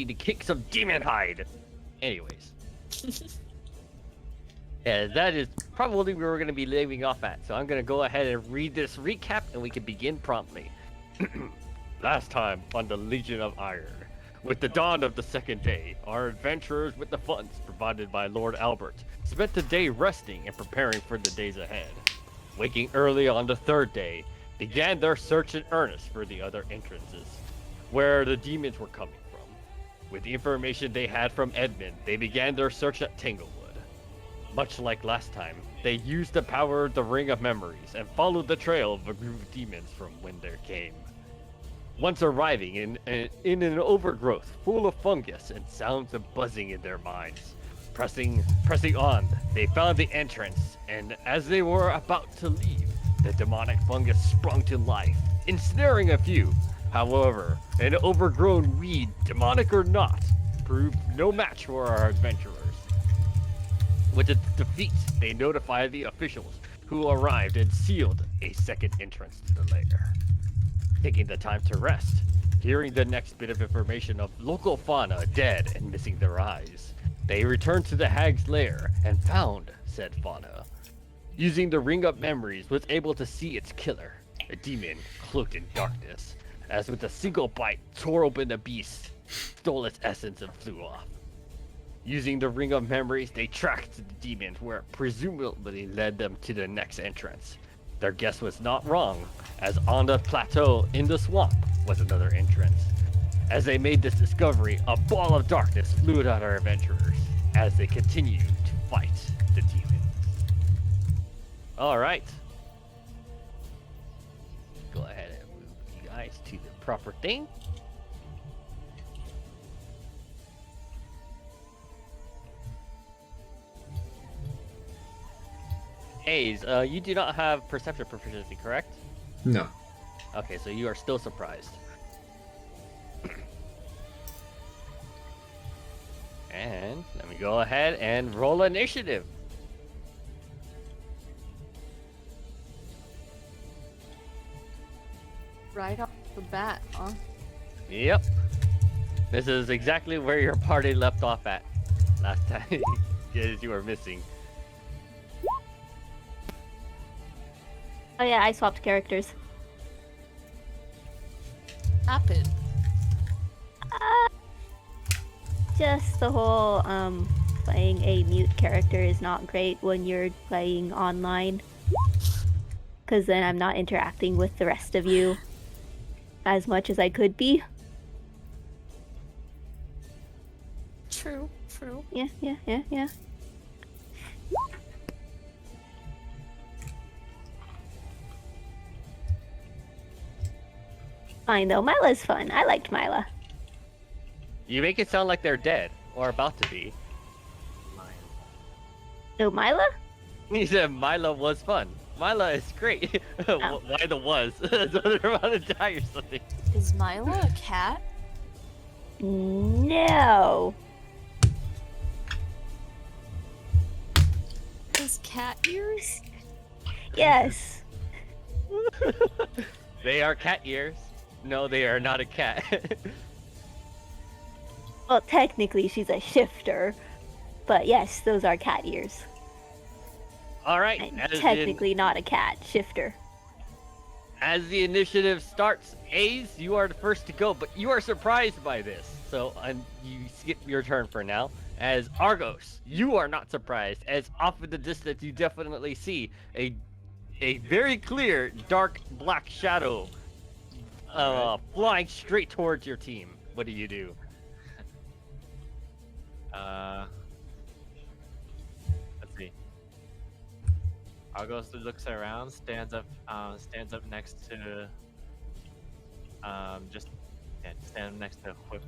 to kick some demon hide. Anyways. Yeah, that is probably where we're going to be leaving off at. So I'm going to go ahead and read this recap and we can begin promptly. Last time on the Legion of Iron. With the dawn of the second day, our adventurers with the funds provided by Lord Albert spent the day resting and preparing for the days ahead. Waking early on the third day, began their search in earnest for the other entrances, where the demons were coming from. With the information they had from Edmund, they began their search at Tanglewood. Much like last time, they used the power of the Ring of Memories and followed the trail of a group of demons from when they came. Once arriving in an overgrowth full of fungus and sounds of buzzing in their minds, pressing on, they found the entrance, and as they were about to leave, the demonic fungus sprung to life, ensnaring a few. However, an overgrown weed, demonic or not, proved no match for our adventurers. With the defeat, they notified the officials, who arrived and sealed a second entrance to the lair. Taking the time to rest, hearing the next bit of information of local fauna dead and missing their eyes, they returned to the hag's lair and found said fauna. Using the Ring of Memories, was able to see its killer, a demon cloaked in darkness, as with a single bite tore open the beast, stole its essence and flew off. Using the Ring of Memories, they tracked the demons where it presumably led them to the next entrance. Their guess was not wrong, as on the plateau in the swamp was another entrance. As they made this discovery, a ball of darkness flew at our adventurers as they continued to fight the demons. Alright. Go ahead and move you guys to the proper thing. Hayes, you do not have perception proficiency, correct? No. Okay, so you are still surprised. And let me go ahead and roll initiative. Right off the bat, huh? Yep. This is exactly where your party left off at last time as you were missing. Oh yeah, I swapped characters. Happened. Just the whole, playing a mute character is not great when you're playing online. Because then I'm not interacting with the rest of you as much as I could be. True. Yeah. Fine though, Mila's fun. I liked Mila. You make it sound like they're dead or about to be. No, Mila? He said Mila was fun. Mila is great. Oh. Why the was? So they're about to die or something. Is Mila a cat? No. Is cat ears? Yes. They are cat ears. No, they are not a cat. Well, technically she's a shifter. But yes, those are cat ears. Alright, I'm as, technically not a cat, shifter. as the initiative starts, Ace, you are the first to go, but you are surprised by this. So you skip your turn for now. As Argos, you are not surprised, as off in the distance you definitely see a very clear dark black shadow flying straight towards your team. What do you do? Let's see. Argos looks around, stands up next to stand next to Whip,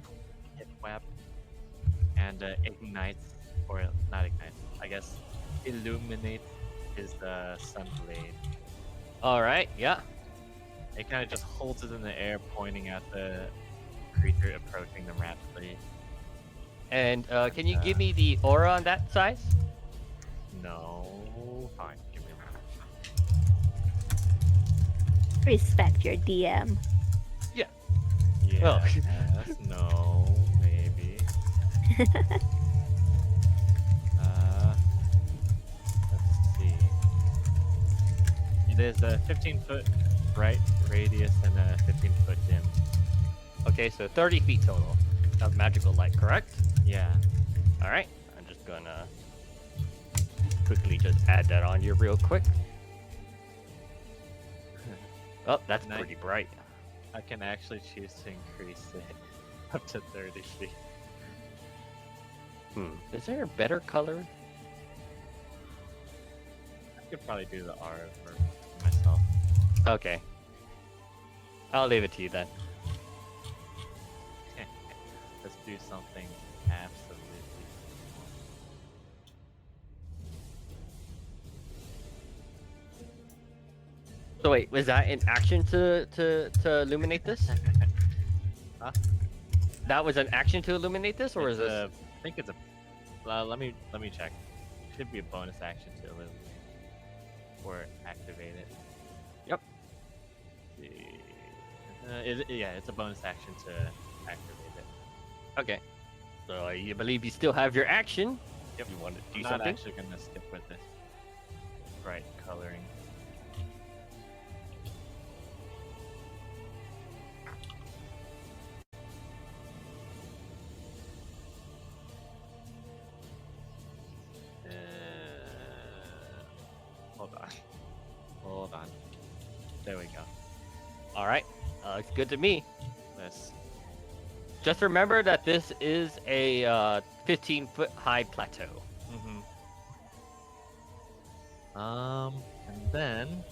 and ignites, or not ignites, I guess illuminates his sunblade. Alright, yeah. It kind of just holds it in the air, pointing at the creature approaching them rapidly. And can you give me the aura on that size? No, fine, give me Respect your DM. Yeah. that. Oh. Yes, no, maybe. Let's see. It is a 15-foot bright radius and a 15-foot dim. Okay, so 30 feet total of magical light, correct? Yeah. All right. I'm just gonna quickly just add that on you real quick. Oh, that's Nice. pretty bright. I can actually choose to increase it up to 30 feet. Is there a better color? I could probably do the R for myself. Okay. I'll leave it to you then. Let's do something absolutely. So wait, was that an action to illuminate this? Huh? That was an action to illuminate this, or is It's this? I think it's a. Let me check. Should be a bonus action to illuminate or activate it. Yep. Let's see. Yeah, it's a bonus action to activate it. Okay. So you believe you still have your action? Yep. You want to I'm do not something? actually gonna skip with this bright coloring. Uh, hold on. Hold on. There we go. All right. Looks good to me. This. Just remember that this is a 15-foot high plateau. And then.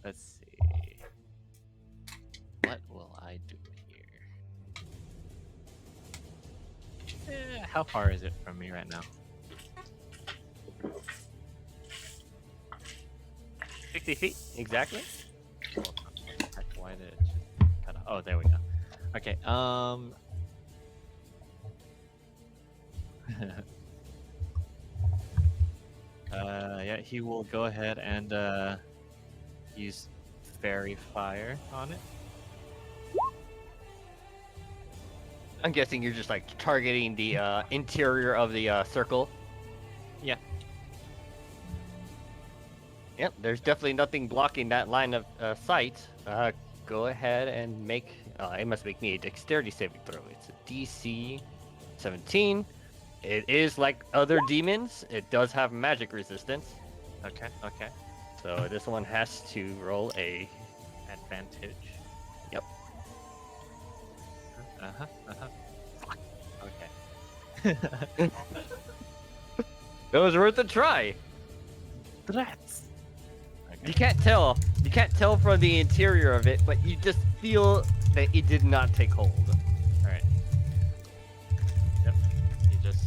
Let's see. What will I do here? How far is it from me right now? 60 feet, exactly. Hold on. Heck, why did it just cut off? Oh, there we go. Okay, yeah, he will go ahead and use fairy fire on it. I'm guessing you're just like targeting the interior of the circle. Yeah. Yep, there's definitely nothing blocking that line of sight. Go ahead and make. It must make me a dexterity saving throw. It's a DC 17. It is like other demons. It does have magic resistance. Okay, okay. So this one has to roll a. Advantage. Yep. Uh-huh, uh-huh. Okay. It was worth a try. Threats. You can't tell. You can't tell from the interior of it, but you just feel that it did not take hold. Alright. Yep. You just.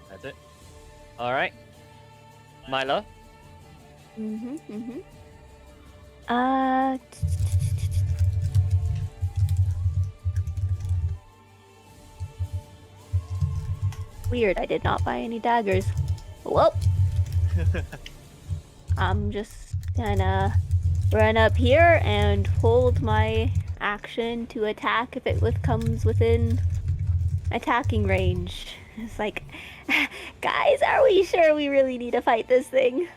That's it. All right, Mila. Uh. Weird, I did not buy any daggers. Well, I'm just gonna run up here and hold my action to attack if it comes within attacking range. It's like, guys, are we sure we really need to fight this thing?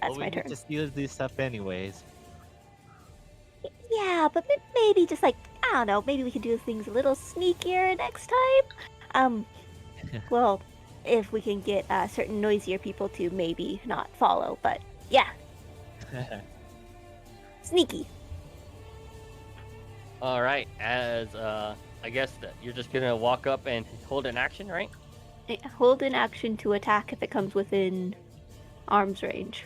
That's Well, my we turn. need to steal this stuff anyways. Yeah, but maybe just like, I don't know, maybe we could do things a little sneakier next time. Well, if we can get certain noisier people to maybe not follow, but yeah, sneaky. All right, as I guess that you're just gonna walk up and hold an action, right? Hold an action to attack if it comes within arm's range.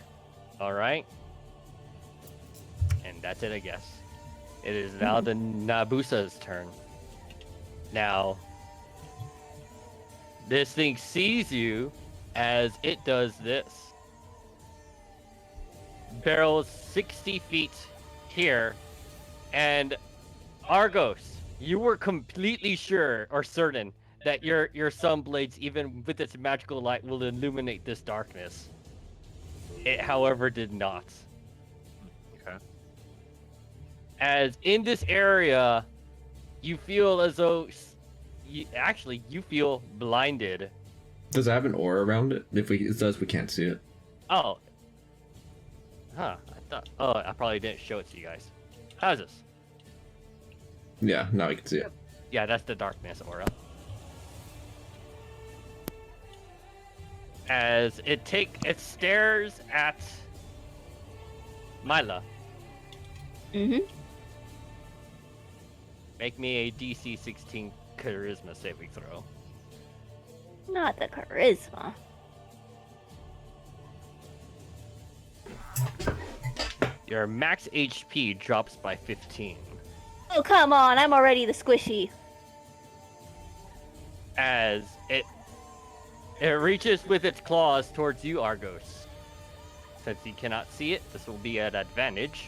All right. And that's it, I guess. It is now the Nabusa's turn. Now, this thing sees you as it does this. Barrels 60 feet here, and Argos, you were completely sure or certain that your sunblades, even with its magical light, will illuminate this darkness. It, however, did not. Okay. As in this area, you feel as though you feel blinded. Does it have an aura around it? If it does, we can't see it. Oh. Huh. I probably didn't show it to you guys. How's this? Yeah, now we can see it. Yeah, that's the darkness aura. As it stares at Mila. Mm-hmm. Make me a DC 16 charisma saving throw. Not the charisma. Your max HP drops by 15. Oh, come on. I'm already the squishy. As it reaches with its claws towards you, Argos. Since you cannot see it, this will be at advantage.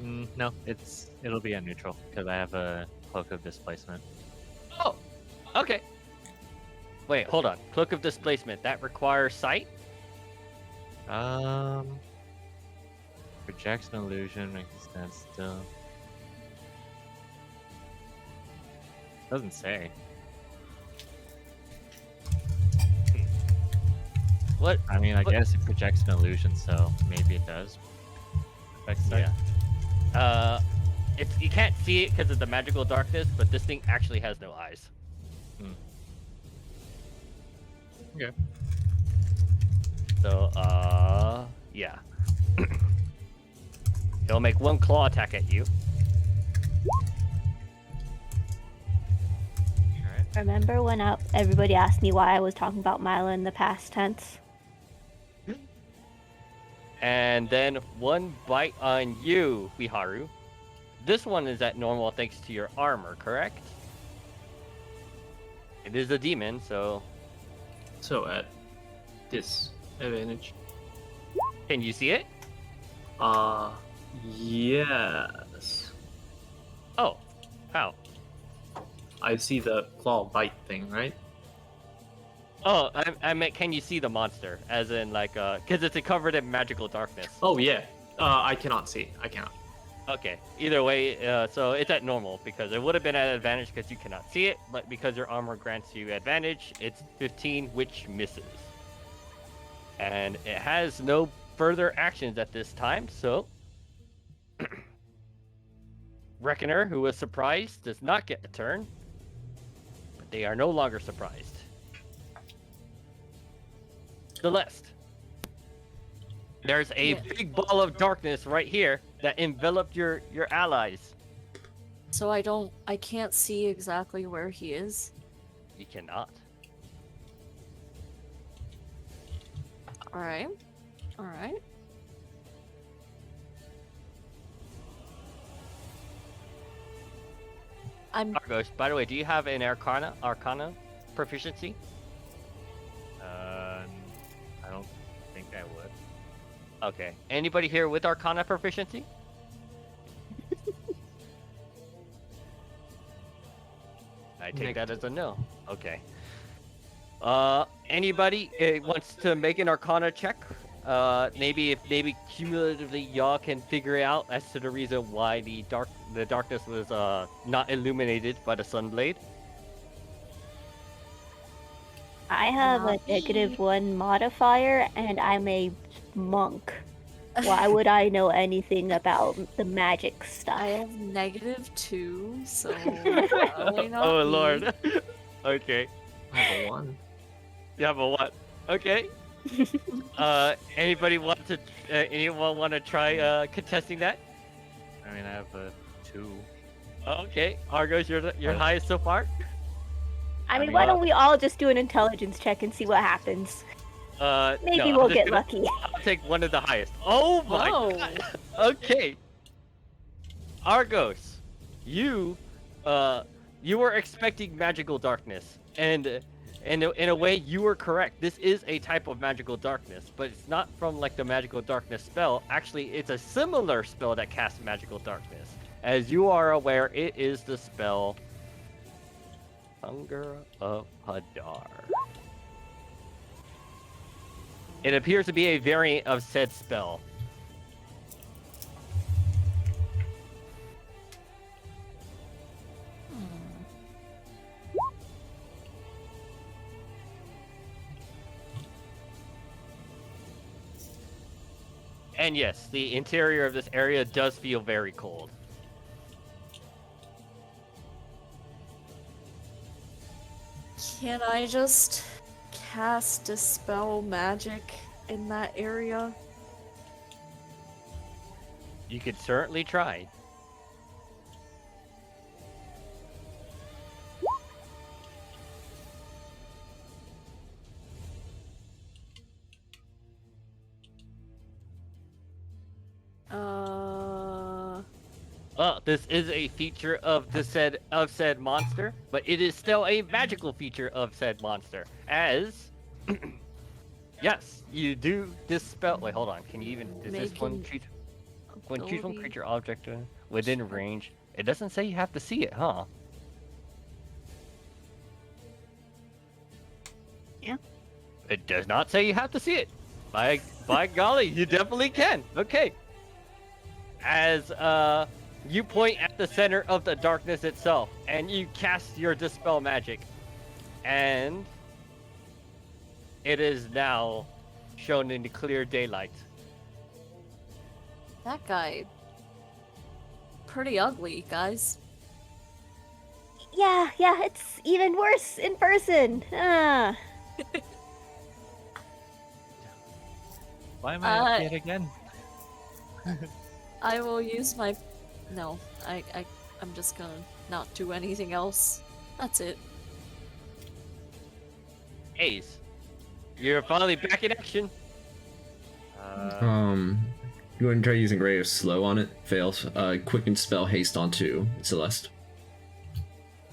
No, it'll be a neutral because I have a cloak of displacement. Oh, okay. Wait, hold on. Cloak of displacement, that requires sight? Projects an illusion, makes it stand still. Doesn't say. What? I mean, I What? guess it projects an illusion, so maybe it does. Affect sight. Yeah. You can't see it because of the magical darkness, but this thing actually has no eyes. Okay. So, yeah. It'll make one claw attack at you. Alright. Remember when everybody asked me why I was talking about Mila in the past tense? And then one bite on you, Biharu. This one is at normal thanks to your armor, correct? It is a demon, so So at disadvantage. can you see it? Yes. Oh, how? I see the claw bite thing, right? Oh, I meant can you see the monster? As in, like, because it's covered in magical darkness. Oh yeah. I cannot see. I cannot. Okay, either way, so it's at normal because it would have been at advantage because you cannot see it, but because your armor grants you advantage, it's 15, which misses. And it has no further actions at this time, so Reckoner, who was surprised, does not get a turn, but they are no longer surprised. Celeste. There's a Yeah. big ball of darkness right here that enveloped your allies. So I can't see exactly where he is. You cannot. Alright. Alright. Argos, by the way, do you have an Arcana proficiency? I don't think I would. Okay. Anybody here with Arcana proficiency? I take that as a no. Okay. Anybody wants to make an Arcana check? Maybe cumulatively y'all can figure out as to the reason why the darkness was not illuminated by the sunblade. I have a Not me. -1 modifier, and I'm a monk. Why would I know anything about the magic I stuff? have -2, so probably not Oh me. lord. Okay. I have a 1. You have a what? Okay. Anyone want to try contesting that? I mean, I have a 2. Okay, Argos, you're highest so far. I mean, why don't we all just do an intelligence check and see what happens? Maybe no, I'm we'll just get gonna- lucky. I'll take one of the highest. Oh my Whoa. god. Okay. Argos, you were expecting magical darkness, and in a way you were correct. This is a type of magical darkness, but it's not from like the magical darkness spell. Actually, it's a similar spell that casts magical darkness. As you are aware, it is the spell Hunger of Hadar. It appears to be a variant of said spell. And yes, the interior of this area does feel very cold. Can I just cast Dispel Magic in that area? You could certainly try. Well, this is a feature of the said monster, but it is still a magical feature of said monster. As yes, you do dispel. Wait, hold on. Can you even? Is this one Making creature? When choose one ability- creature object within range, it doesn't say you have to see it, huh? Yeah. It does not say you have to see it. By golly, you definitely can. Okay. As you point at the center of the darkness itself, and you cast your dispel magic, and it is now shown in the clear daylight. That guy. Pretty ugly, guys. Yeah, it's even worse in person. Why am I up yet again? I will use my. No, I'm just gonna not do anything else. That's it. Ace, you're finally back in action. You want to try using Ray of Slow on it? Fails. Quicken spell haste onto Celeste.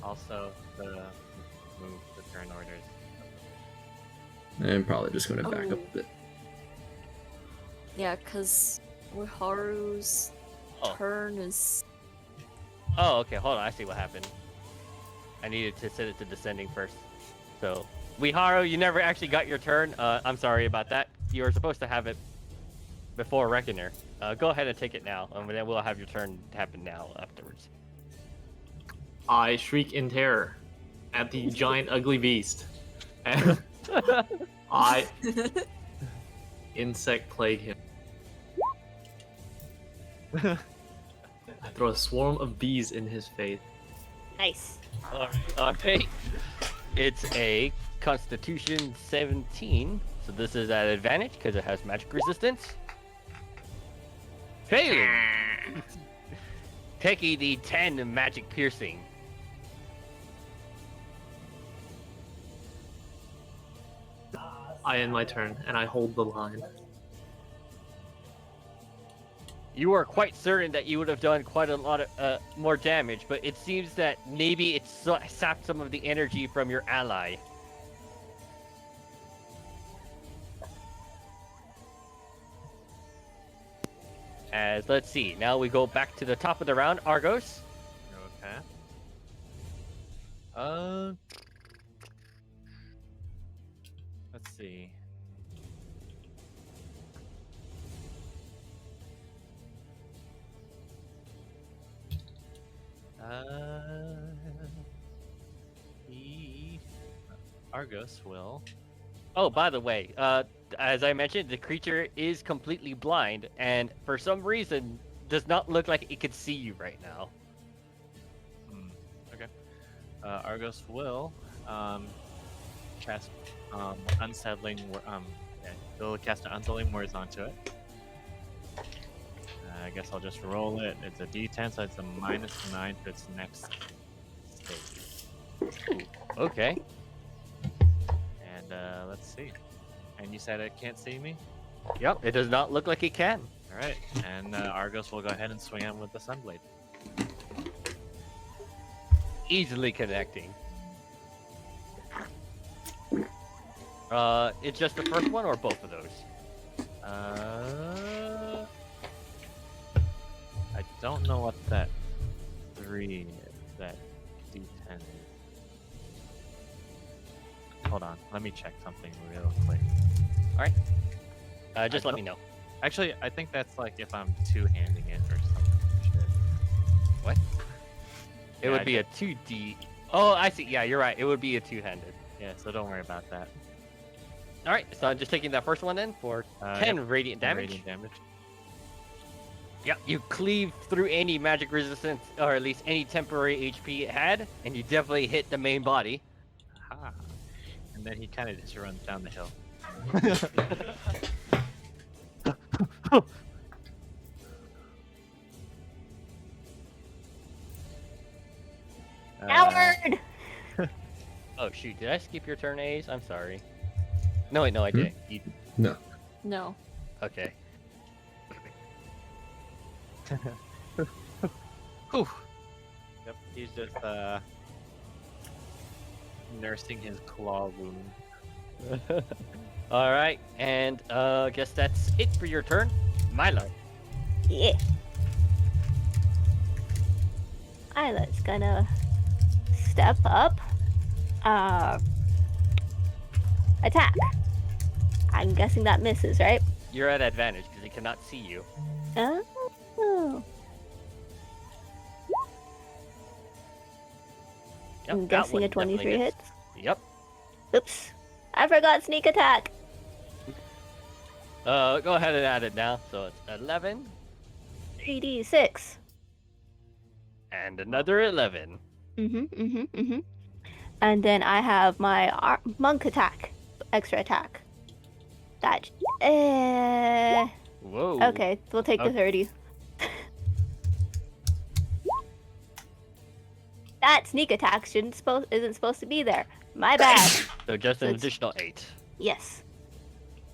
Also, the move the turn orders. And probably just going to back up Oh. a bit. Yeah, cause Haru's Oh. turn is. Oh, okay. Hold on. I see what happened. I needed to set it to descending first. So, Wiharu, you never actually got your turn. I'm sorry about that. You were supposed to have it before Reckoner. Go ahead and take it now, and then we'll have your turn happen now afterwards. I shriek in terror at the giant ugly beast. And I insect plague him. I throw a swarm of bees in his face. Nice. Okay. It's a Constitution 17, so this is at advantage because it has magic resistance. Failing. Taking the 10 magic piercing. I end my turn and I hold the line. You are quite certain that you would have done quite a lot of more damage, but it seems that maybe it sapped some of the energy from your ally. As let's see, now we go back to the top of the round, Argos. Okay. Let's see. He... Argos will. Oh, by the way, as I mentioned, the creature is completely blind, and for some reason, does not look like it could see you right now. Okay. Argos will cast unsettling. Yeah, he'll cast an unsettling words onto it. I guess I'll just roll it. It's a D10, so it's a -9 to its next stage. Okay. And let's see. And you said it can't see me? Yep, it does not look like it can. All right. And Argos will go ahead and swing at with the Sunblade. Easily connecting. It's just the first one or both of those? I don't know what that 3 is. That D10 is. Hold on. Let me check something real quick. Just let me know. Actually, I think that's like if I'm two-handing it or something. Shit. What? It Yeah, would I be a 2D. Oh, I see. Yeah, you're right. It would be a two-handed. Yeah, so don't worry about that. All right, so I'm just taking that first one then for 10 Yep, radiant damage. Radiant damage. Yep, you cleave through any magic resistance, or at least any temporary HP it had, and you definitely hit the main body. Aha. And then he kind of just runs down the hill. Coward! Oh shoot, did I skip your turn, Ace? I'm sorry. No, wait, no, I didn't. You... No. No. Okay. Whew. Yep, he's just nursing his claw wound. All right, and guess that's it for your turn, Milo. Yeah. Isla's gonna step up. Attack. I'm guessing that misses, right? You're at advantage because he cannot see you. Oh. Yep, I'm that guessing one a definitely 23 hits. hits. Yep. Oops. I forgot sneak attack. Go ahead and add it now. So it's 11 3d6. and another 11. And then I have my monk attack, extra attack. That. Whoa. Okay, we'll take the 30. That sneak attack isn't supposed to be there. My bad. So just So an it's- additional 8. Yes.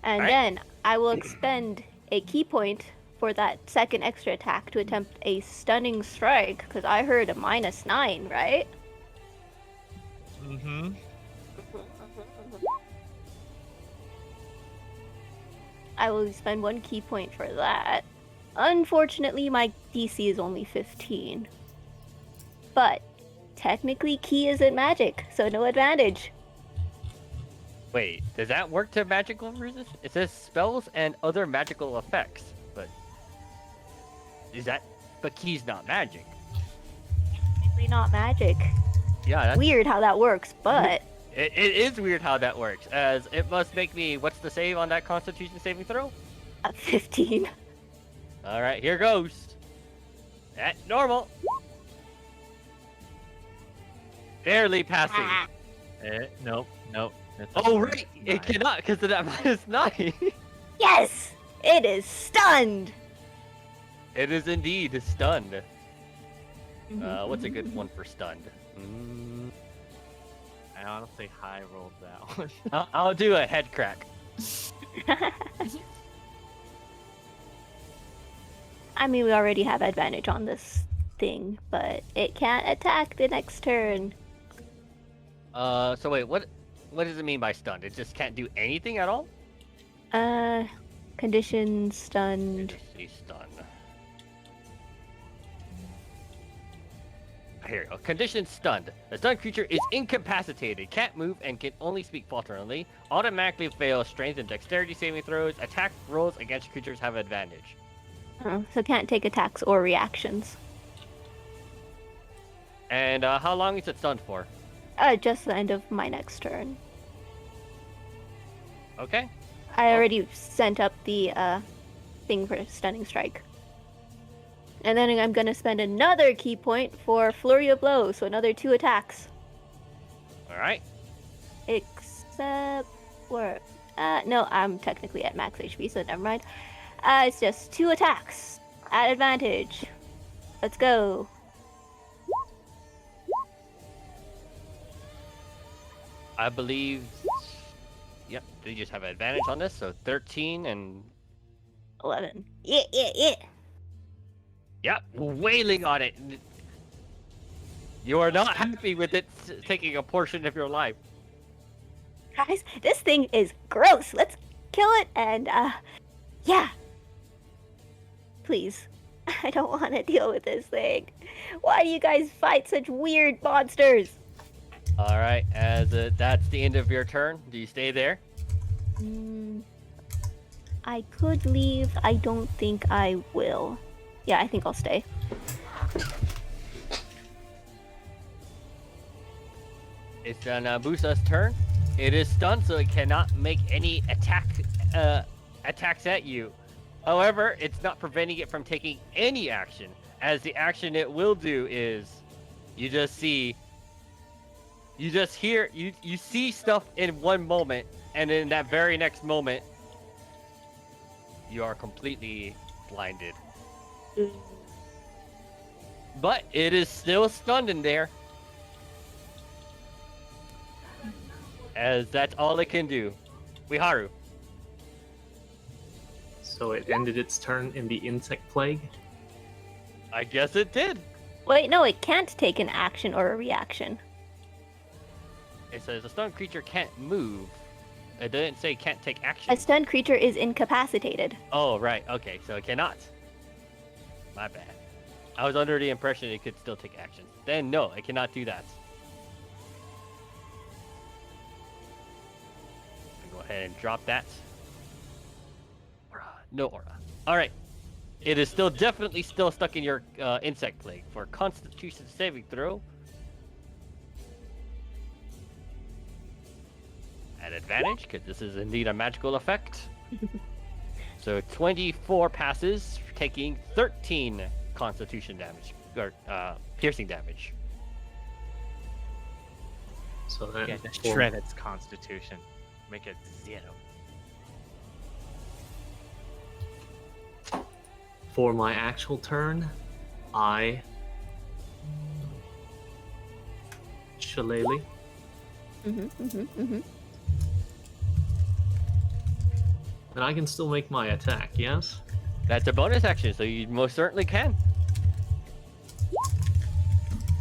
And Alright. then I will expend a key point for that second extra attack to attempt a stunning strike, because I heard a -9, right? Mm-hmm. I will spend 1 key point for that. Unfortunately, my DC is only 15. But technically, key isn't magic, so no advantage. Wait, does that work to magical resist? It says spells and other magical effects, but is that? But key's not magic. Technically not magic. Yeah, that's, Weird how that works, but it is weird how that works. As it must make me. What's the save on that Constitution saving throw? a 15. All right, here goes. At normal. Barely passing. Nope. That's Oh a right, it 9. cannot because of that -9. Yes! It is stunned! It is indeed stunned. What's a good one for stunned? I honestly high rolled that one. I'll do a head crack. I mean, we already have advantage on this thing, but it can't attack the next turn. So wait, what does it mean by stunned? It just can't do anything at all? Condition stunned. Just say stun. Here we go. Condition stunned. The stunned creature is incapacitated, can't move, and can only speak falteringly. Automatically fails strength and dexterity saving throws. Attack rolls against creatures have advantage. So can't take attacks or reactions. And how long is it stunned for? Just the end of my next turn. Okay. I already sent up the thing for stunning strike. And then I'm gonna spend another key point for Flurry of Blows, so another 2 attacks. All right. Except for no, I'm technically at max HP, so never mind. It's just 2 attacks at advantage. Let's go. I believe. Yep, they just have advantage on this, so 13 and 11. Yeah. yep, wailing on it. You are not happy with it taking a portion of your life. Guys, this thing is gross. Let's kill it and yeah. Please. I don't want to deal with this thing. Why do you guys fight such weird monsters? All right, as that's the end of your turn. Do you stay there? I could leave. I don't think I will. Yeah, I think I'll stay. It's Nabusa's turn. It is stunned, so it cannot make any attacks at you. However, it's not preventing it from taking any action, as the action it will do is you just see, you just hear, you see stuff in one moment, and in that very next moment, you are completely blinded. But it is still stunned in there, as that's all it can do. Wiharu. So it ended its turn in the insect plague. I guess it did. Wait, no, it can't take an action or a reaction. It says a stunned creature can't move. It didn't say can't take action. A stunned creature is incapacitated. Oh, right. Okay, so it cannot. My bad. I was under the impression it could still take action. Then no, it cannot do that. Go ahead and drop that. Aura. No aura. All right. It is still definitely still stuck in your insect plague for Constitution saving throw. At advantage, because this is indeed a magical effect. So 24 passes, taking 13 Constitution damage or piercing damage. So then Yeah, for- shred its constitution. Make it 0. For my actual turn, I Shillelagh. And I can still make my attack, yes? That's a bonus action, so you most certainly can.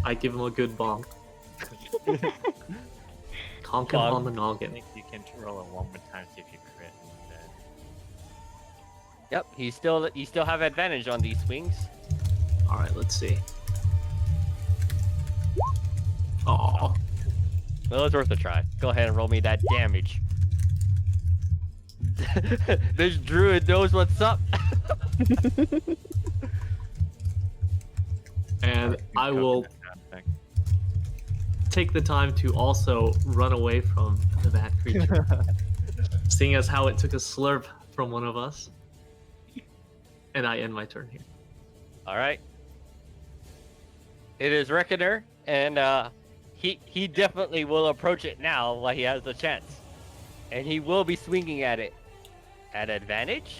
I give him a good bonk. Conk him Bonk. on the I noggin. think you can roll it one more time, see if you crit instead. Yep, you still have advantage on these swings. Alright, let's see. Oh, Well, it's worth a try. Go ahead and roll me that damage. This druid knows what's up. and I will take the time to also run away from that creature. Seeing as how it took a slurp from one of us. And I end my turn here. All right. It is Reckoner, and he definitely will approach it now while he has the chance, and he will be swinging at it at advantage.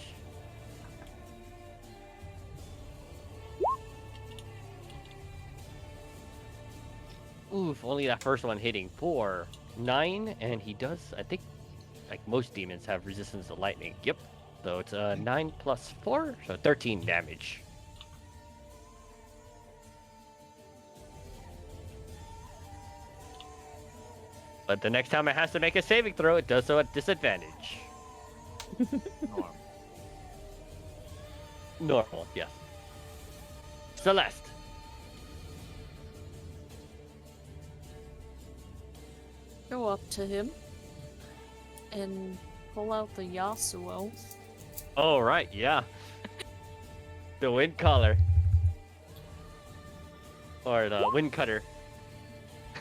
Ooh, if only that first one hitting for 9, and he does, I think, like most demons have resistance to lightning. Yep. So it's 9 plus 4, so 13 damage. But the next time it has to make a saving throw, it does so at disadvantage. Norm. Normal, yes. Celeste. Go up to him and pull out the Yasuo. Oh, right, yeah. The wind collar. Or the wind cutter.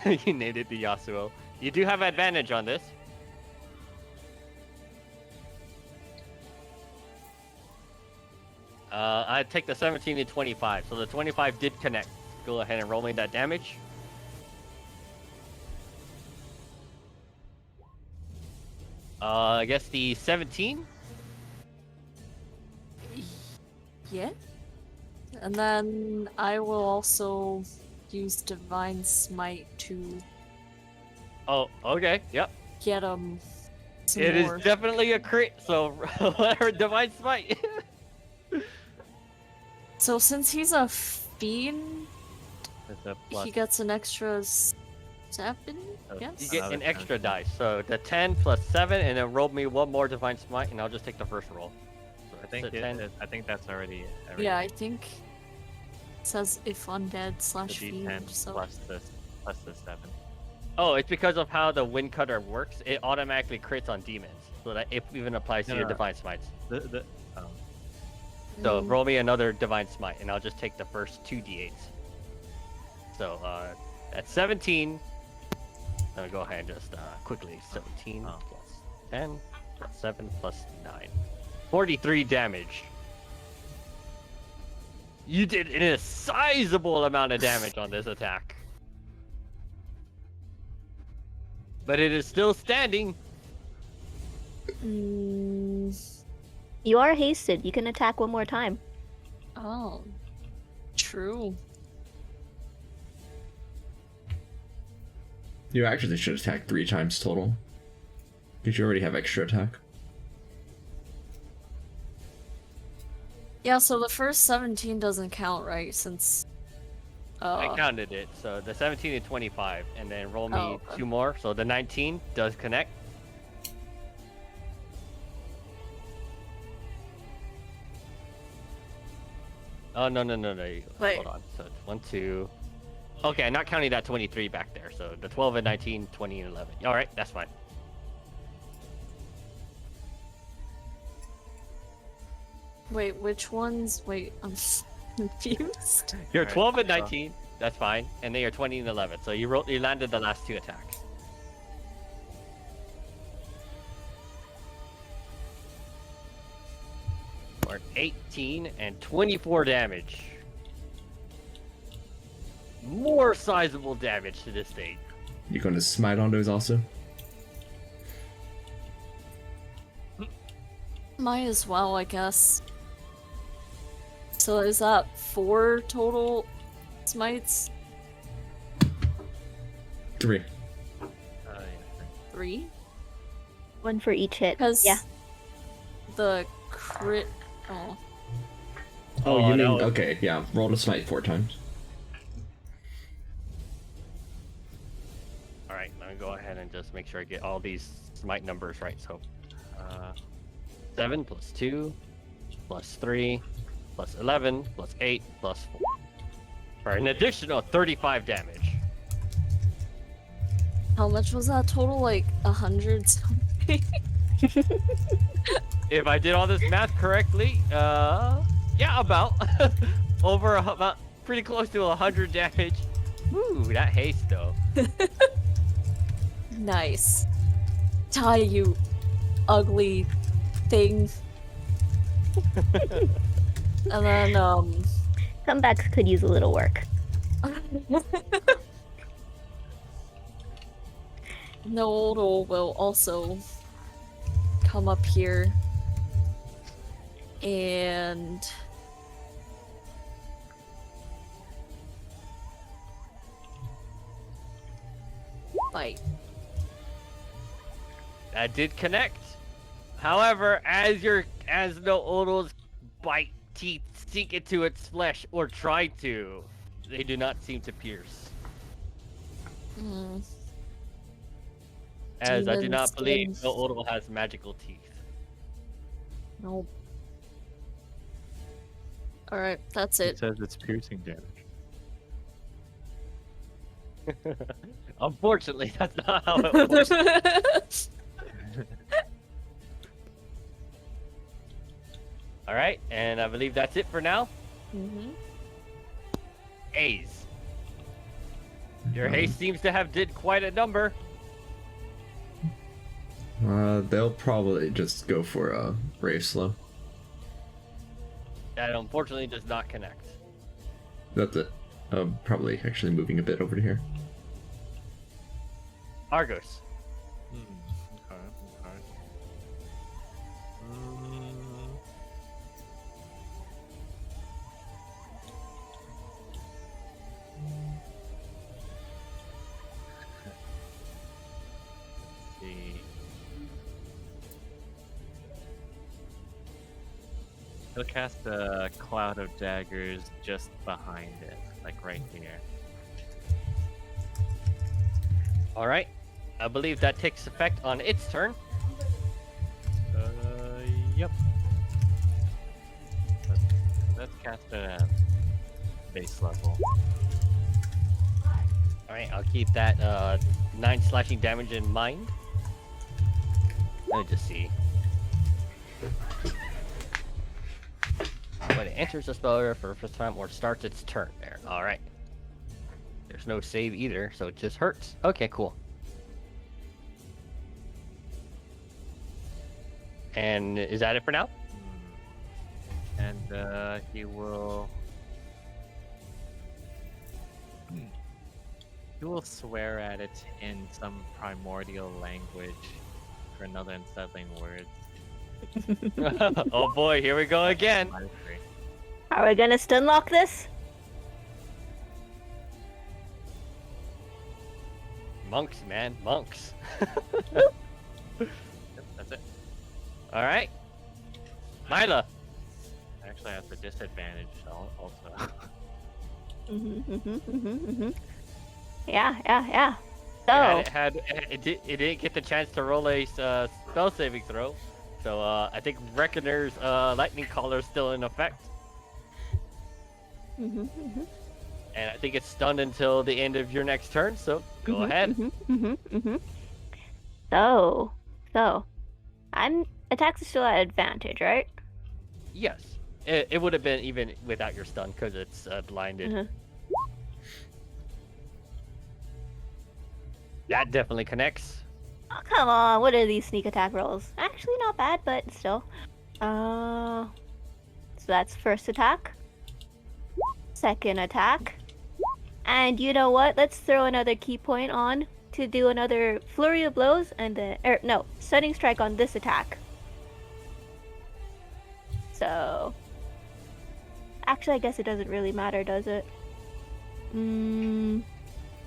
You named it the Yasuo. You do have advantage on this. I take the 17 and 25, so the 25 did connect. Go ahead and roll me that damage. I guess the 17? Yeah. And then I will also use Divine Smite to Oh, okay, yep. get him some It is more. definitely a crit, so let her Divine Smite. So since he's a fiend, It's a plus. he gets an extra 7, Oh, yes? You get an Another extra 10. dice, so the 10 plus 7, and then roll me one more Divine Smite, and I'll just take the first roll. So I think it's a it, 10. I think that's already. Yeah, I everything. think it says if undead slash The D10 fiend, so plus the 7. Oh, it's because of how the wind cutter works. It automatically crits on demons. so that it even applies to No, your no, no. divine smites. Oh. So roll me another divine smite, and I'll just take the first 2d8s. So that's 17. Let me go ahead and just quickly 17 Oh. plus 10 plus 7 plus 9. 43 damage. You did a sizable amount of damage on this attack. But it is still standing. You are hasted. You can attack one more time. Oh, true. You actually should attack 3 times total. Because you already have extra attack. Yeah, so the first 17 doesn't count, right? Since I counted it. So the 17 and 25. And then roll me Oh, okay. 2 more. So the 19 does connect. Oh, no. Wait. Hold on. So it's 1, 2. Okay, not counting that 23 back there. So the 12 and 19, 20 and 11. All right, that's fine. wait, which ones? Wait, I'm confused. You're Alright, 12 and so- 19. That's fine. And then you're 20 and 11. So you landed the last 2 attacks. For 18 and 24 damage. More sizable damage to this thing. You going to smite on those also? Might as well, I guess. So is that 4 total smites? 3. Yeah. 3? One for each hit. Because Yeah. the crit. Oh, Oh, Oh, you no. mean, okay, yeah, roll to smite 4 times. Alright, let me go ahead and just make sure I get all these smite numbers right. So 7 plus 2 plus 3 plus 11 plus 8 plus 4. For an additional 35 damage. how much was that total? Like 100 something? If I did all this math correctly, yeah, about about pretty close to 100 damage. Ooh, that haste though. Nice. Die, you ugly thing. And then, Comebacks could use a little work. Noodle will also come up here and bite. That did connect. However, as no Odal's bite teeth sink into its flesh or try to, they do not seem to pierce. Mm. As I do Demon not believe skin. no Odal has magical teeth. Nope. Alright, that's It it. says it's piercing damage. Unfortunately, that's not how it works. All right, and I believe that's it for now. Mhm. A's. Your haste seems to have did quite a number. They'll probably just go for a Brave Slow. That unfortunately does not connect. That's it. Probably actually moving a bit over to here. Argos. Okay. Mm, let's see. He'll cast a cloud of daggers just behind it, like right here. All right, I believe that takes effect on its turn. Yep. Let's cast it at base level. All right, I'll keep that 9 slashing damage in mind. Let me just see. When it enters the spell area for the first time or starts its turn there. Alright. There's no save either, so it just hurts. Okay, cool. And is that it for now? And he will. He will swear at it in some primordial language for another unsettling word. Oh boy, here we go again. Are we gonna stun lock this? Monks, man, monks. Yep, that's it. Alright. Mila. Actually, that's a disadvantage also. Yeah. So, It didn't get the chance to roll a spell saving throw. So I think Reckoner's lightning collar is still in effect. And I think it's stunned until the end of your next turn, so go ahead. So, I'm attacks are still at advantage, right? Yes. It would have been even without your stun because it's blinded. That definitely connects. Oh, come on, what are these sneak attack rolls? Actually, not bad, but still. So that's first attack. Second attack. And you know what? Let's throw another key point on to do another flurry of blows and then, stunning strike on this attack. So, actually, I guess it doesn't really matter, does it? And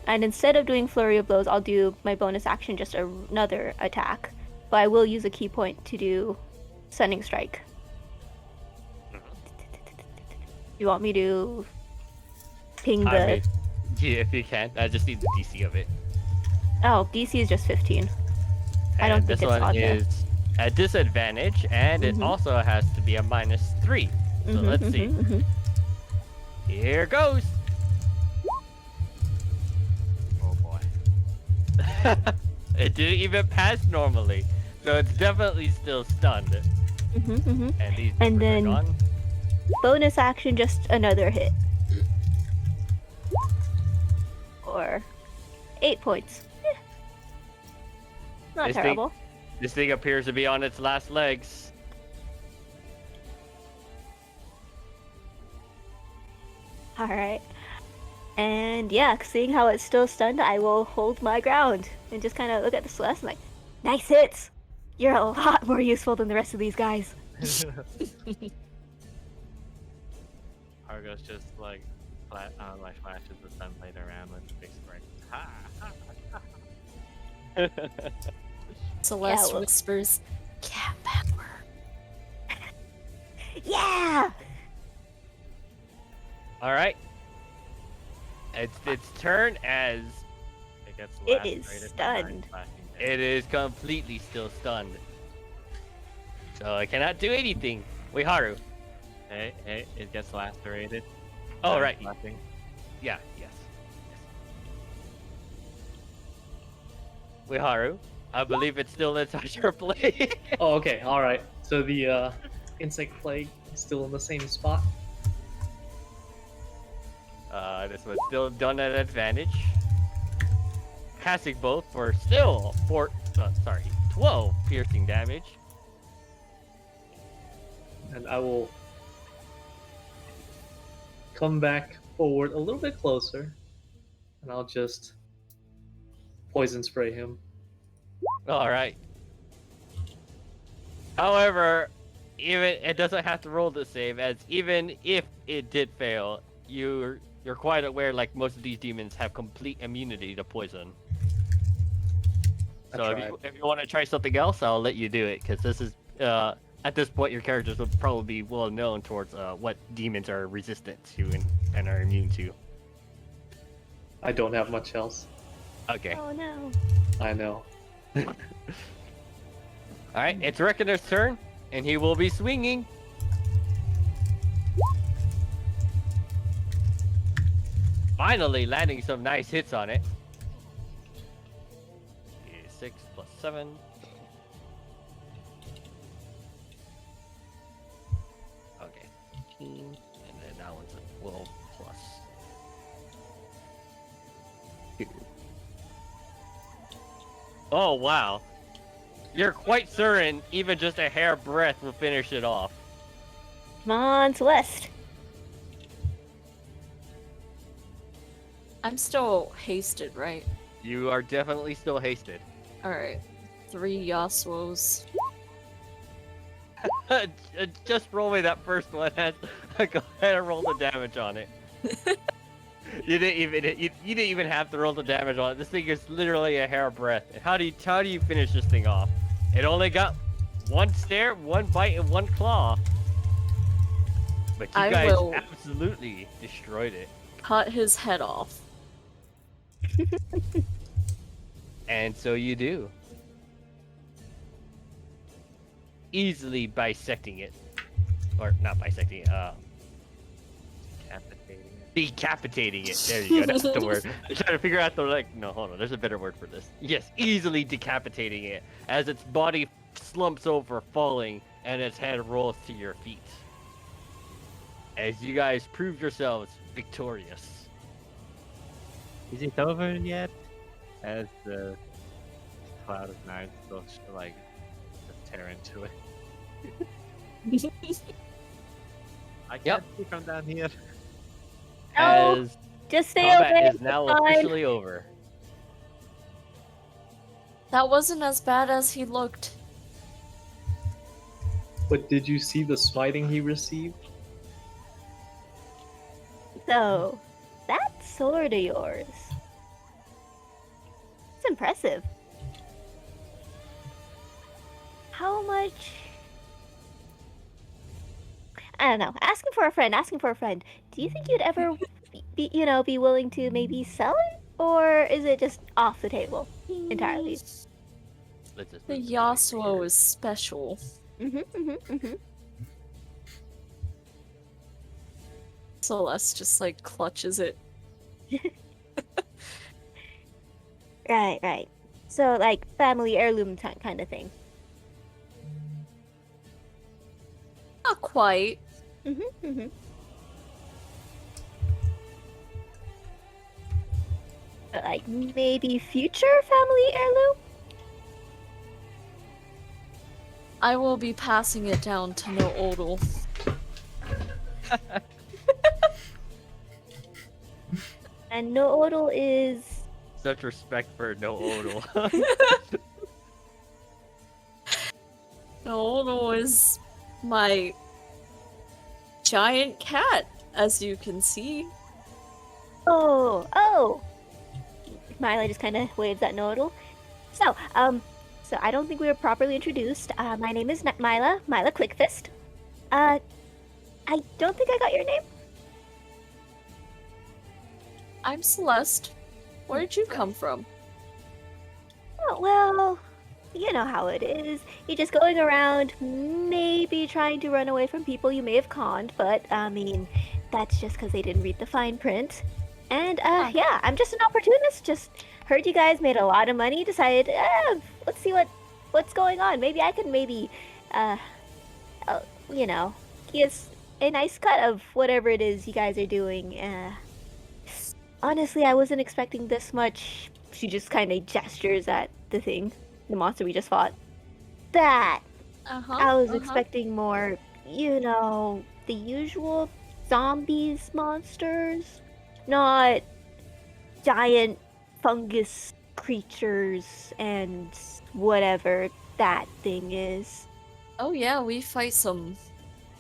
instead of doing flurry of blows, I'll do my bonus action just another attack. But I will use a key point to do stunning strike. You want me to ping the? I mean, yeah, if you can. I just need the DC of it. Oh, DC is just 15. I And don't think this it's one on there. is at disadvantage, and it also has to be a -3. So let's see. Here goes. Oh boy. It didn't even pass normally, so it's definitely still stunned. And these And numbers then- are gone. Bonus action, just another hit. Or 8 points. Not This thing- terrible. This thing appears to be on its last legs. Alright. And yeah, seeing how it's still stunned, I will hold my ground and just kind of look at the Celeste and like, nice hits! You're a lot more useful than the rest of these guys. Argos just like flashes the sunlight around with a big spray. Ha! Celeste Yeah, well- whispers, "Cat power." Yeah! All right. It's its turn as It gets It is lacerated by nine stunned. slashing damage. it is completely still stunned. So I cannot do anything. Haru. Hey, it gets lacerated. Oh, by right. slashing. Yeah, yes. Haru, I believe it's still inside your play. Oh, okay, alright. So the insect plague is still in the same spot. This one's still done at advantage. Casting both for still 12 piercing damage. And I will come back forward a little bit closer. And I'll just poison spray him. All right. However, even it doesn't have to roll the save, as even if it did fail, you're quite aware, like most of these demons have complete immunity to poison. I So tried. if you want to try something else, I'll let you do it, because this is at this point your characters will probably be well known towards what demons are resistant to and are immune to. I don't have much else. Okay. Oh no. I know. All right, it's Reckoner's turn, and he will be swinging. Finally landing some nice hits on it. 6 + 7. Oh wow. You're quite certain even just a hair breadth will finish it off. Come on, Celeste. I'm still hasted, right? You are definitely still hasted. Alright. 3 Yasuos. Just roll me that first one. Go ahead and roll the damage on it. You didn't even have to roll the damage on it. This thing is literally a hair breadth. And how do you finish this thing off? It only got one stare, one bite, and one claw. But you I guys will- absolutely destroyed it. Cut his head off. And so you do. Easily bisecting it. Or not bisecting it, decapitating it. There you go, that's the word. I'm trying to figure out no, hold on, there's a better word for this. Yes, easily decapitating it as its body slumps over, falling, and its head rolls to your feet. As you guys prove yourselves victorious. Is it over yet? As the cloud of knives will like just tear into it. I can't Yep. see from down here. No, As just stay combat away. is now it's fine. officially over. That wasn't as bad as he looked. But did you see the smiting he received? So, that sword of yours. It's impressive. How much? I don't know. Asking for a friend. Do you think you'd ever be willing to maybe sell it? Or is it just off the table entirely? Let's just The move to Yasuo is special. Celeste just like clutches it. Right. So, like, family heirloom kind of thing. Not quite. But, like, maybe future family heirloom? I will be passing it down to no Odal. And no Odal is. such respect for no Odal. No Odal is my giant cat, as you can see. Oh! Mila just kind of waves at Nodal. So I don't think we were properly introduced. My name is Mila Quickfist. I don't think I got your name. I'm Celeste. Where did you come from? Oh, well, you know how it is. You're just going around, maybe trying to run away from people you may have conned, but, I mean, that's just because they didn't read the fine print. And, yeah, I'm just an opportunist. Just heard you guys made a lot of money, decided, let's see what's going on. Maybe I could get a nice cut of whatever it is you guys are doing. Honestly, I wasn't expecting this much. She just kind of gestures at the monster we just fought. That I was expecting more, the usual zombies monsters, not giant fungus creatures and whatever that thing is. Oh yeah, we fight some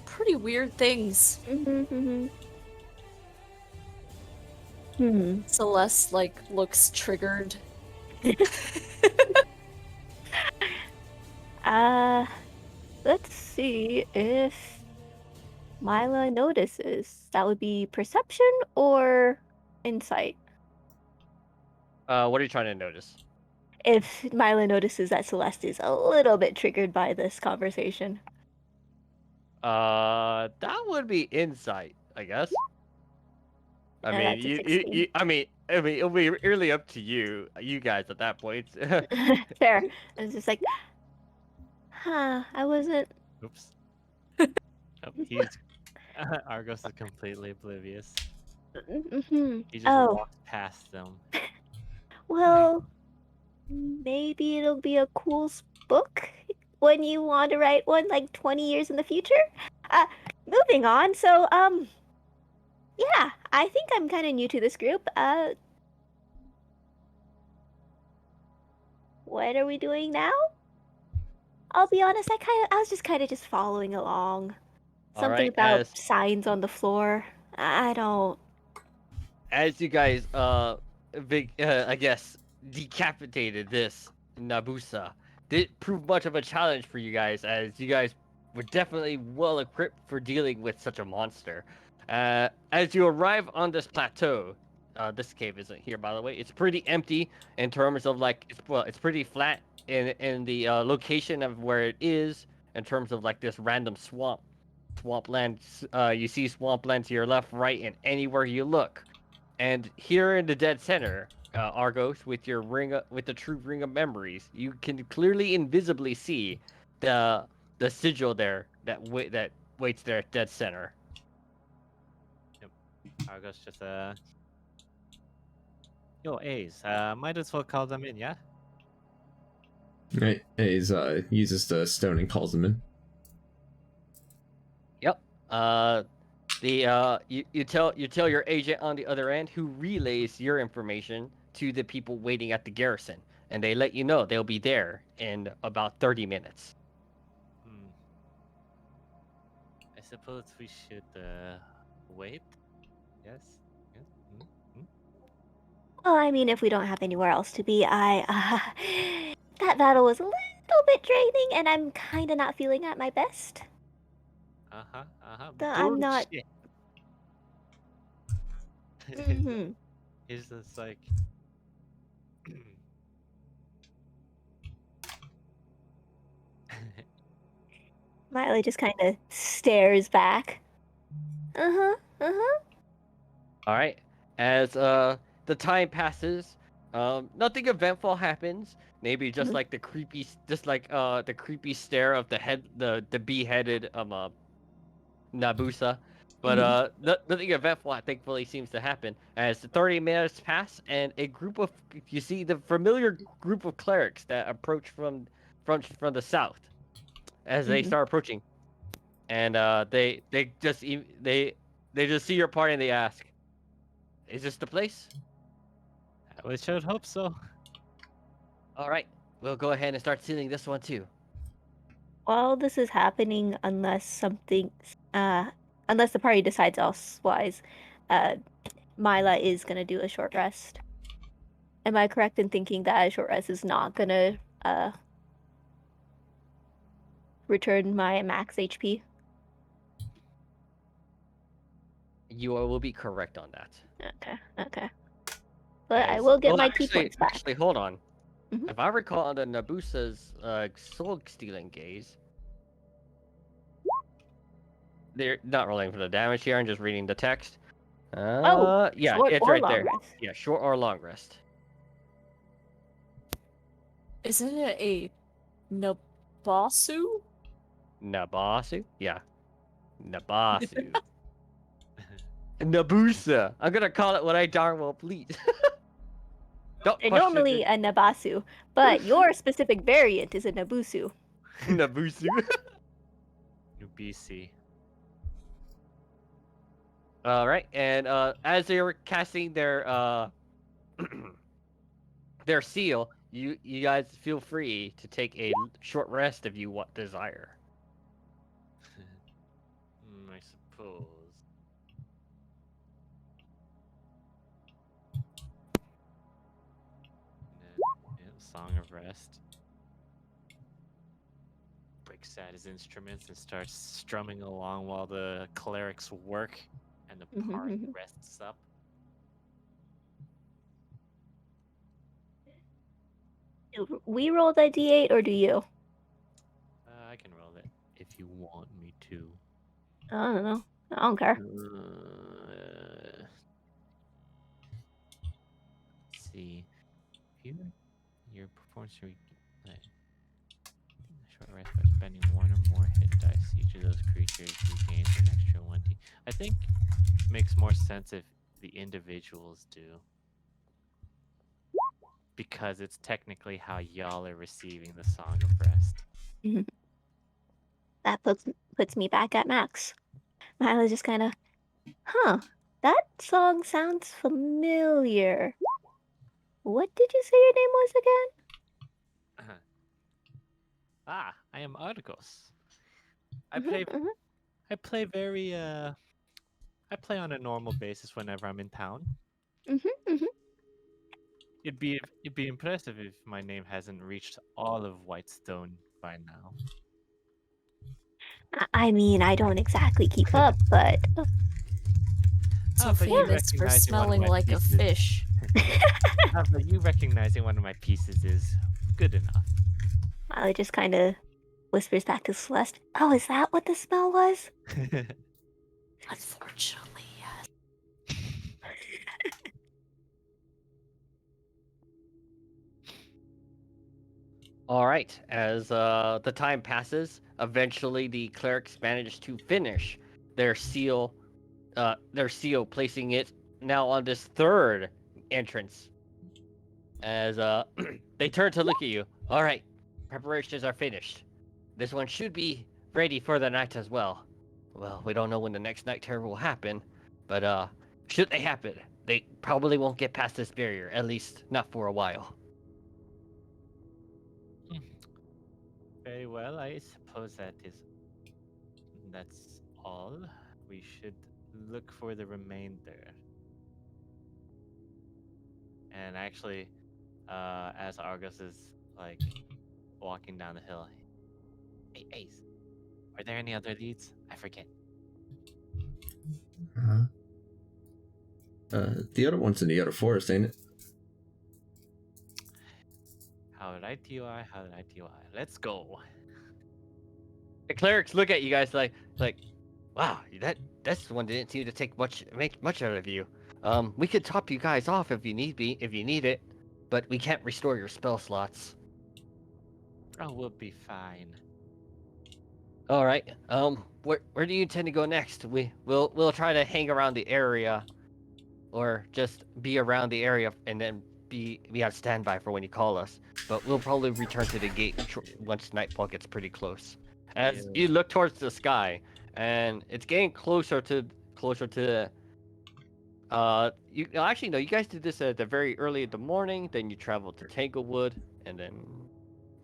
pretty weird things. Celeste, like, looks triggered. Let's see if Mila notices. That would be perception or insight. What are you trying to notice? If Mila notices that Celeste is a little bit triggered by this conversation. That would be insight, I guess. I Yeah, mean, that's a you, 16. I mean, it'll be really up to you guys at that point. Fair. It's just like, I wasn't. Oops. Oh, he's Argos is completely oblivious. Mhm. He just Oh, walked past them. well, maybe it'll be a cool book when you want to write one like 20 years in the future. Moving on. So, yeah, I think I'm kind of new to this group. What are we doing now? I'll be honest, I was just kind of just following along. All Something right, about as signs on the floor. I don't. as you guys I guess decapitated this Nabusa, didn't prove much of a challenge for you guys, as you guys were definitely well equipped for dealing with such a monster. As you arrive on this plateau, this cave isn't here, by the way. It's pretty empty in terms of like it's pretty flat in the location of where it is in terms of like this random swampland. You see swampland to your left, right, and anywhere you look. And here in the dead center, Argos, with your with the true ring of memories, you can clearly, invisibly see the sigil there that waits there at dead center. Argos just Yo, Ace, might as well call them in, yeah? Right. Hayes uses the stone and calls them in. Yep. You tell your agent on the other end, who relays your information to the people waiting at the garrison, and they let you know they'll be there in about 30 minutes. I suppose we should wait. Yes. Yes. Well, I mean, if we don't have anywhere else to be, that battle was a little bit draining, and I'm kind of not feeling at my best. I'm not. Bullshit. Mm-hmm. It's just like. Miley just kind of stares back. Uh-huh. All right. As the time passes, nothing eventful happens. Maybe just Mhm. like the creepy stare of the bee-headed Nabusa. But nothing eventful, thankfully, seems to happen. As the 30 minutes pass, and you see the familiar group of clerics that approach from the south, as they Mhm. start approaching, and they just see your party and they ask, "Is this the place?" I should hope so. All right, we'll go ahead and start sealing this one too. While this is happening, unless the party decides elsewise, Mila is gonna do a short rest. Am I correct in thinking that a short rest is not gonna return my max HP? You will be correct on that. Okay. But I As- will get well, my T points back. Actually, hold on. Mhm. If I recall, under Nabusa's soul stealing gaze, they're not rolling for the damage here. I'm just reading the text. Yeah, short it's or right long there. rest. Yeah, short or long rest. Isn't it a Nabasu? Nabasu? Yeah. Nabasu. Nabusa. I'm gonna call it what I darn well please. Don't They're question normally a Nabasu, but your specific variant is a Nabusu. Nabusu. New BC. All right, and as they were casting their their seal, you guys feel free to take a short rest if you desire. I suppose. Song of Rest. Breaks out his instruments and starts strumming along while the clerics work and the party rests up. Do we roll the D8 or do you? I can roll it if you want me to. I don't know. I don't care. Let's see. Your performance short rest by spending one or more hit dice. Each of those creatures regains an extra 1d. I think it makes more sense if the individuals do. because it's technically how y'all are receiving the Song of Rest. That puts me back at max. Milo's just kind of, huh? That song sounds familiar. What did you say your name was again? I am Argos. I play very I play on a normal basis whenever I'm in town. It'd be impressive if my name hasn't reached all of Whitestone by now. I mean, I don't exactly keep up, but So but you famous for recognizing one of smelling my like a pieces. fish. But you recognizing one of my pieces is good enough. Milo just kind of whispers back to Celeste, "Oh, is that what the smell was?" Unfortunately, yes. All right. As the time passes, eventually the clerics manage to finish their seal, placing it now on this third entrance. As they turn to look at you. All right, preparations are finished. This one should be ready for the night as well. Well, we don't know when the next night terror will happen, but should they happen, they probably won't get past this barrier. At least not for a while. Very well, I suppose that's all. We should look for the remainder. And actually, as Argos is like walking down the hill, hey Ace, are there any other leads? I forget. The other one's in the other forest, ain't it? How right you are, how right you are. Let's go. The clerics look at you guys like, wow, that's one didn't seem to make much out of you. We could top you guys off if you need it, but we can't restore your spell slots. Oh, we'll be fine. All right. Where do you intend to go next? We'll try to hang around the area, or just be around the area and then be on standby for when you call us. But we'll probably return to the gate once nightfall gets pretty close. As you look towards the sky, and it's getting closer to. You actually no, you guys did this at the very early in the morning. Then you traveled to Tanglewood, and then.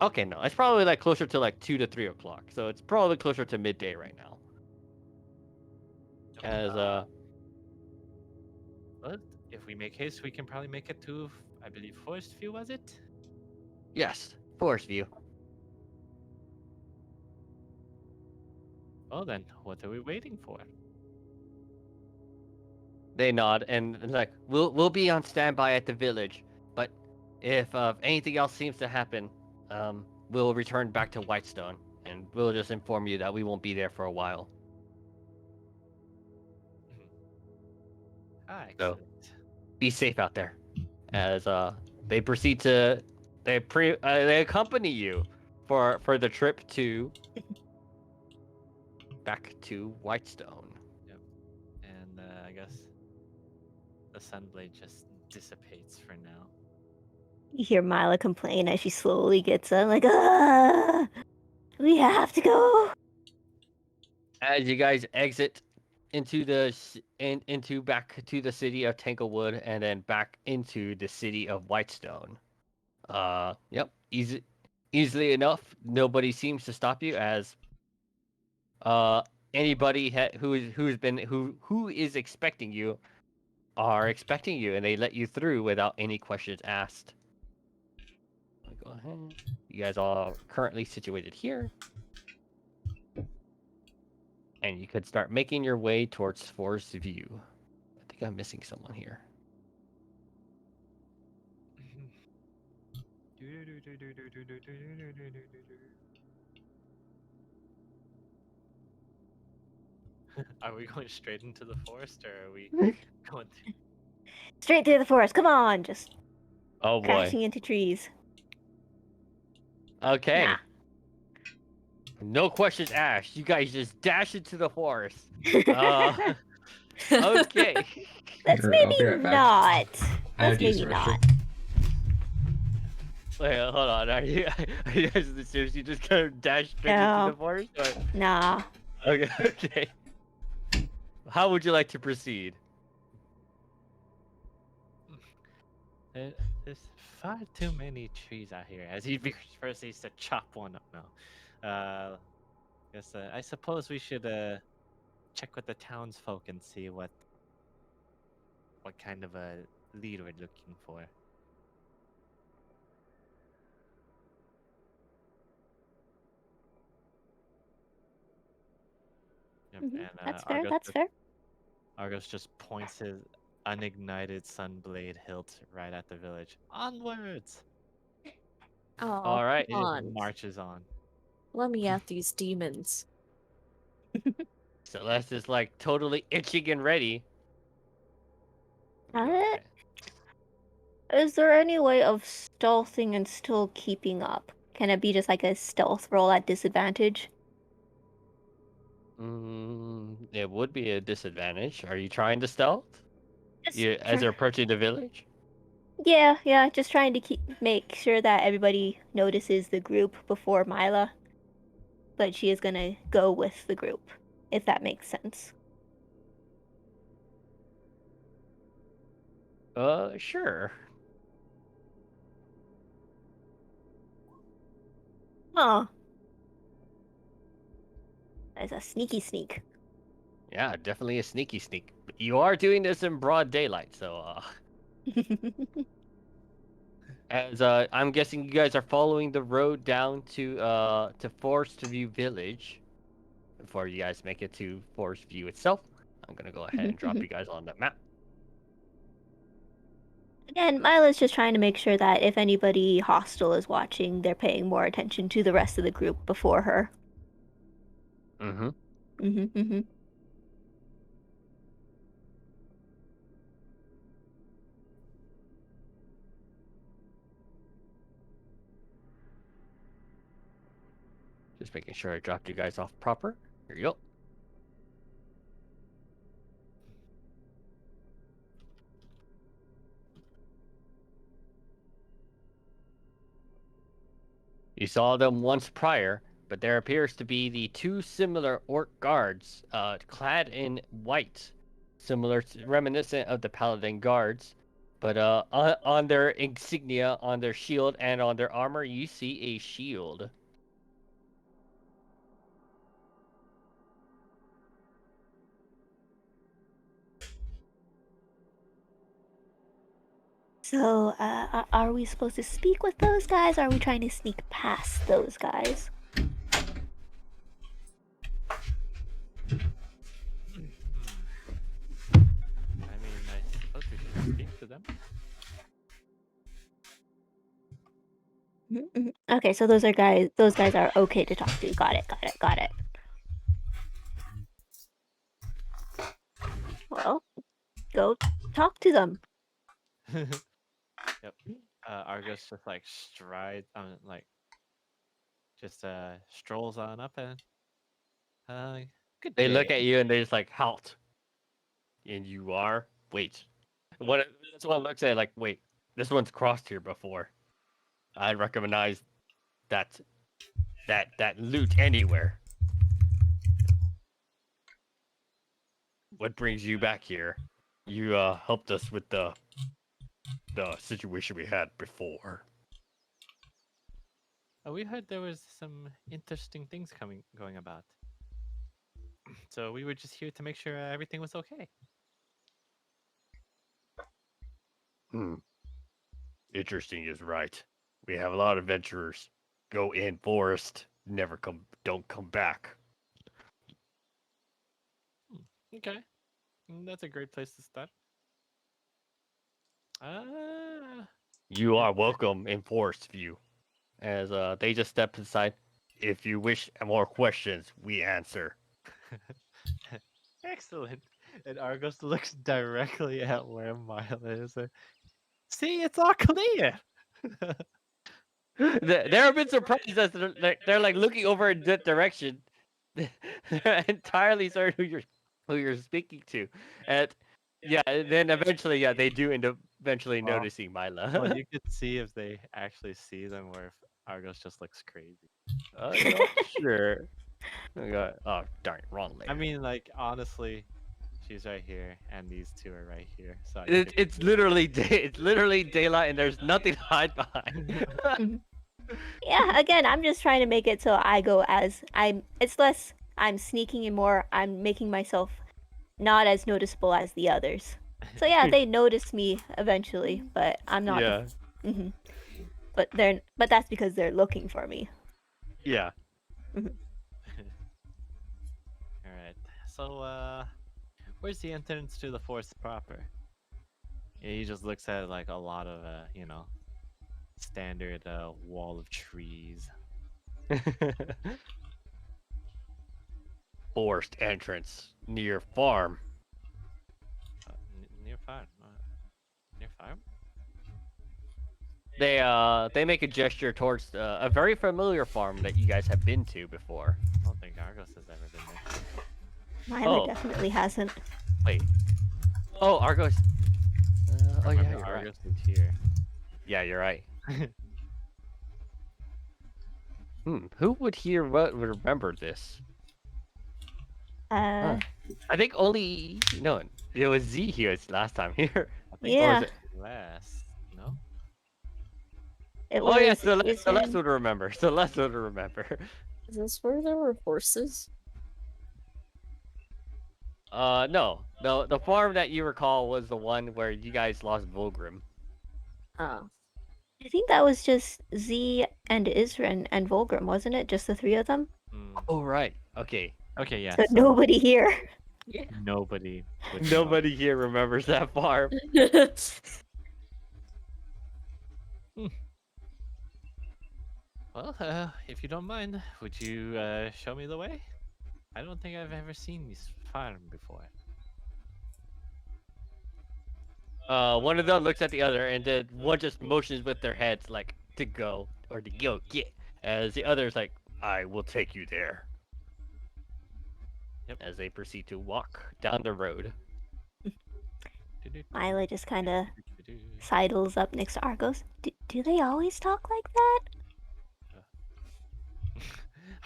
Okay, no, it's probably like closer to like 2 to 3 o'clock. So it's probably closer to midday right now. As But if we make haste, we can probably make it to, I believe, Forest View, was it? yes, Forest View. Well then, what are we waiting for? They nod and like we'll be on standby at the village, but if anything else seems to happen, we'll return back to Whitestone, and we'll just inform you that we won't be there for a while. Ah, So- excellent. Be safe out there. As they proceed to they accompany you for the trip to back to Whitestone. And I guess the Sunblade just dissipates for now. You hear Mila complain as she slowly gets up, like, "Ah, we have to go." As you guys exit into back to the city of Tanglewood and then back into the city of Whitestone. Yep, easily enough. Nobody seems to stop you as anybody who is expecting you are expecting you, and they let you through without any questions asked. Go ahead. You guys are currently situated here. And you could start making your way towards Forest View. I think I'm missing someone here. Are we going straight into the forest, or are we going through? Straight through the forest. Come on, just Oh boy. crashing into trees. Okay. Nah. No questions asked. You guys just dash into the forest. Okay. That's Sure, I'll maybe be right back. not. I have That's to use maybe the restroom. not. Wait, hold on. Are you guys seriously just gonna dash straight No. into the forest? Or... Nah. Okay, okay. How would you like to proceed? There's far too many trees out here. As he proceeds to chop one up now. Guess I suppose we should check with the townsfolk and see what kind of a lead we're looking for. Yep, Mhm, and That's fair. Argos That's just, fair. Argos just points his unignited sunblade hilt right at the village. Onwards! Oh, All right. come on. Marches on. Let me at these demons. Celeste is like totally itching and ready. Uh, Okay. Is there any way of stealthing and still keeping up? Can it be just like a stealth roll at disadvantage? It would be a disadvantage. Are you trying to stealth? Just As try- you're approaching the village? Yeah, just trying to make sure that everybody notices the group before Mila. But she is gonna go with the group, if that makes sense. Sure. Huh. That's a sneaky sneak. Yeah, definitely a sneaky sneak. You are doing this in broad daylight, so as I'm guessing you guys are following the road down to Forest View Village. Before you guys make it to Forest View itself, I'm gonna go ahead and drop you guys on the map. Again, Mila's just trying to make sure that if anybody hostile is watching, they're paying more attention to the rest of the group before her. Mm-hmm. Mm-hmm. Just making sure I dropped you guys off proper. Here you go. You saw them once prior, but there appears to be the two similar orc guards, clad in white, reminiscent of the paladin guards. But on their insignia, on their shield, and on their armor, you see a shield. So, are we supposed to speak with those guys? Or are we trying to sneak past those guys? I mean, I suppose we should speak to them. Mhm. Okay, so those guys are okay to talk to. Got it. Well, go talk to them. Yep. Argus just like strides, like just strolls on up and good They day. look at you and they just like halt. And you are wait. What this one looks at like wait. This one's crossed here before. I recognize that loot anywhere. What brings you back here? You helped us with the situation we had before. We heard there was some interesting things going about. So we were just here to make sure everything was okay. Interesting is right. We have a lot of adventurers. Go in forest, don't come back. Okay. That's a great place to start. You are welcome in Forest View. As they just step inside. If you wish more questions, we answer. Excellent. And Argos looks directly at where Mila is. See, it's all clear. They're a bit surprised as they're like looking over in that direction. They're entirely certain who you're speaking to, and Yeah, then eventually, yeah, they do end up eventually Well, noticing Mila. Well, you could see if they actually see them, or if Argos just looks crazy. I'm not sure. Oh, darn, wrong layer. I mean, like honestly, she's right here, and these two are right here. So It's literally it's literally daylight, and there's nothing to hide behind. Yeah, again, I'm just trying to make it so I go as it's less I'm sneaking and more I'm making myself not as noticeable as the others. So yeah, they notice me eventually, but I'm not. Yeah, Mhm. But that's because they're looking for me. yeah. All right. So, where's the entrance to the forest proper? Yeah, he just looks at like a lot of, standard wall of trees. Forced entrance near farm. Near farm. Near farm? They make a gesture towards a very familiar farm that you guys have been to before. I don't think Argos has ever been there. Mila Oh. definitely hasn't. Wait. Oh, Argos. Oh yeah, Remember, you're right. Argos is here. Yeah, you're right. Who would hear what would remember this? Uh, I think only no. It was Z here last time here. I think Yeah. last. No. it Oh yeah, was Celeste Izrin. would remember. Celeste would remember. Is this where there were horses? No. The farm that you recall was the one where you guys lost Volgrim. Oh. I think that was just Z and Izrin and Volgrim, wasn't it? Just the three of them? Mm, Oh right. Okay. Okay, yeah. So nobody here. Nobody. would know. Nobody here remembers that farm. Well, if you don't mind, would you show me the way? I don't think I've ever seen this farm before. One of them looks at the other, and then one just motions with their heads like to go or to go get, as the other's like, "I will take you there." Yep. As they proceed to walk down the road. Mila just kind of sidles up next to Argos. Do they always talk like that?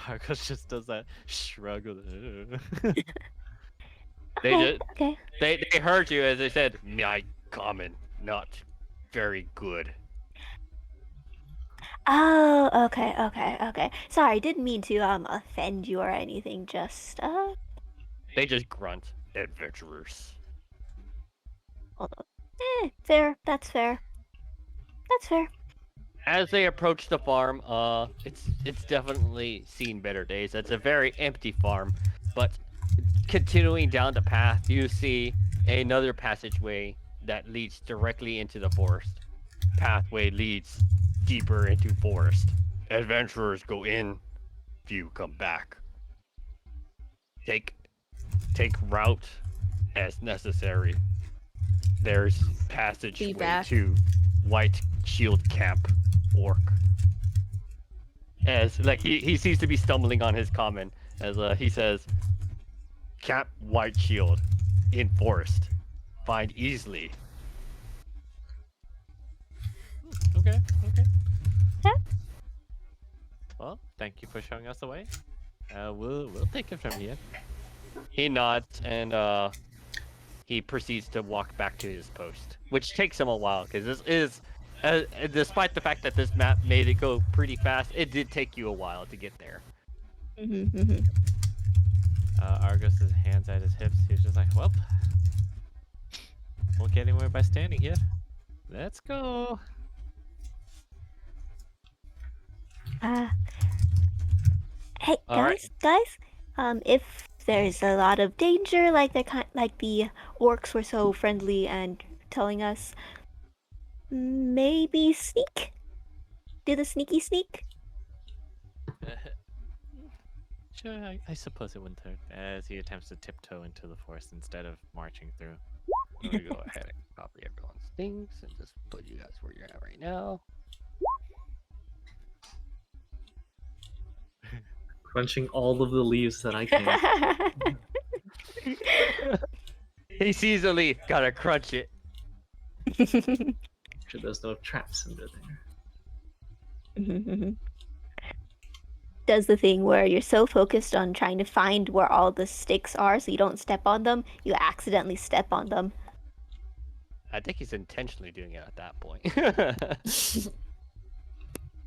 Argos just does that shrug. They Okay, just okay. they heard you as they said, "My common, not very good." Oh, okay. Sorry, didn't mean to offend you or anything. Just They just grunt. Adventurers. fair. That's fair. That's fair. As they approach the farm, it's definitely seen better days. It's a very empty farm, but continuing down the path, you see another passageway that leads directly into the forest. Pathway leads deeper into forest. Adventurers go in, few come back. Take route as necessary. There's passageway back. to White Shield Camp Orc. As like he seems to be stumbling on his comment as he says, Camp White Shield in forest. Find easily. Okay. Yeah. Well, thank you for showing us the way. We'll take it from here. He nods and he proceeds to walk back to his post, which takes him a while because this is, despite the fact that this map made it go pretty fast, it did take you a while to get there. Argos' hands at his hips. He's just like, well, won't get anywhere by standing here. Let's go. Hey All right. guys. If there's a lot of danger, like the orcs were so friendly and telling us, maybe sneak. Do the sneaky sneak. Sure, I suppose it wouldn't hurt. As he attempts to tiptoe into the forest instead of marching through. I'm gonna go ahead and copy everyone's things and just put you guys where you're at right now. Crunching all of the leaves that I can. He sees a leaf, gotta crunch it. Sure, there's no traps under there. Does the thing where you're so focused on trying to find where all the sticks are so you don't step on them, you accidentally step on them. I think he's intentionally doing it at that point.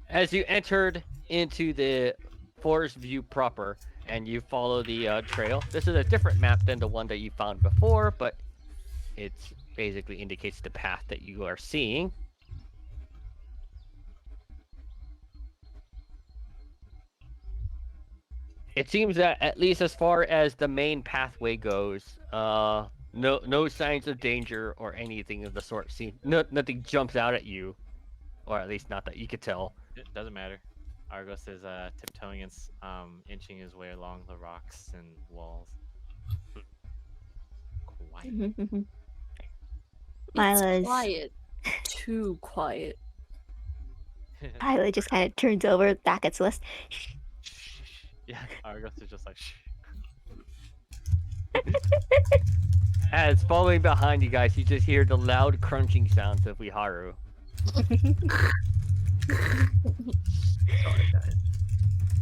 As you entered into the forest view proper and you follow the trail, this is a different map than the one that you found before, but it basically indicates the path that you are seeing. It seems that at least as far as the main pathway goes, no signs of danger or anything of the sort. Nothing jumps out at you, or at least not that you could tell. It doesn't matter. Argos is tiptoeing and inching his way along the rocks and walls. Quiet. Mila's- It's quiet. Too quiet. Mila just kind of turns over back at Celeste. Yeah, Argos is just like, shh. As following behind you guys, you just hear the loud crunching sounds of Wiharu. Sorry, guys.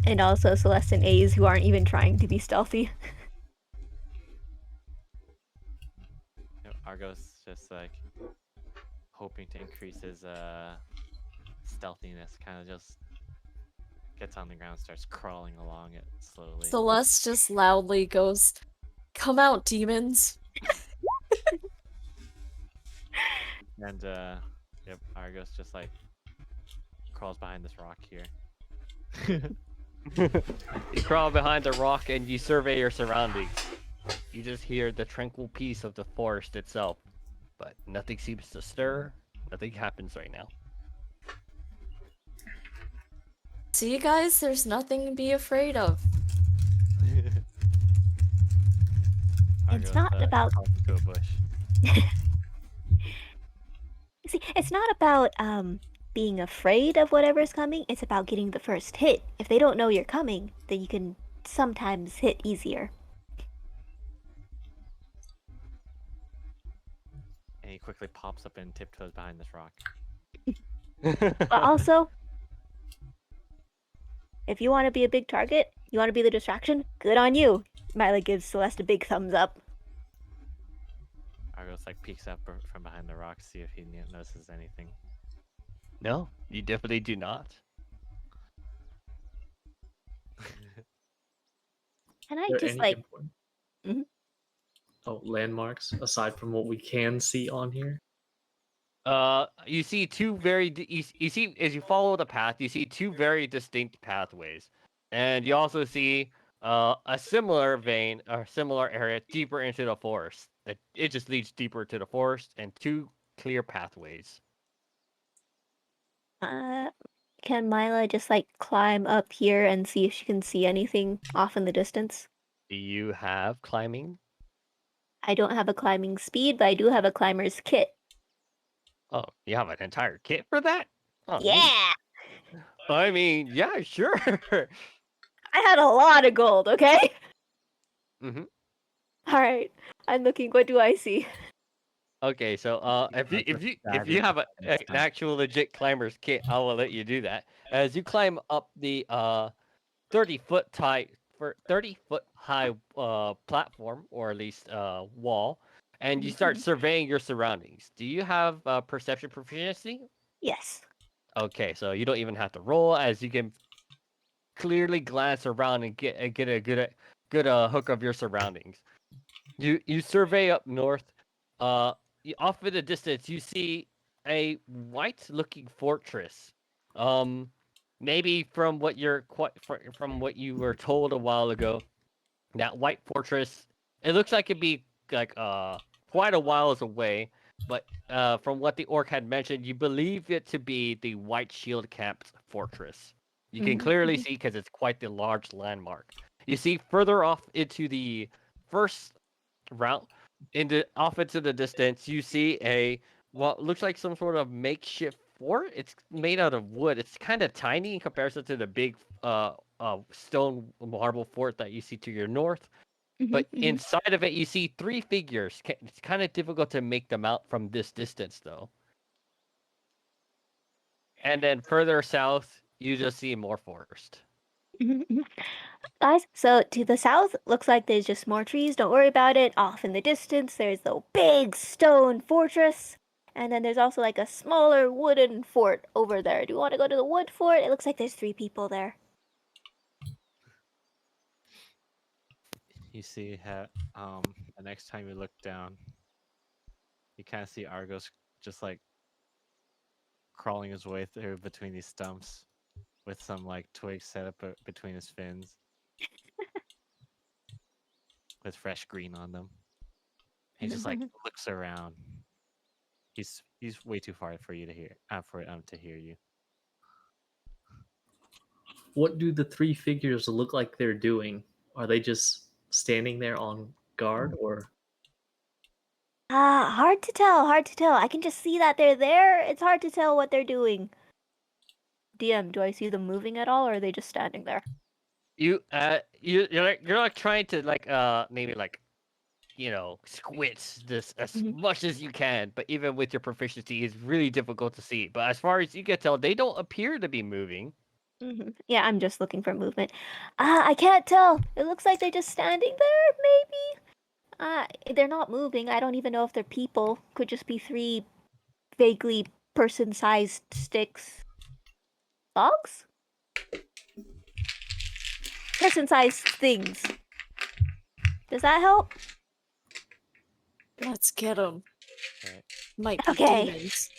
And also Celeste and A's who aren't even trying to be stealthy. You know, Argos just like hoping to increase his stealthiness, kind of just gets on the ground, starts crawling along it slowly. Celeste just loudly goes, "Come out, demons!" And yep, Argos just like crawls behind this rock here. You crawl behind the rock and you survey your surroundings. You just hear the tranquil peace of the forest itself, but nothing seems to stir. Nothing happens right now. See, guys, there's nothing to be afraid of. Argos, not about- crawls into a bush. See, it's not about being afraid of whatever's coming, it's about getting the first hit. If they don't know you're coming, then you can sometimes hit easier. And he quickly pops up and tiptoes behind this rock. But also, if you want to be a big target, you want to be the distraction, good on you. Mila gives Celeste a big thumbs up. Argos like peeks up from behind the rock, see if he notices anything. No, you definitely do not. Can I Are there just any like important- Mhm. Oh, landmarks aside from what we can see on here. You see two very you see as you follow the path, you see two very distinct pathways, and you also see a similar vein or similar area deeper into the forest. It just leads deeper to the forest and two clear pathways. can Mila just like climb up here and see if she can see anything off in the distance? Do you have climbing? I don't have a climbing speed, but I do have a climber's kit. Oh, you have an entire kit for that? Oh, neat. Yeah! I mean, yeah, sure. I had a lot of gold, okay? Mhm. Alright. I'm looking, what do I see? Okay, so if you have an actual legit climber's kit, I will let you do that. As you climb up the 30-foot high platform, or at least wall, and you start surveying your surroundings. Do you have perception proficiency? Yes. Okay, so you don't even have to roll, as you can clearly glance around and get a good hook of your surroundings. You survey up north. Off in the distance, you see a white-looking fortress. Maybe from what from what you were told a while ago, that white fortress. It looks like it'd be like quite a while away, but from what the orc had mentioned, you believe it to be the White Shield Camp's fortress. You can clearly see because it's quite the large landmark. You see further off into the first route, off into the distance, you see what looks like some sort of makeshift fort. It's made out of wood. It's kind of tiny in comparison to the big stone marble fort that you see to your north. But Mhm, mhm. inside of it, you see 3 figures. It's kind of difficult to make them out from this distance, though. And then further south, you just see more forest. Guys, so to the south, looks like there's just more trees. Don't worry about it. Off in the distance, there's the big stone fortress. And then there's also like a smaller wooden fort over there. Do you want to go to the wood fort? It looks like there's 3 people there. You see how the next time you look down, you kind of see Argos just like crawling his way through between these stumps with some like twigs set up between his fins with fresh green on them. He just like looks around. He's way too far for you to hear to hear you. What do the 3 figures look like they're doing? Are they just standing there on guard, or Hard to tell, hard to tell. I can just see that they're there. It's hard to tell what they're doing. DM, do I see them moving at all, or are they just standing there? You're like trying to like maybe like squint this as Mhm. much as you can, but even with your proficiency, it's really difficult to see. But as far as you can tell, they don't appear to be moving. Yeah, I'm just looking for movement. I can't tell. It looks like they're just standing there, maybe. They're not moving. I don't even know if they're people. Could just be 3 vaguely person-sized sticks. Logs? Person-sized things. Does that help? Let's get them. Okay. Might be Okay. demons.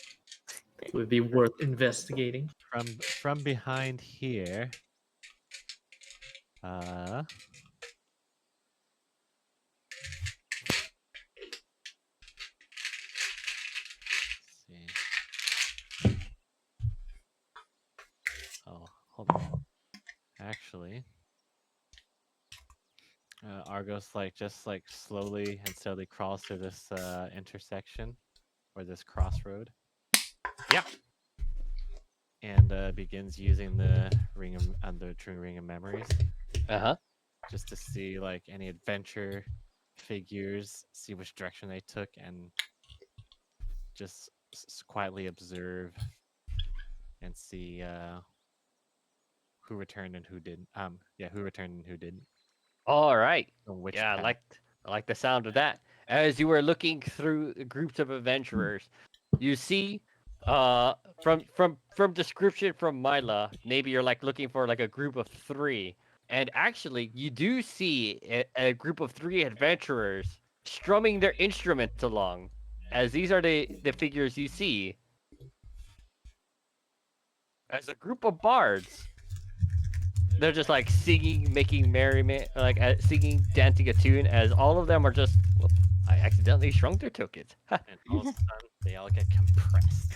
would be worth investigating? From behind here, let's see. Oh, hold on. Actually, Argos just slowly and steadily crawls to this intersection or this crossroad. Yeah. And begins using the true ring of memories Uh-huh. just to see like any adventure figures, see which direction they took, and just quietly observe and see who returned and who didn't. Who returned and who didn't. All right. On which Yeah, path. I like the sound of that. As you were looking through groups of adventurers, you see from description from Mila, maybe you're like looking for like a group of 3. And actually, you do see a group of 3 adventurers strumming their instruments along. As these are the figures you see. As a group of bards. They're just like singing, making merriment, like singing, dancing a tune. As all of them are just, whoop, I accidentally shrunk their tokens. And all of a sudden, they all get compressed.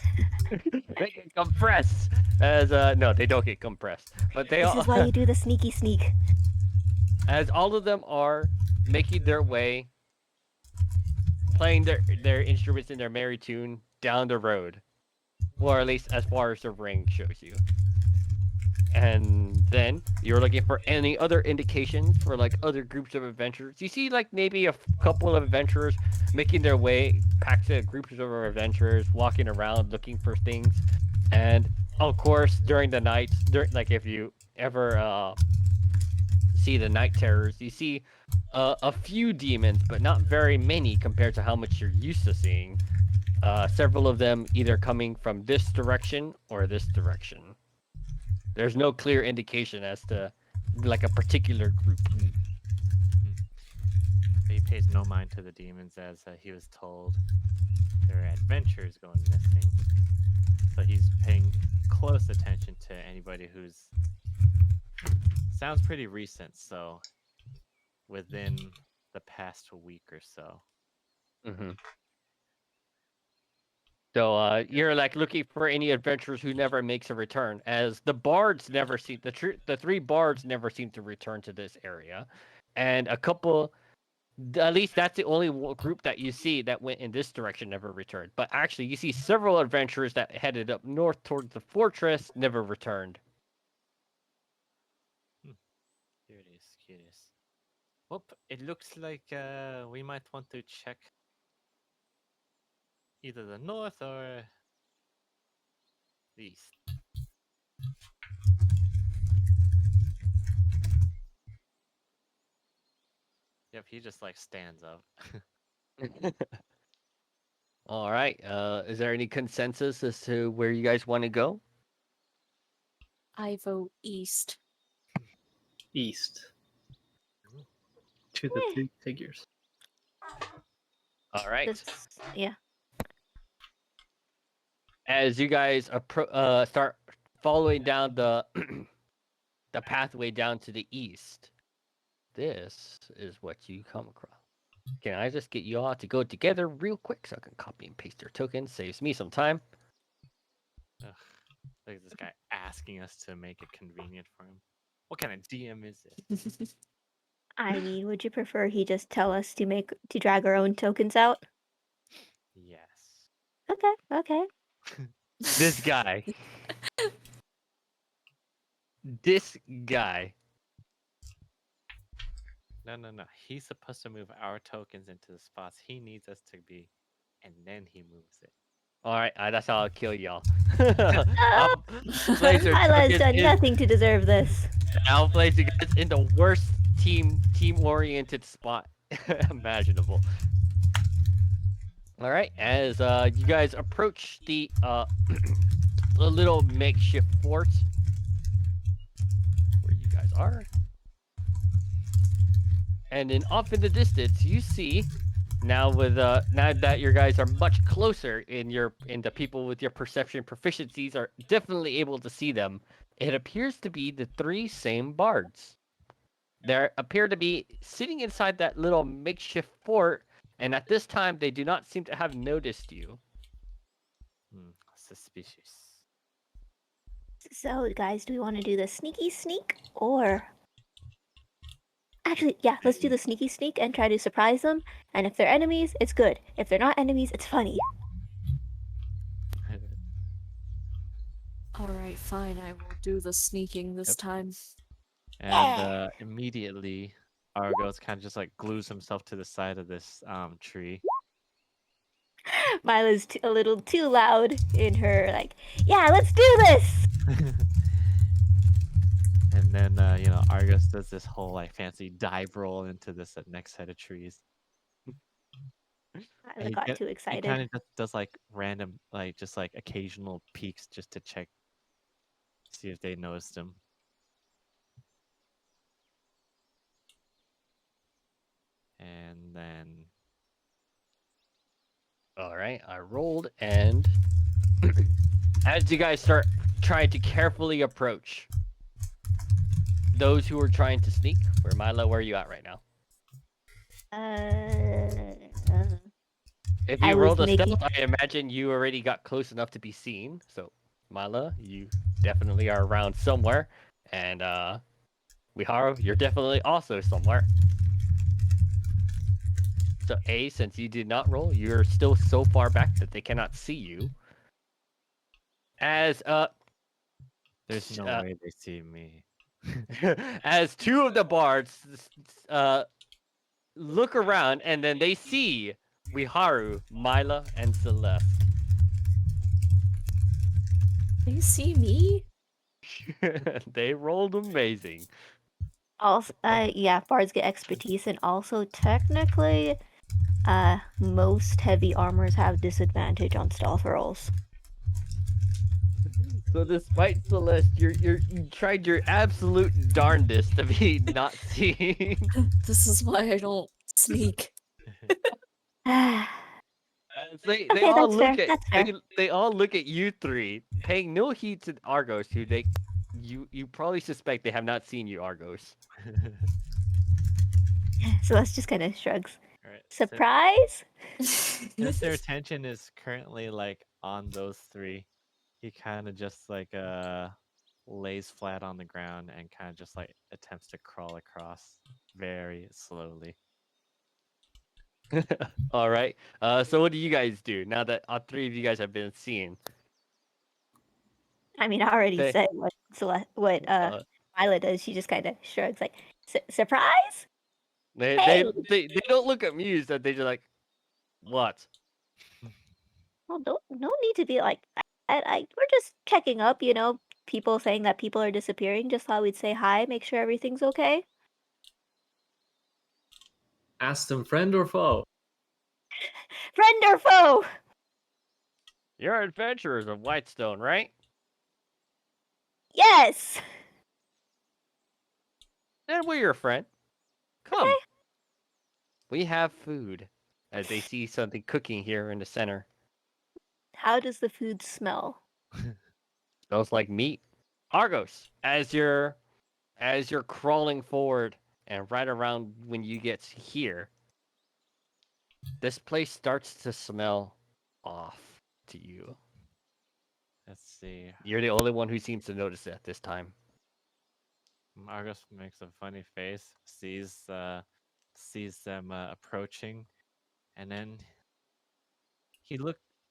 They get compressed. As no, they don't get compressed, but they This all. is why you do the sneaky sneak. As all of them are making their way, playing their instruments in their merry tune down the road, or at least as far as the ring shows you. And then you're looking for any other indications for like other groups of adventurers. You see like maybe a couple of adventurers making their way, packs of groups of adventurers walking around looking for things. And of course, during the night, like if you ever see the night terrors, you see a few demons, but not very many compared to how much you're used to seeing. Several of them either coming from this direction or this direction. There's no clear indication as to like a particular group. But he pays no mind to the demons as he was told there are adventures going missing. So he's paying close attention to anybody who's sounds pretty recent. So within the past week or so. Mm-hmm. So you're like looking for any adventurers who never makes a return, as the bards never seem the 3 bards never seem to return to this area, and a couple, at least that's the only group that you see that went in this direction never returned. But actually, you see several adventurers that headed up north towards the fortress never returned. Curious. Whoop, it looks like we might want to check either the north or the east. Yep, he just like stands up. All right. Is there any consensus as to where you guys want to go? I vote east. East. To the Eh. three figures. All right. Yeah. As you guys start following down the the pathway down to the east, this is what you come across. Can I just get you all to go together real quick so I can copy and paste your tokens? Saves me some time. Ugh, look at this guy asking us to make it convenient for him. What kind of DM is this? I mean, would you prefer he just tell us to drag our own tokens out? Yes. Okay. This guy. This guy. No. He's supposed to move our tokens into the spots he needs us to be, and then he moves it. All right, that's how I'll kill y'all. I'll place your Hyla has tokens done in- nothing to deserve this. I'll place you guys in the worst team-oriented spot imaginable. All right, as you guys approach the the little makeshift fort where you guys are, and then off in the distance, you see now that your guys are much closer in the people with your perception proficiencies are definitely able to see them. It appears to be the three same bards. They appear to be sitting inside that little makeshift fort, and at this time they do not seem to have noticed you. Suspicious. So, guys, do we want to do the sneaky sneak or? Actually, yeah, let's do the sneaky sneak and try to surprise them. And if they're enemies, it's good. If they're not enemies, it's funny. Alright, fine. I will do the sneaking this Yep. time. And immediately, Argos kind of just like glues himself to the side of this tree. Mila's a little too loud in her, like, yeah, let's do this! And then, Argos does this whole like fancy dive roll into this next set of trees. Mila got too He excited. kind of just does like random, like just like occasional peeks just to check, see if they noticed him. And then, All right, I rolled, and as you guys start trying to carefully approach those who are trying to sneak, Milo, where are you at right now? If I you was rolled a making- stealth, I imagine you already got close enough to be seen. So, Mila, you definitely are around somewhere, and Miharu, you're definitely also somewhere. So, since you did not roll, you're still so far back that they cannot see you. As there's no Uh, way they see me. as two of the bards look around, and then they see Miharu, Mila, and Celeste. They see me? They rolled amazing. Also, yeah, bards get expertise, and also technically, most heavy armors have disadvantage on stealth rolls. So despite Celeste, you tried your absolute darndest to be not seen. This is why I don't sneak. As they Okay, all that's look fair, at that's fair. they all look at you three, paying no heed to Argos, who you probably suspect they have not seen you, Argos. Celeste just kind of shrugs. Alright, Surprise! since their attention is currently like on those three, he kind of just like lays flat on the ground and kind of just like attempts to crawl across very slowly. All right. So what do you guys do now that all three of you guys have been seen? I mean, I already They- said what Uh, Mila does. She just kind of shrugs, like, surprise? They Hey! they don't look amused. They just like, what? Well, don't no need to be like that. We're just checking up, you know. People saying that people are disappearing. Just thought we'd say hi, make sure everything's okay. Ask them friend or foe. Friend or foe? You're adventurers of Whitestone, right? Yes. Then we're your friend. Come. We have food. As they see something cooking here in the center. How does the food smell? Smells like meat. Argos, as you're crawling forward and right around when you get here, this place starts to smell off to you. Let's see. You're the only one who seems to notice it this time. Argos makes a funny face, sees them approaching, and then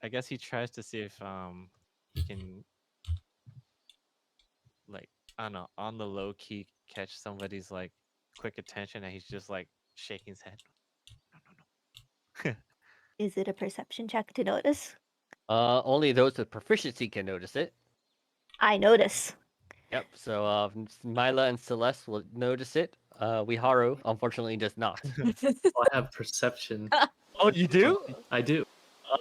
I guess he tries to see if he can, like, I don't know, on the low key catch somebody's like quick attention, and he's just like shaking his head. No. Is it a perception check to notice? Only those with proficiency can notice it. I notice. Yep. So Mila and Celeste will notice it. Wiharu unfortunately does not. Oh, I have perception. Oh, you do? I do.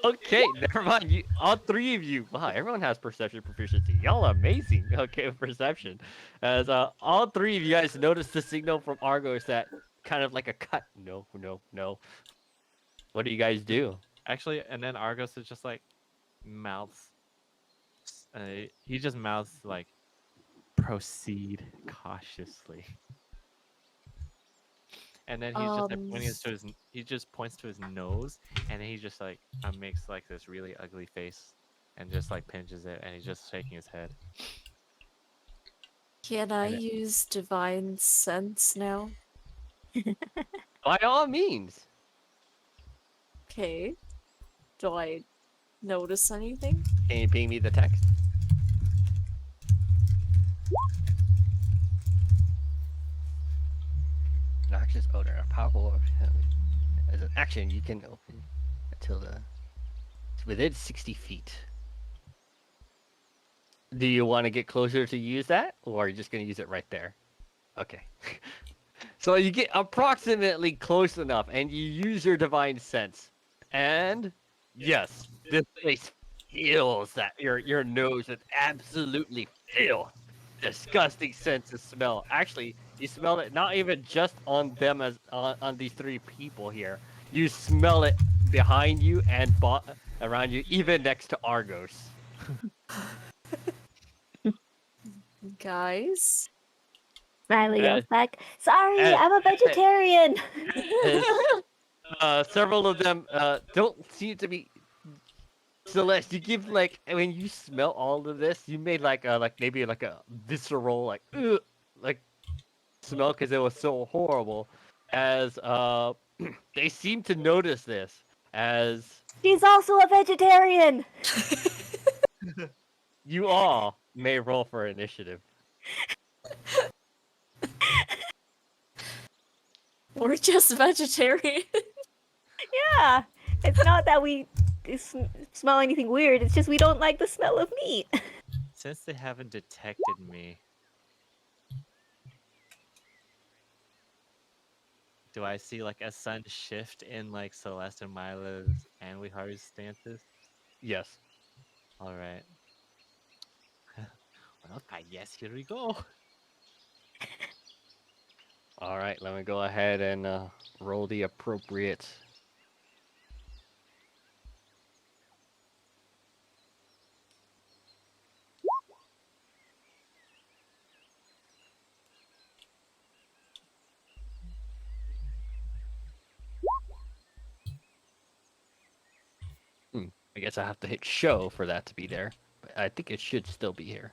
Okay, never mind. You, all three of you. Wow, everyone has perception proficiency. Y'all are amazing. Okay, with perception. As all three of you guys notice the signal from Argos that kind of like a cut. No, no, no. What do you guys do? Actually, and then Argos is just like mouths. He just mouths like, proceed cautiously. And then he's just like, pointing to his. He just points to his nose, and then he just like makes like this really ugly face, and just like pinches it, and he's just shaking his head. Can I use divine sense now? By all means. Okay. Do I notice anything? Can you ping me the text? Noxious odor, a powerful. As an action, you can open until it's within 60 feet. Do you want to get closer to use that, or are you just going to use it right there? Okay. So you get approximately close enough, and you use your divine sense, and yes, this place feels that your nose is absolutely filled. Disgusting sense of smell. Actually, you smell it not even just on them as on these three people here. You smell it behind you and around you, even next to Argos. Guys? Riley yells Uh, back, "Sorry, uh, I'm a vegetarian." Several of them don't seem to be. Celeste, you give like when you smell all of this, you made like maybe like a visceral like smell because it was so horrible. As they seem to notice this as She's also a vegetarian. you all may roll for initiative. We're just vegetarian. Yeah, it's not that we smell anything weird. It's just we don't like the smell of meat. Since they haven't detected me, do I see like a sudden shift in like Celeste and Mila's and Wiharu's stances? Yes. All right. Well, I guess here we go. All right. Let me go ahead and roll the appropriate. I guess I have to hit show for that to be there, but I think it should still be here.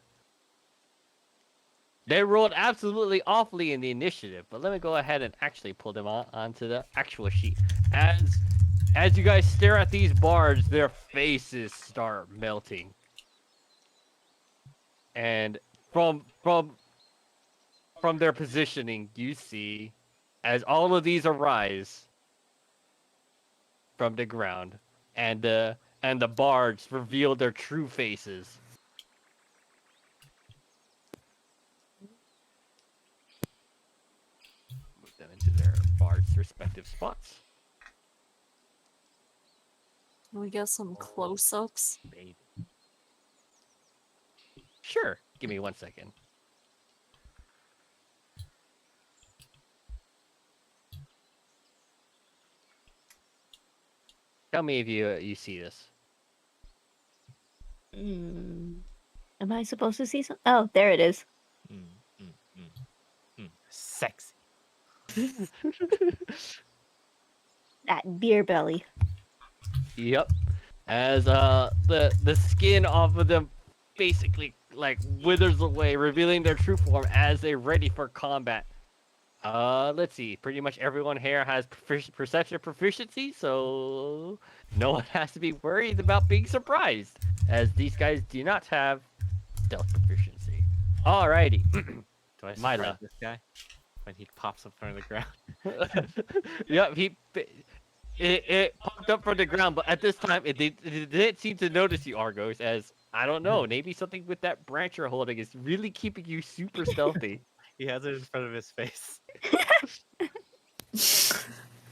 They rolled absolutely awfully in the initiative, but let me go ahead and actually pull them onto the actual sheet. As you guys stare at these bards, their faces start melting, and from their positioning, you see as all of these arise from the ground, and the bards reveal their true faces. Move them into their bards' respective spots. Can we get some close-ups? Baby. Sure. Give me 1 second. Tell me if you see this. Am I supposed to see some? Oh, there it is. Sexy. That beer belly. Yep. As the skin off of them basically like withers away, revealing their true form as they're ready for combat. Let's see. Pretty much everyone here has perception proficiency, so no one has to be worried about being surprised, as these guys do not have stealth proficiency. Alrighty. Do I Myla. surprise this guy when he pops up from the ground? Yep, it popped up from the ground, but at this time it didn't seem to notice you, Argos, as I don't know, maybe something with that branch you're holding is really keeping you super stealthy. He has it in front of his face.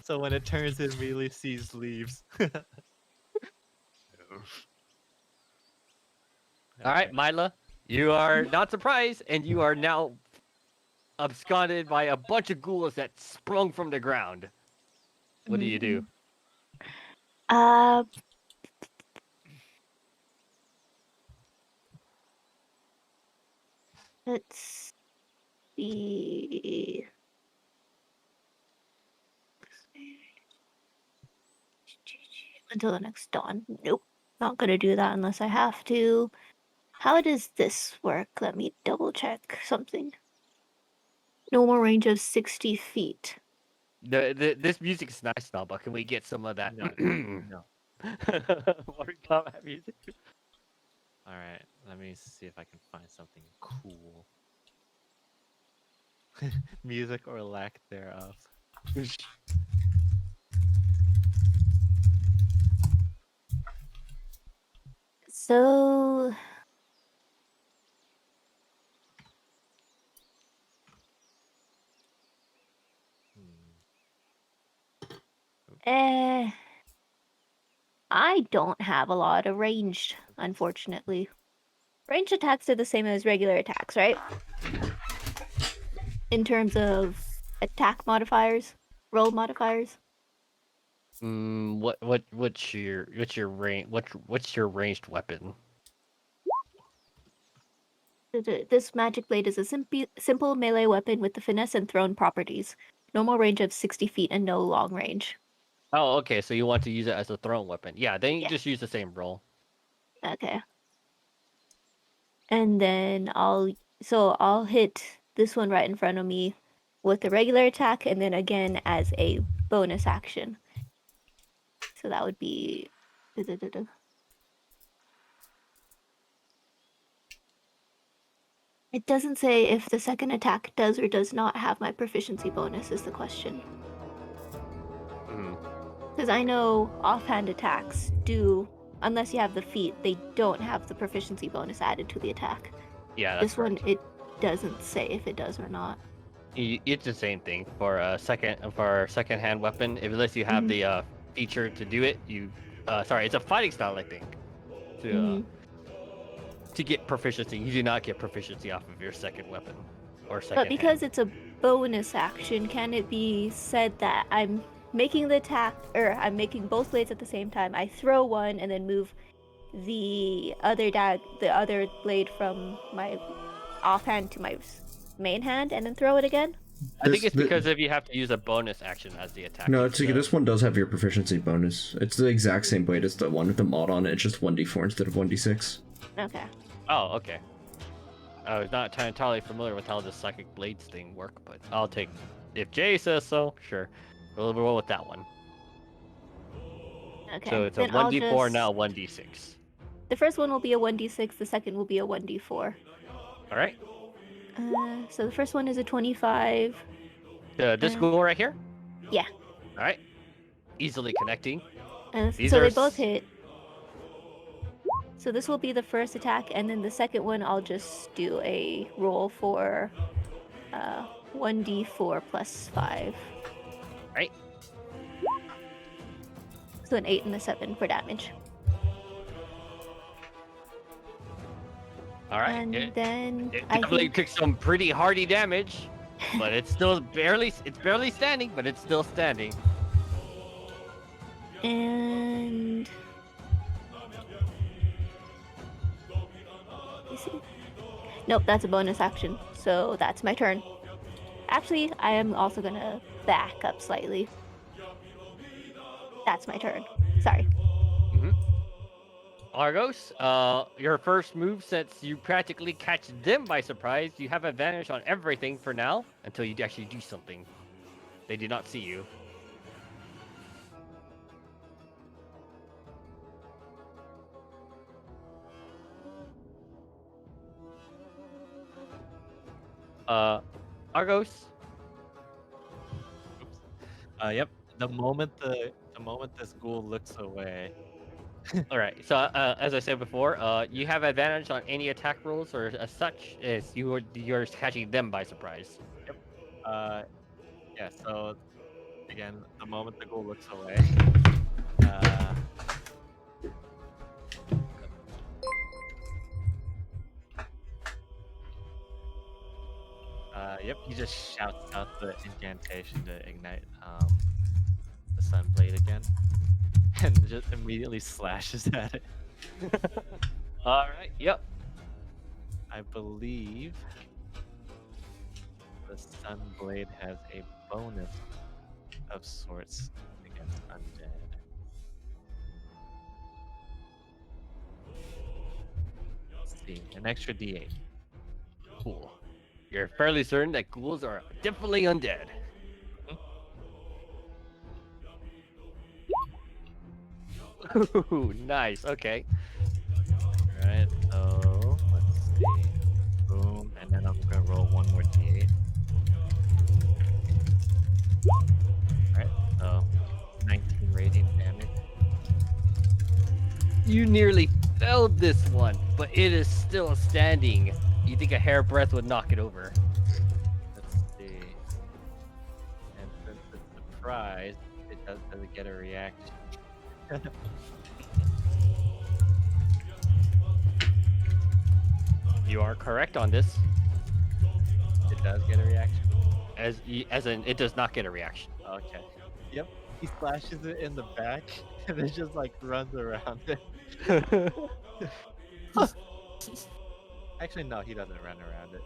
So when it turns, it immediately sees leaves. Alright, Myla, you are not surprised, and you are now absconded by a bunch of ghouls that sprung from the ground. What do you do? Let's see. Until the next dawn. Nope. Not gonna do that unless I have to. How does this work? Let me double check something. Normal range of 60 feet. This music is nice now, but can we get some of that? No, no. Mortal Kombat music. All right, let me see if I can find something cool. Music or lack thereof. So I don't have a lot of ranged, unfortunately. Ranged attacks are the same as regular attacks, right? In terms of attack modifiers, roll modifiers. What's your range? What's your ranged weapon? This magic blade is a simple melee weapon with the finesse and thrown properties. Normal range of 60 feet and no long range. Oh, okay. So you want to use it as a thrown weapon? Yeah. Then you Yeah. just use the same roll. Okay. And then I'll hit this one right in front of me with the regular attack, and then again as a bonus action. So that would be. It doesn't say if the second attack does or does not have my proficiency bonus, is the question. Because I know offhand attacks do, unless you have the feat, they don't have the proficiency bonus added to the attack. Yeah, that's This one, it doesn't say if it does or not. It's the same thing for a second hand weapon. Unless you have the feature to do it, sorry, it's a fighting style, I think. To get proficiency, you do not get proficiency off of your second weapon or second. But because it's a bonus action, can it be said that I'm making the attack, or I'm making both blades at the same time? I throw one and then move the other blade from my offhand to my main hand, and then throw it again. I think it's because if you have to use a bonus action as the attack. No, it's this one does have your proficiency bonus. It's the exact same blade as the one with the mod on it. It's just 1d4 instead of 1d6. Okay. Oh, okay. I was not entirely familiar with how the psychic blades thing work, but I'll take. If Jay says so, sure. We'll roll with that one. Okay. So it's a then I'll 1d4 just- now 1d6. The first one will be a 1d6. The second will be a 1d4. All right. So the first one is a 25. This ghoul right here. Yeah. All right. Easily connecting. And These so are they both s- hit. So this will be the first attack, and then the second one I'll just do a roll for 1d4 plus 5. Right. So an 8 and a 7 for damage. All right. And It, then it I definitely think took some pretty hardy damage, but it's barely standing, but it's still standing. and you see? Nope, that's a bonus action. So that's my turn. Actually, I am also gonna back up slightly. That's my turn. Sorry. Argos, your first move, since you practically catch them by surprise, you have advantage on everything for now until you actually do something. They did not see you. Argos. Yep. The moment this ghoul looks away, All right. So, as I said before, you have advantage on any attack rolls or as such, as you're catching them by surprise. yeah. So again, the moment the ghoul looks away, yep, he just shouts out the incantation to ignite the Sunblade again, and just immediately slashes at it. All right. Yep. I believe the Sunblade has a bonus of sorts against undead. Let's see, an extra D8. Cool. You're fairly certain that ghouls are definitely undead. Ooh, nice. Okay. Alright, so let's see. Boom, and then I'm gonna roll one more D8. Alright, so 19 radiant damage. You nearly failed this one, but it is still standing. You think a hairbreadth would knock it over? Let's see. And since it's surprised, it doesn't get a reaction. You are correct on this. It does get a reaction. As in, it does not get a reaction. Okay. Yep. He slashes it in the back and then just like runs around it. Actually, no, he doesn't run around it.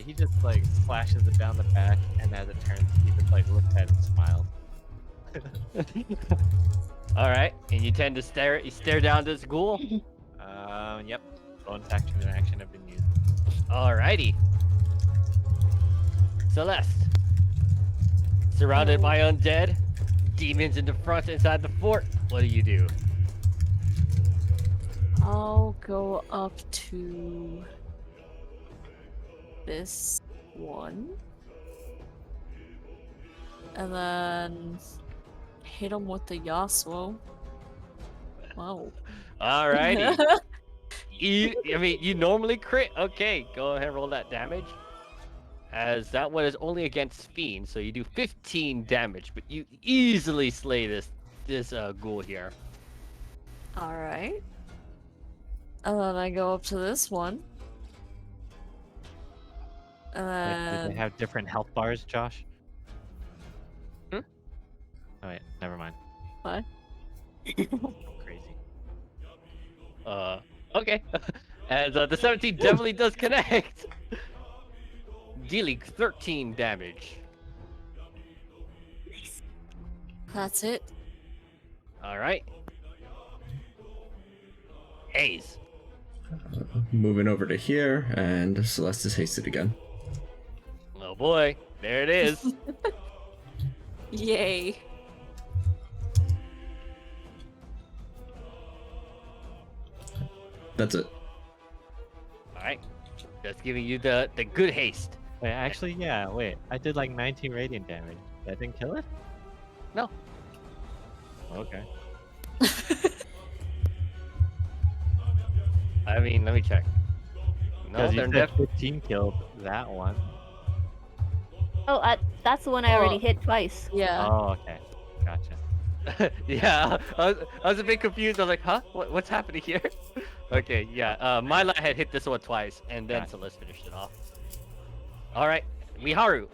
He just like slashes it down the back, and as it turns, he just like looks at it and smiles. All right, and you tend to stare down this ghoul. Yep. Bonus action and action have been used. Alrighty. Celeste. Surrounded by undead, demons in the front inside the fort. What do you do? I'll go up to this one. And then hit him with the Yasuo. Wow. Alrighty. You normally crit. Okay, go ahead and roll that damage. As that one is only against Fiend, so you do 15 damage, but you easily slay this ghoul here. Alright. And then I go up to this one. Do And they then have different health bars, Josh? Hmm? Oh wait, never mind. what? Crazy. Okay. As the 17 definitely does connect. Dealing 13 damage. That's it. Alright. Haze. Moving over to here, and Celeste is hasted again. Oh boy, there it is. Yay. That's it. Alright. Just giving you the good haste. Wait, actually, yeah. Wait, I did like 19 radiant damage. That didn't kill it? No. Okay. I mean, let me check. No, Because they're you said 15 killed that one. Oh, that's the one I already Oh. hit twice. Yeah. Oh, okay. Gotcha. yeah, I was a bit confused. I was like, huh? What's happening here? Okay, yeah. Myla had hit this one twice, and then Gotcha. Celeste finished it off. Alright, Miharu.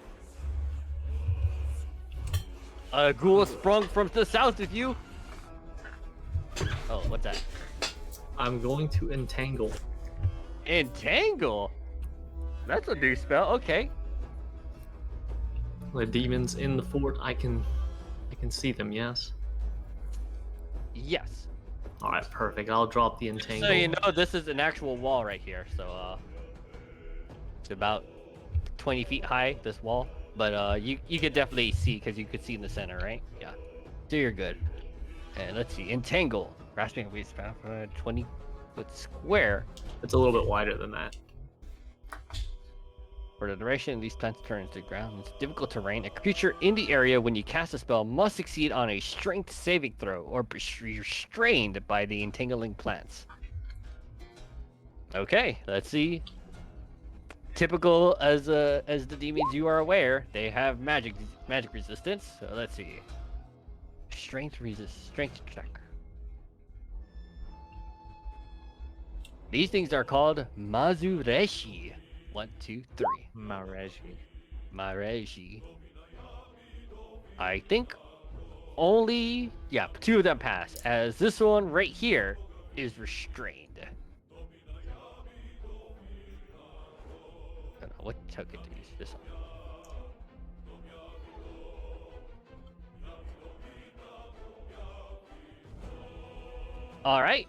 A ghoul sprung from the south of you. Oh, what's that? I'm going to entangle. Entangle? That's a new spell. Okay. The demons in the fort. I can see them. Yes. Yes. All right, perfect. I'll drop the entangle. So you know this is an actual wall right here. So it's about 20 feet high. This wall, but you could definitely see because you could see in the center, right? Yeah. So you're good. And let's see, entangle, grasping a weight span for a 20-foot square. It's a little bit wider than that. For the duration, these plants turn into ground. It's difficult terrain. A creature in the area when you cast a spell must succeed on a strength saving throw or be restrained by the entangling plants. Okay, let's see. Typical as the demons you are aware, they have magic resistance. So let's see. Strength check. These things are called Mazureshi. 1, 2, 3. Mareji. I think only, yeah, 2 of them pass, as this one right here is restrained. I don't know what token to use. This one. All right.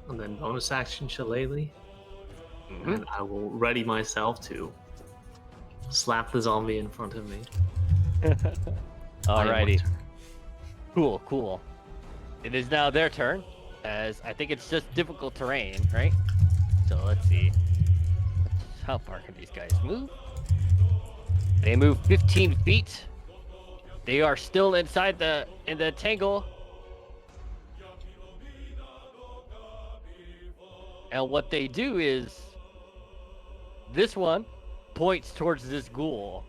And then bonus action Shillelagh. Mhm. And I will ready myself to slap the zombie in front of me. Alrighty. Cool. It is now their turn, as I think it's just difficult terrain, right? So let's see. How far can these guys move? They move 15 feet. They are still inside in the tangle. And what they do is this one points towards this ghoul.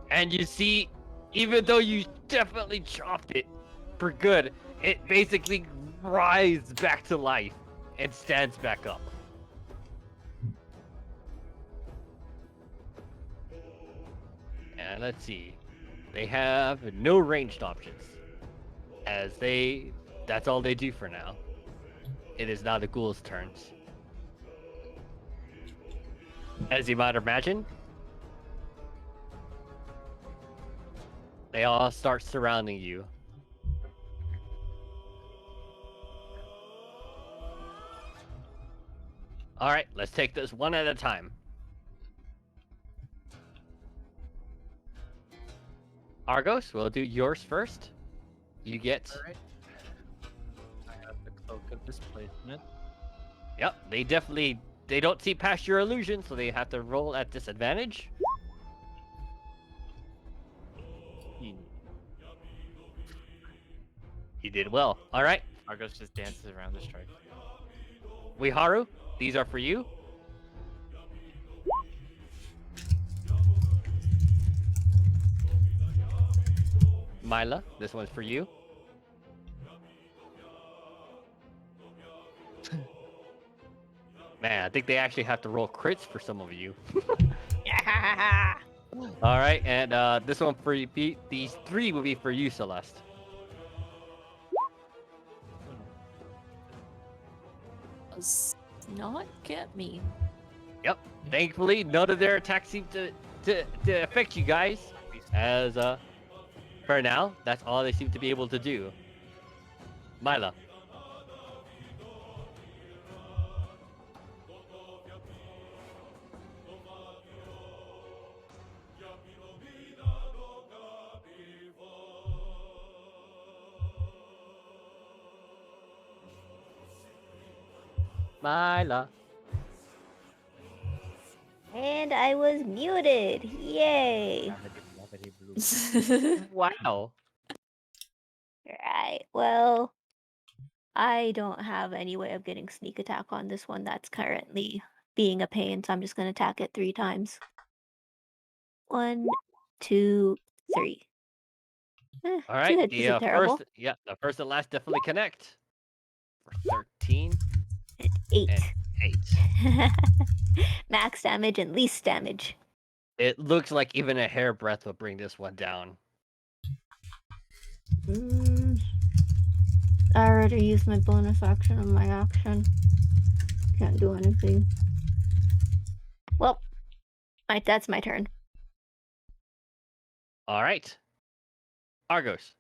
And you see, even though you definitely chopped it for good, it basically rises back to life and stands back up. And let's see. They have no ranged options. As that's all they do for now. It is now the ghoul's turns. As you might imagine, they all start surrounding you. Alright, let's take this one at a time. Argos, we'll do yours first. You get... Alright. I have the cloak of displacement. Yep, they don't see past your illusion, so they have to roll at disadvantage. You did well. Alright, Argos just dances around the strike. Wiharu, these are for you. Myla, this one's for you. Man, I think they actually have to roll crits for some of you. All right, and this one for you, Pete. These 3 will be for you, Celeste. Does not get me. Yep. Thankfully, none of their attacks seem to affect you guys. As for now, that's all they seem to be able to do. Myla. Myla. And I was muted. Yay. Wow. Right. Well, I don't have any way of getting sneak attack on this one that's currently being a pain, so I'm just gonna attack it 3 times. 1, 2, 3. All 2 right. hits isn't terrible. The first and last definitely connect. For 13 8. and 8. Max damage and least damage. It looks like even a hair breadth will bring this one down. I already used my bonus action on my action. Can't do anything. Well, that's my turn. All right. Argos.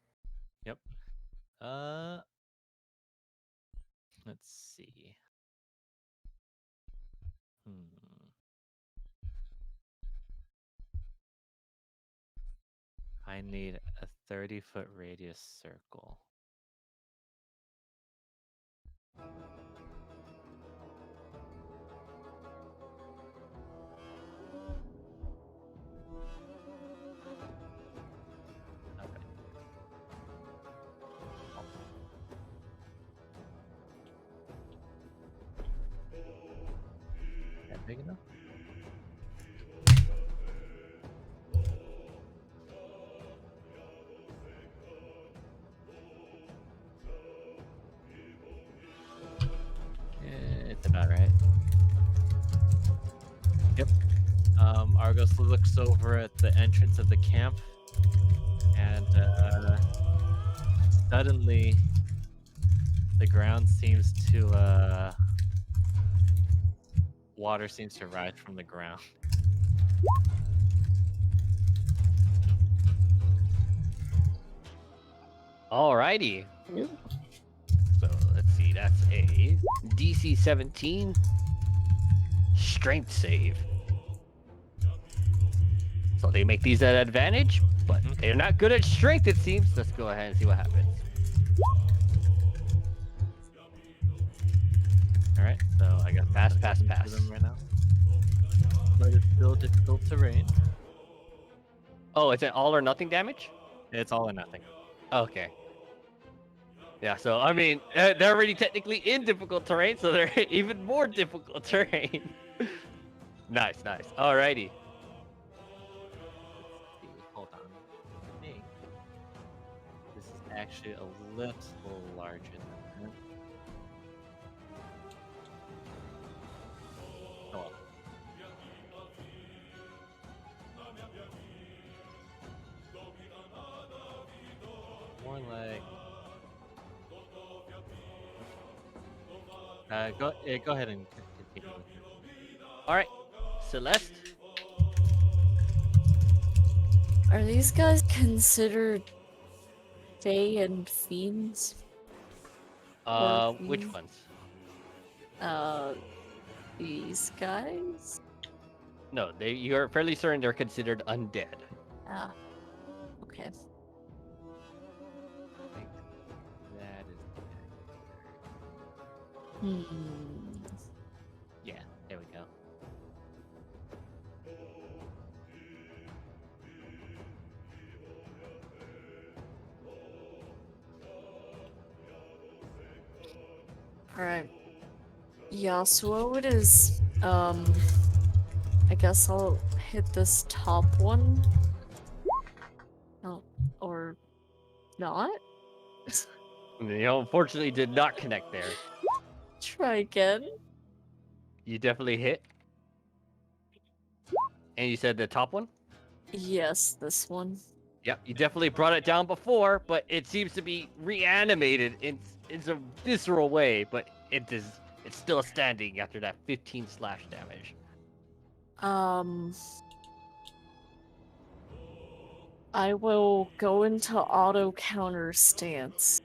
Let's see. I need a 30-foot radius circle. Okay. That big enough? It's about right. Yep. Argos looks over at the entrance of the camp, and suddenly the ground seems to water seems to rise from the ground. Alrighty. Ooh. So let's see. That's a DC 17 strength save. So they make these at advantage, but they're not good at strength, it seems. Let's go ahead and see what happens. All right, so I got Pass, nothing pass, to pass. them right now, but it's still difficult terrain. Oh, it's an all or nothing damage? It's all or nothing. Okay. Yeah, so I mean, they're already technically in difficult terrain, so they're even more difficult terrain. Nice, nice. Alrighty. Let's see, hold on. I think this is actually a little larger than that. Oh well. More like. Go ahead and continue. Alright. Celeste? Are these guys considered Fae and Fiends? Which Mm. ones? These guys? No, you're fairly certain they're considered undead. Ah, okay. I think that is. Yeah, there we go. Alright. Yeah, so what is, I guess I'll hit this top one. Oh, or not? Unfortunately did not connect there. Try again. You definitely hit. And you said the top one? Yes, this one. Yep, you definitely brought it down before, but it seems to be reanimated in a visceral way, but it's still standing after that 15 slash damage. I will go into auto counter stance.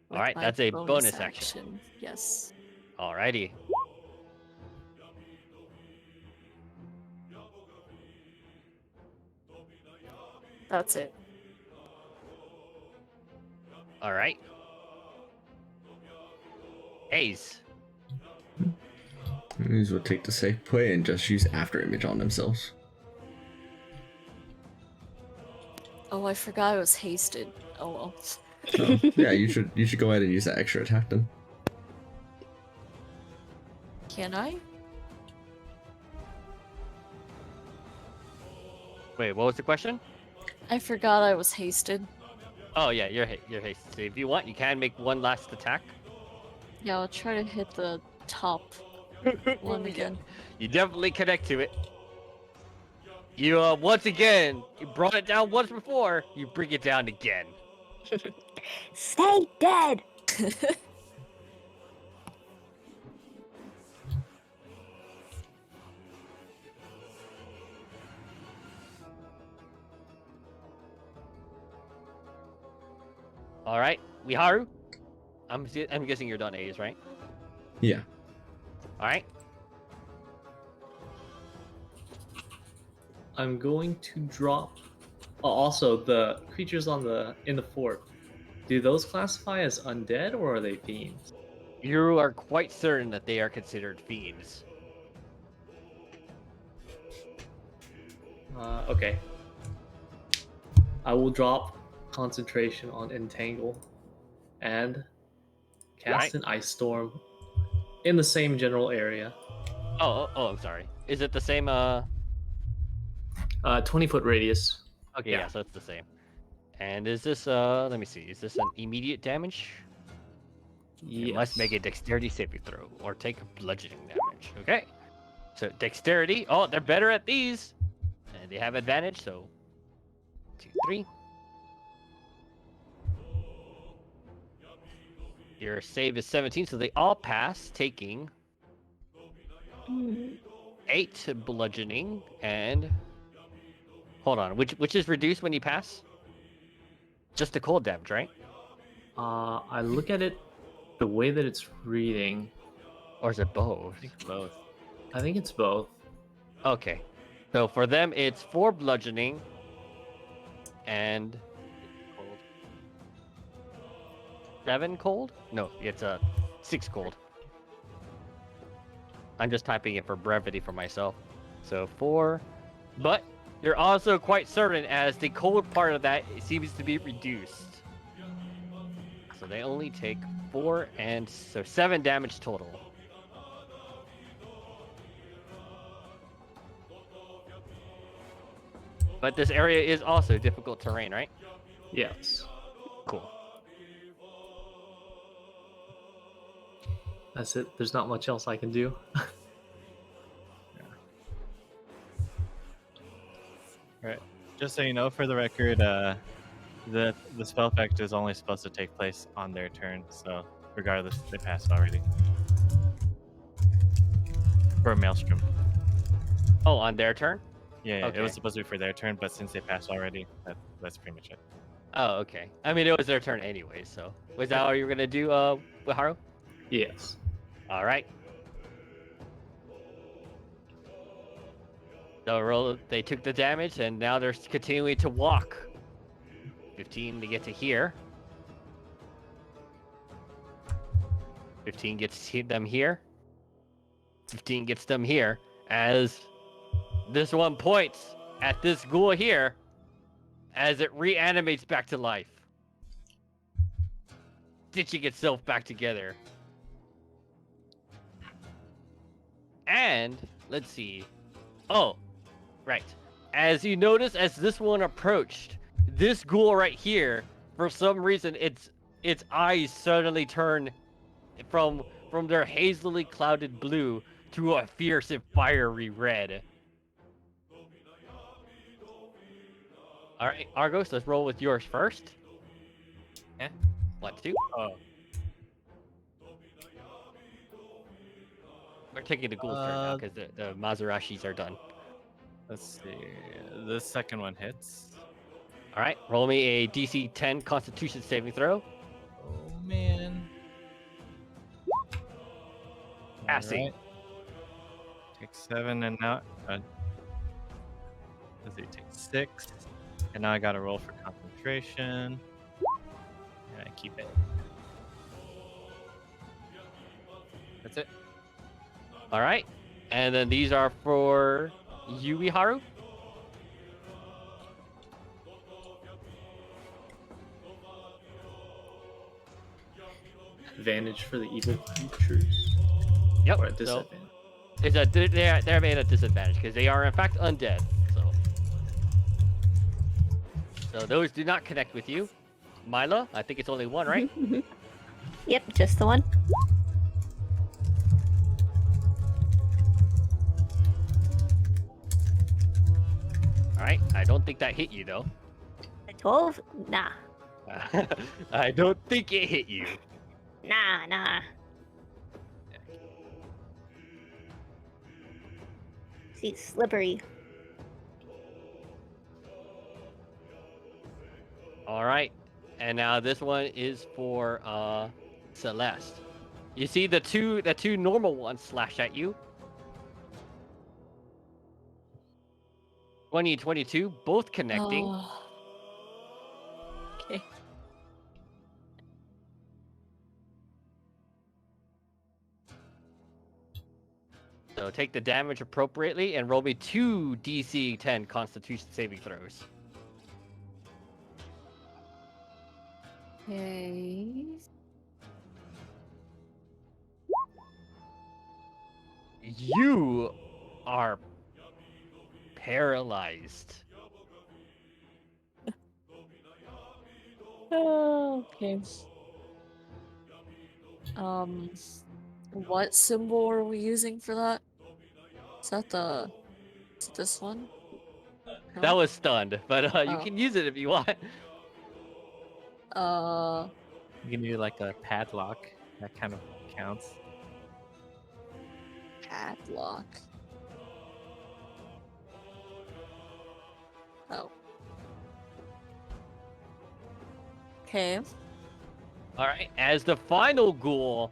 with Alright, my that's a bonus action. Yes. Alrighty. That's it. Alright. Ace. These will take the safe play and just use after image on themselves. Oh, I forgot I was hasted. Oh well. So, yeah, you should go ahead and use that extra attack then. Can I? Wait, what was the question? I forgot I was hasted. Oh yeah, you're hasted. So if you want, you can make one last attack. Yeah, I'll try to hit the top one again. You definitely connect to it. You once again, you brought it down once before. You bring it down again. Stay dead. All right, Miharu. I'm guessing you're done A's, right? Yeah. All right. I'm going to drop. Oh, also, the creatures in the fort. Do those classify as undead or are they fiends? You are quite certain that they are considered fiends. Okay. I will drop concentration on entangle and cast Right. an ice storm in the same general area. Oh, I'm sorry. Is it the same? 20-foot radius. Okay, Yeah. yeah, so it's the same. And is this let me see. Is this an immediate damage? You must make a dexterity saving throw or take bludgeoning damage. Okay. So dexterity. Oh, they're better at these. And they have advantage, so 2, 3. Your save is 17, so they all pass, taking 8 bludgeoning and hold on, which is reduced when you pass? Just the cold damage, right? I look at it the way that it's reading. Or is it both? I think both. I think it's both. Okay. So for them, it's 4 bludgeoning and Cold. 7 cold? No, it's 6 cold. I'm just typing it for brevity for myself. So 4, but you're also quite certain as the cold part of that seems to be reduced. So they only take 4 and so 7 damage total. But this area is also difficult terrain, right? Yes. Cool. That's it. There's not much else I can do. Right. Just so you know, for the record, the spell effect is only supposed to take place on their turn, so regardless, they passed already. For Maelstrom. Oh, on their turn? Yeah, it was Okay. supposed to be for their turn, but since they passed already, that's pretty much it. Oh, okay. I mean, it was their turn anyway, so. Was that all you were gonna do, Haru? Yes. Alright. So they took the damage, and now they're continuing to walk. 15 to get to here. 15 gets them here. 15 gets them here. As this one points at this ghoul here, as it reanimates back to life, stitching itself back together. And let's see. Oh, right. As you notice, as this one approached, this ghoul right here, for some reason, its eyes suddenly turn from their hazily clouded blue to a fierce and fiery red. All right, Argos, let's roll with yours first. Yeah. 1, 2. Oh, We're taking the ghouls turn now because the Mazarashis are done. let's see. The second one hits. All right, roll me a DC 10 Constitution saving throw. Oh man. Passing. Alright. Take 7 and now. Let's see, take 6. And now I gotta roll for concentration. And I keep it. That's it. All right, and then these are for Yuiharu. Advantage for the evil creatures. Yep. Or a So disadvantage. it's they're made at disadvantage because they are in fact undead. So those do not connect with you. Mila, I think it's only one, right? Yep, just the one. All right. I don't think that hit you though. A 12? Nah. I don't think it hit you. Nah. See, slippery. All right. And now this one is for Celeste. You see the two normal ones slash at you. 20 and 22, both connecting. Oh. Okay. So take the damage appropriately and roll me 2 DC 10 Constitution saving throws. Okay. You are paralyzed. Okay. What symbol are we using for that? Is it this one? That No? was stunned, but you Oh. can use it if you want. You can do like a padlock. That kind of counts. Padlock. Oh. Okay. All right, as the final ghoul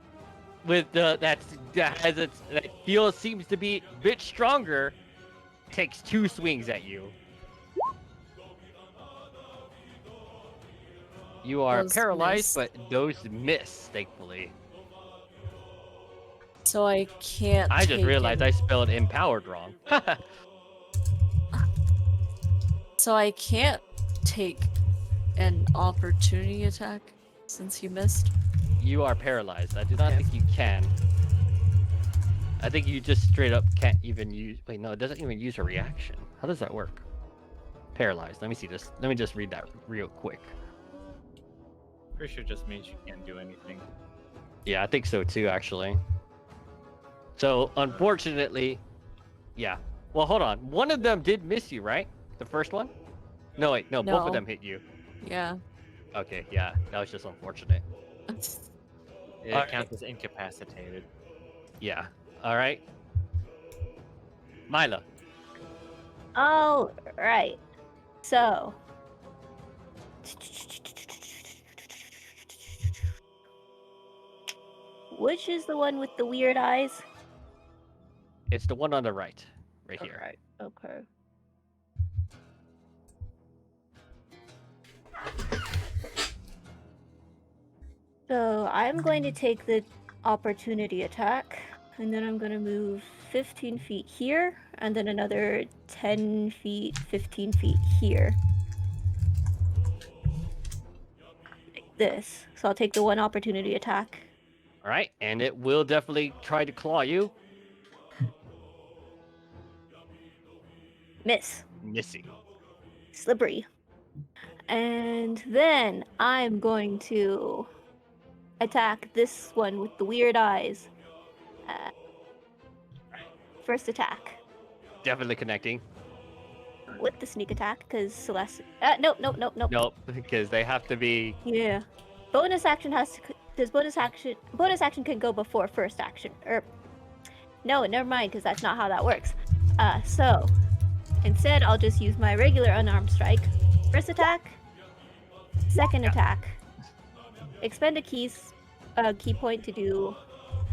with that feels seems to be a bit stronger, takes 2 swings at you. You are Those paralyzed, miss. but those miss, thankfully. So I can't. I just take realized an- I spelled empowered wrong. So I can't take an opportunity attack since you missed. You are paralyzed. I do not Okay. think you can. I think you just straight up can't even use. Wait, no, it doesn't even use a reaction. How does that work? Paralyzed. Let me see this. Let me just read that real quick. Pretty sure just means you can't do anything. Yeah, I think so too, actually. So, unfortunately, yeah. Well, hold on. One of them did miss you, right? The first one? No, wait. No, both No. of them hit you. Yeah. Okay, yeah. That was just unfortunate. It Alright. counts as incapacitated. Yeah. All right. Mila. All right. So. Which is the one with the weird eyes? It's the one on the right. Right here. Alright, okay. So I'm going to take the opportunity attack, and then I'm going to move 15 feet here, and then another 10 feet, 15 feet here. Like this. So I'll take the one opportunity attack. All right. And it will definitely try to claw you. Miss. Missing. Slippery. And then I'm going to attack this one with the weird eyes. First attack Definitely connecting. with the sneak attack because Celeste. Nope. Nope. Because they have to be. Yeah. Bonus action has to. Does bonus action can go before first action? No, never mind because that's not how that works. So instead I'll just use my regular unarmed strike. First attack. Second attack. Expend a key point to do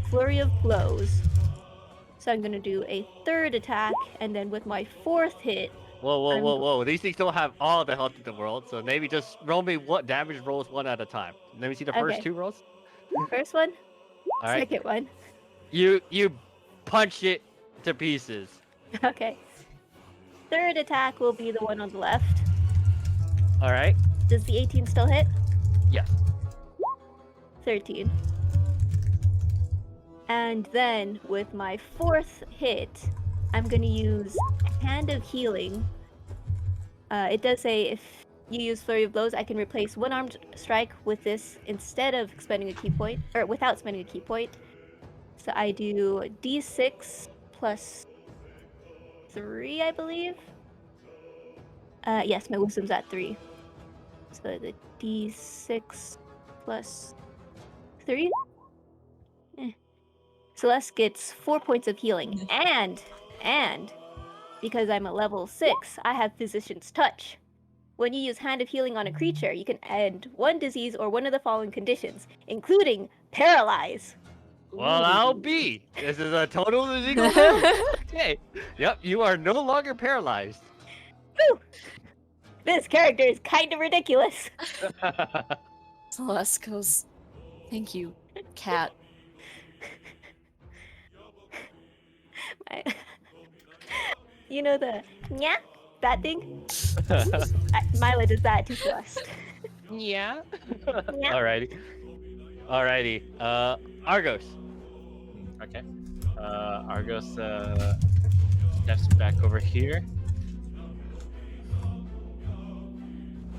flurry of blows. So I'm gonna do a third attack, and then with my fourth hit, Whoa. These things don't have all the health in the world. So maybe just roll me what damage rolls one at a time. Let me see the first Okay. 2 rolls. first one, All right. second one. You punch it to pieces. Okay. Third attack will be the one on the left. All right. Does the 18 still hit? Yes. 13. And then with my fourth hit, I'm going to use Hand of Healing. It does say if you use Flurry of Blows, I can replace one armed strike with this instead of expending a key point, or without spending a key point. So I do D6 plus 3, I believe. Yes, my wisdom's at 3. So the D6 plus 3. Celeste gets 4 points of healing, and because I'm a level 6, I have Physician's Touch. When you use Hand of Healing on a creature, you can end one disease or one of the following conditions, including paralyze. Well, I'll be. This is a total legal move. Okay. Yep, you are no longer paralyzed. Woo! This character is kind of ridiculous. Celeste goes, thank you, cat. You know the yeah, that thing? Mila does that to Celeste. Yeah. Yeah. Alrighty. Alrighty. Argos. Okay. Argos steps back over here.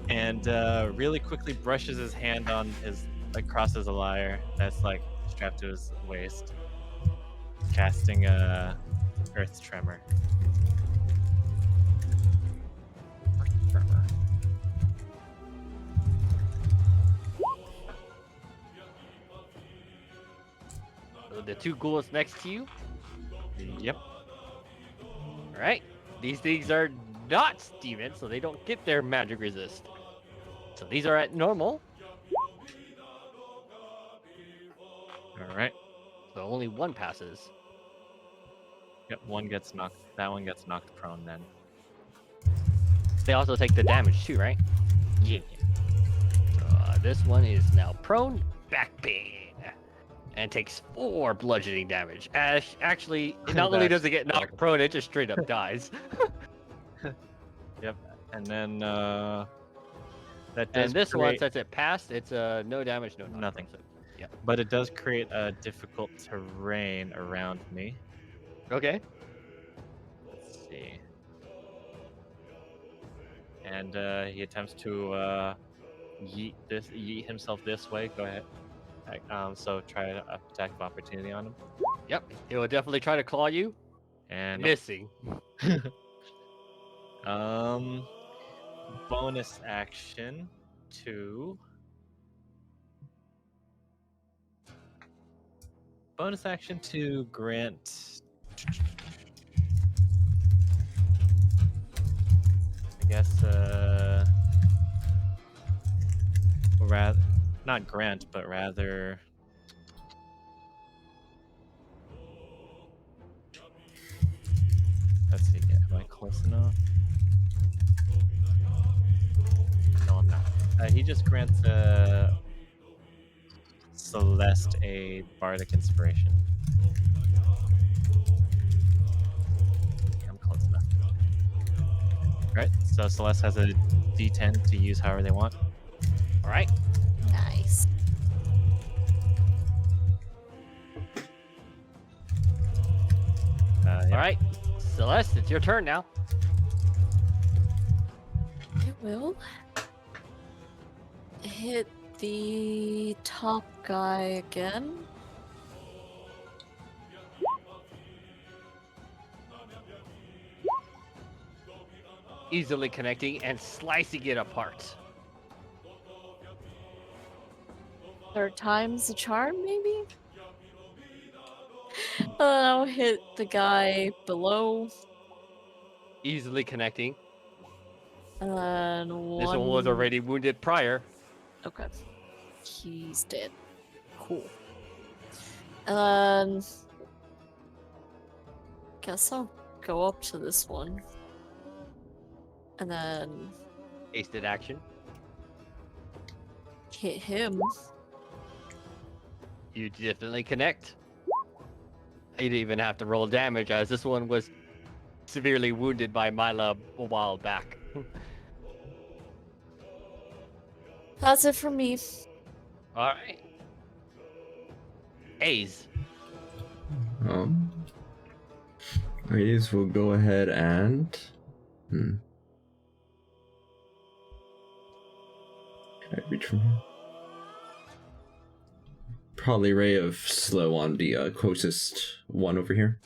And really quickly brushes his hand on his, like, crosses a lyre that's like strapped to his waist, casting a Earth Tremor. Earth Tremor. So the two ghouls next to you. Yep. Alright. These things are not demons, so they don't get their magic resist. So these are at normal. All right. So only one passes. Yep. One gets knocked. That one gets knocked prone. Then. They also take the damage too, right? Yeah. So, this one is now prone, back pain, and takes 4 bludgeoning damage. Actually, not only does it get knocked prone, it just straight up dies. Yep. And then that does And this one, create, since it passed, it's no damage, no knockback, Nothing. so- but it does create a difficult terrain around me. Okay. Let's see. And he attempts to yeet himself this way. Go ahead. So try an attack of opportunity on him. Yep. It will definitely try to claw you. And Missing. bonus action to grant, I guess, rather not grant, but rather let's see, am I close enough? No, I'm not. He just grants Celeste a bardic inspiration. I'm close enough. Right, so Celeste has a D10 to use however they want. All right. Nice. Yeah. All right. Celeste, it's your turn now. It will hit the top guy again. Easily connecting and slicing it apart. Third time's the charm, maybe? I'll hit the guy below. Easily connecting. And This one was already wounded prior. Okay. He's dead. Cool. And guess I'll go up to this one. And then Hasted action. hit him. You definitely connect. I didn't even have to roll damage, as this one was severely wounded by Mila a while back. That's it for me. All right. A's. Ladies, we'll go ahead and. Can I reach from here? Probably ray of slow on the closest one over here.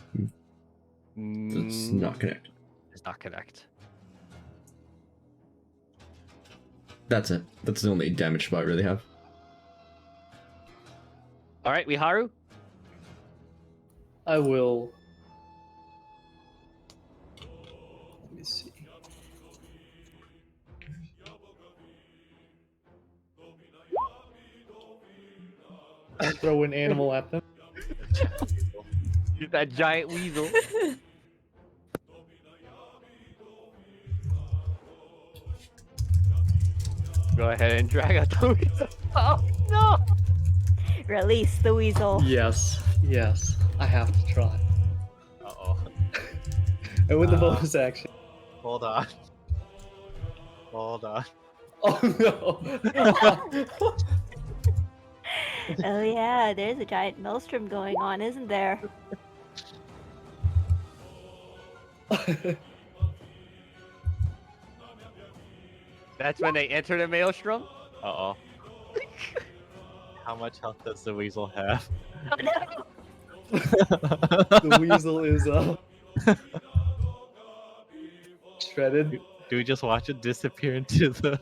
It's not connected. It's not connect. That's it. That's the only damage spot I really have. All right, Miharu. I will. Let me see. Throw an animal at them. Use that giant weasel. Go ahead and drag out the weasel. Oh no! Release the weasel. Yes, yes, I have to try. Uh-oh. And with the bonus action. Hold on. Hold on. Oh no! Oh yeah, there's a giant maelstrom going on, isn't there? That's when they enter the maelstrom. Uh-oh. How much health does the weasel have? Oh no! The weasel is shredded. Do we just watch it disappear into the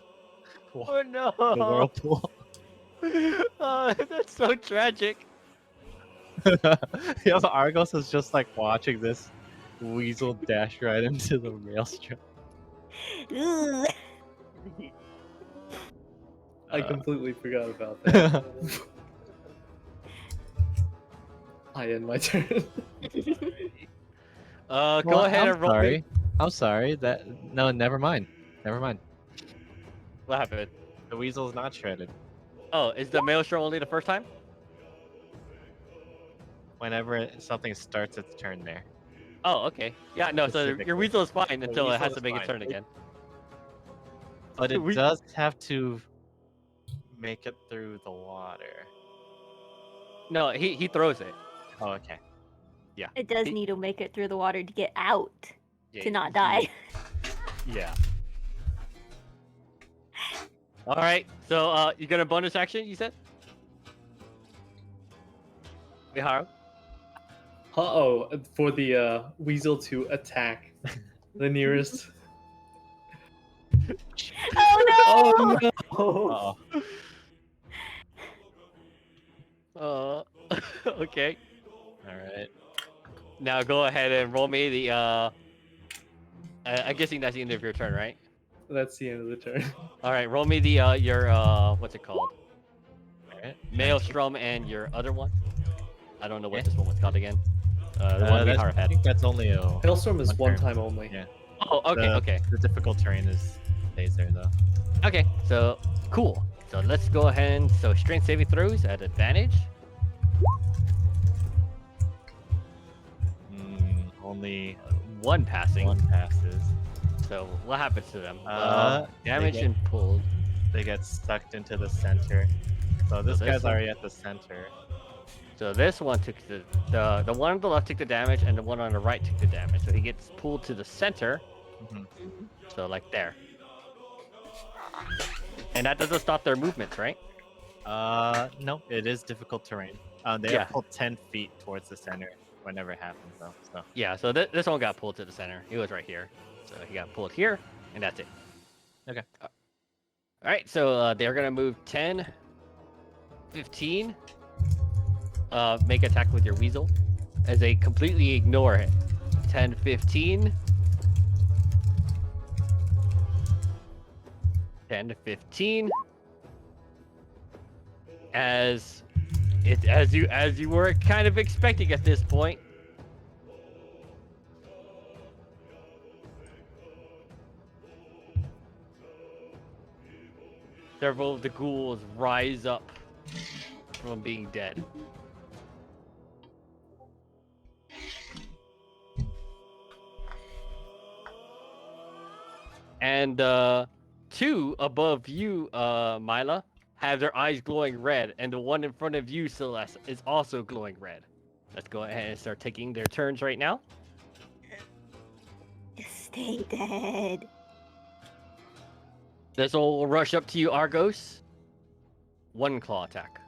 Oh no! whirlpool? Oh, that's so tragic. Yeah, Argos is just like watching this weasel dash right into the maelstrom. Ooh. I completely forgot about that. I end my turn. Go Well, ahead I'm and roll. sorry. I'm sorry. No, never mind. Never mind. What happened? The weasel's not shredded. Oh, is the maelstrom only the first time? Whenever something starts its turn there. Oh, okay. Yeah, no. So your Specifically. weasel is fine until it weasel has is to make its fine. turn again. But it We- does have to make it through the water. No, he throws it. Oh, okay. It does He- need to make it through the water to get out Yeah, to not die. Yeah. All right. So you gonna bonus action? You said. Miharu. Uh-oh, for the weasel to attack the nearest. Oh no! Oh no! Uh-oh. Okay. Alright. Now go ahead and roll me the. I'm guessing that's the end of your turn, right? That's the end of the turn. All right. Roll me the your what's it called? Alright. Maelstrom and your other one. I don't know what Okay. this one was called again. The one I Miharu had. think that's only a... Hailstorm is One one turn. time only. Yeah. Oh, okay, the, okay. The difficult terrain stays there, though. Okay, so cool. So let's go ahead and strength saving throws at advantage. Only One passing. one passes. So what happens to them? They Damage get- and pulled. They get sucked into the center. So this this guy's one- already at the center. So this one took the one on the left took the damage, and the one on the right took the damage. So he gets pulled to the center. Mhm. So like there. And that doesn't stop their movements, right? No, it is difficult terrain. They Yeah. are pulled 10 feet towards the center whenever it happens, though. So Yeah. So this one got pulled to the center. He was right here. So he got pulled here, and that's it. Okay. All right. So they're gonna move 10, 15. Make attack with your weasel, as they completely ignore it. 10, 15. 10 to 15. As you were kind of expecting at this point. Several of the ghouls rise up from being dead. and two above you, Mila, have their eyes glowing red, and the one in front of you, Celeste, is also glowing red. Let's go ahead and start taking their turns right now. Just stay dead. This will rush up to you, Argos. One claw attack.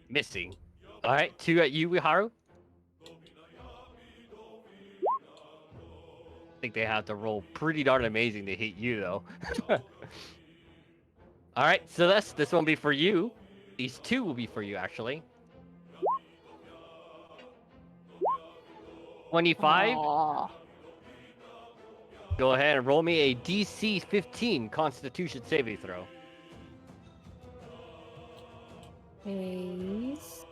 Missing. All right, two at you, Wiharu. I think they have to roll pretty darn amazing to hit you, though. All right, Celeste, this one will be for you. These two will be for you, actually. 25. Aw. Go ahead and roll me a DC 15 Constitution saving throw. Please.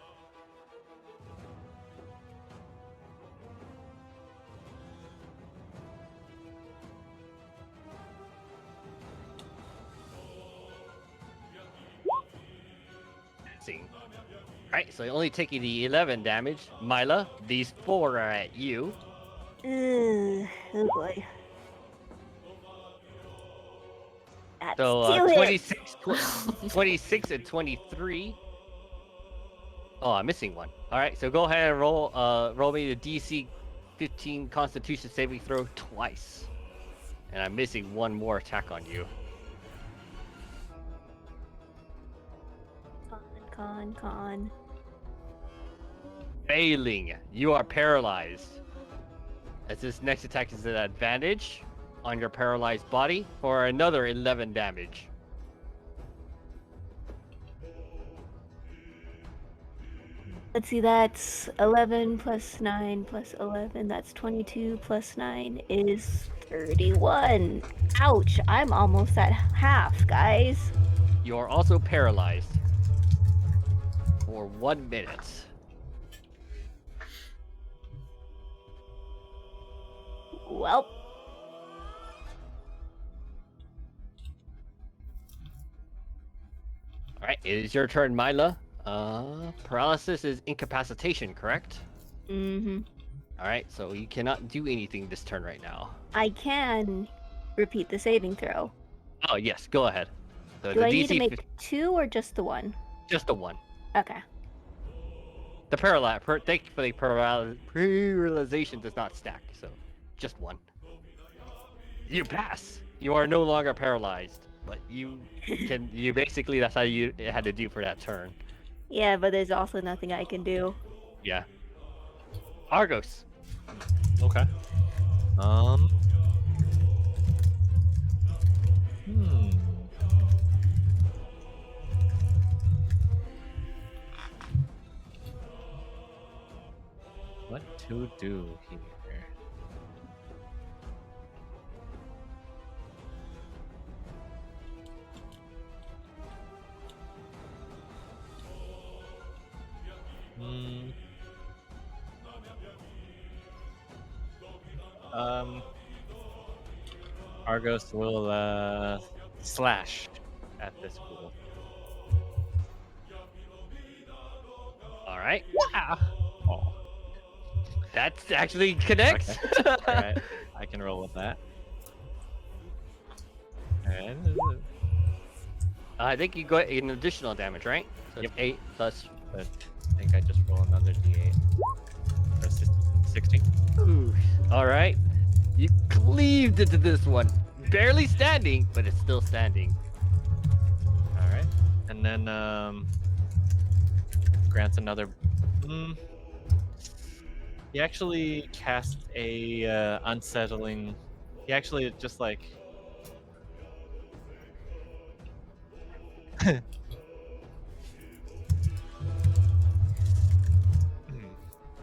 Alright, so only taking the 11 damage. Mila, these 4 are at you. Ugh, oh boy. Let's So do it. 26 and 23. Oh, I'm missing one. Alright, so go ahead and roll me the DC 15 Constitution saving throw twice. And I'm missing one more attack on you. Con. Failing. You are paralyzed. As this next attack is an advantage on your paralyzed body for another 11 damage. Let's see, that's 11 plus 9 plus 11. That's 22 plus 9 is 31. Ouch, I'm almost at half, guys. You are also paralyzed for 1 minute. Well, Alright, it is your turn, Mila. Paralysis is incapacitation, correct? Alright, so you cannot do anything this turn right now. I can repeat the saving throw. Oh, yes, go ahead. So Do the I DC need to make 2 or just the 1? just the 1. Okay. The thankfully, paralyzation does not stack, so just 1. You pass. You are no longer paralyzed, but you basically, that's how you had to do for that turn. Yeah, but there's also nothing I can do. Yeah. Argos. Okay. What to do here? Argos will slash at this pool. All right. Oh, That's actually connects. all right. I can roll with that. And I think you got an additional damage, right? So Yep. it's 8 plus. but I think I just roll another d8. So 16. Ooh. All right. You cleaved into this one. Barely standing, but it's still standing. All right. And then grants another. He actually cast a unsettling. He actually just like.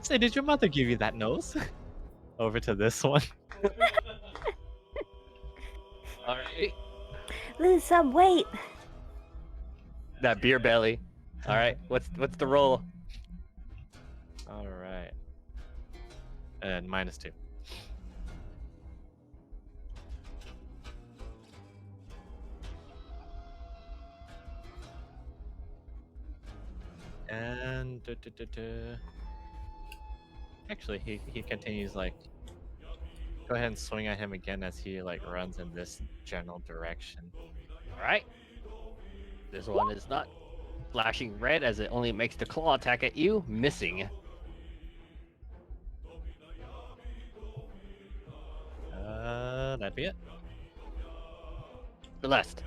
Say, did your mother give you that nose? Over to this one. All right. Lose some weight. That beer belly. All right. What's the roll? All right. And -2. And actually, he continues like go ahead and swing at him again as he like runs in this general direction. All right. This one is not flashing red as it only makes the claw attack at you, missing. That'd be it. Celeste.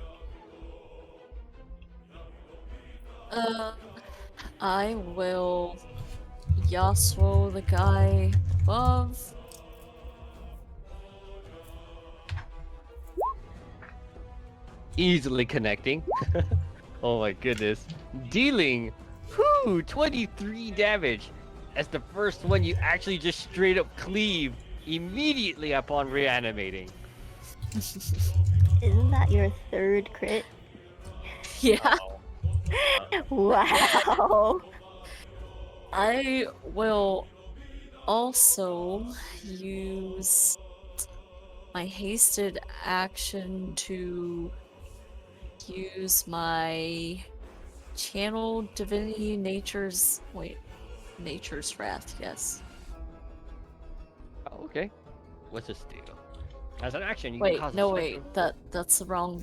I will Yasuo the guy above. Easily connecting. Oh my goodness. Dealing 23 damage as the first one you actually just straight up cleave immediately upon reanimating. Isn't that your third crit? Yeah. Wow. I will also use my hasted action to use my channel divinity nature's wrath, yes. Oh, okay. What's this do? As an action, you can Wait, cause a no spectral- wait, that's the wrong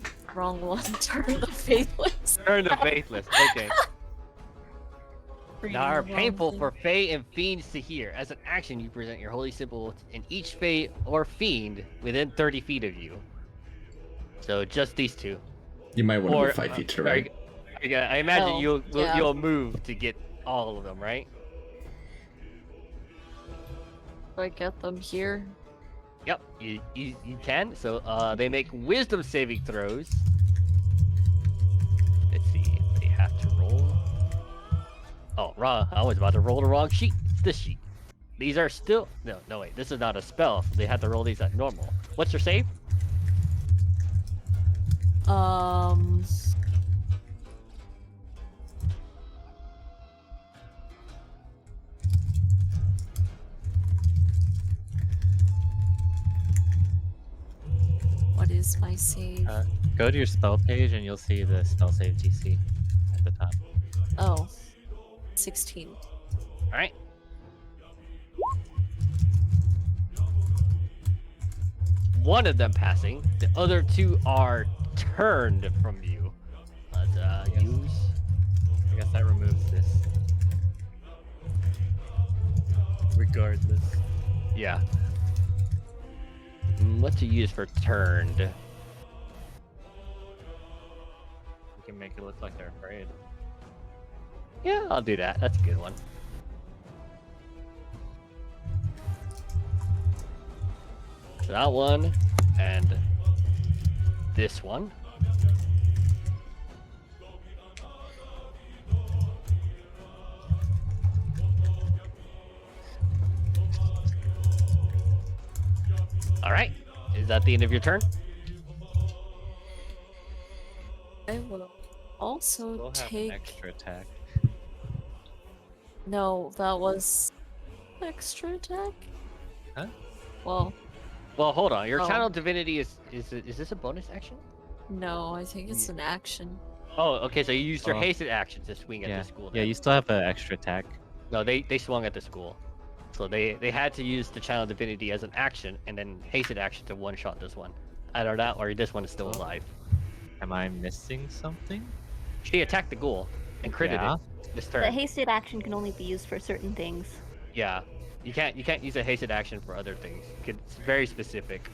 one. Turn the faithless. Turn the faithless. Okay. Reading Now are the wrong painful thing. for Fae and Fiends to hear. As an action, you present your holy symbol in each Fae or Fiend within 30 feet of you. So just these two. You might want to Or move 5 feet to the right. I imagine Oh, you'll yeah. move to get all of them, right? Do I get them here? Yep, you can. So they make wisdom saving throws. Let's see if they have to roll. Oh, wrong. I was about to roll the wrong sheet. It's this sheet. These are still no wait. This is not a spell. So they have to roll these at normal. What's your save? What is my save? Go to your spell page and you'll see the spell save DC at the top. Oh, 16. All right. One of them passing. The other two are turned from you. Let's use. I guess that removes this. Regardless. Yeah. What to use for turned? You can make it look like they're afraid. Yeah, I'll do that. That's a good one. So that one and this one. All right. Is that the end of your turn? I will also We'll have an take. extra attack. No, that was extra attack. Huh? Well, Well, hold on. Your Oh. channel divinity is this a bonus action? no, I think it's an action. Oh, okay. So you used your Oh. hasted action to swing at Yeah. the school. Yeah, then. you still have an extra attack. No, they swung at the school. So they had to use the channel divinity as an action and then hasted action to one shot this one. Either that or this one is still Oh. alive. Am I missing something? She attacked the ghoul and critted Yeah. it this The turn. hasted action can only be used for certain things. Yeah. You can't use a hasted action for other things. It's very specific.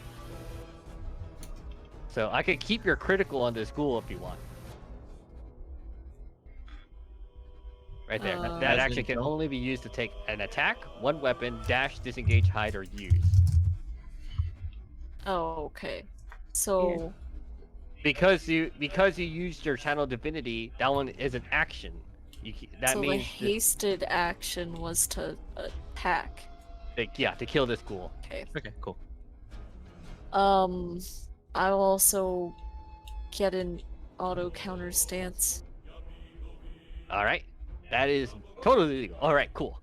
So I could keep your critical on this ghoul if you want. Right there. That As action in can don't- only be used to take an attack, one weapon, dash, disengage, hide, or use. Oh, okay. So, Because you used your channel divinity, that one is an action. That so the means hasted action was to attack. to kill this ghoul. Okay. Okay, cool. I will also get an auto counter stance. All right, that is totally legal. All right, cool.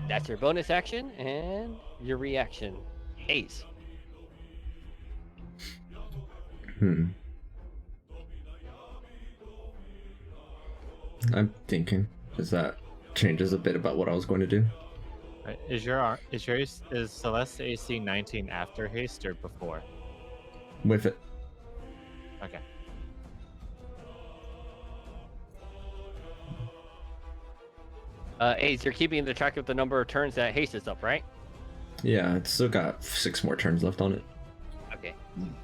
That's your bonus action and your reaction. Ace. I'm thinking, because that changes a bit about what I was going to do. Right, is Celeste AC 19 after haste or before? With it. Okay. Ace, you're keeping the track of the number of turns that haste is up, right? Yeah, it's still got 6 more turns left on it. Okay.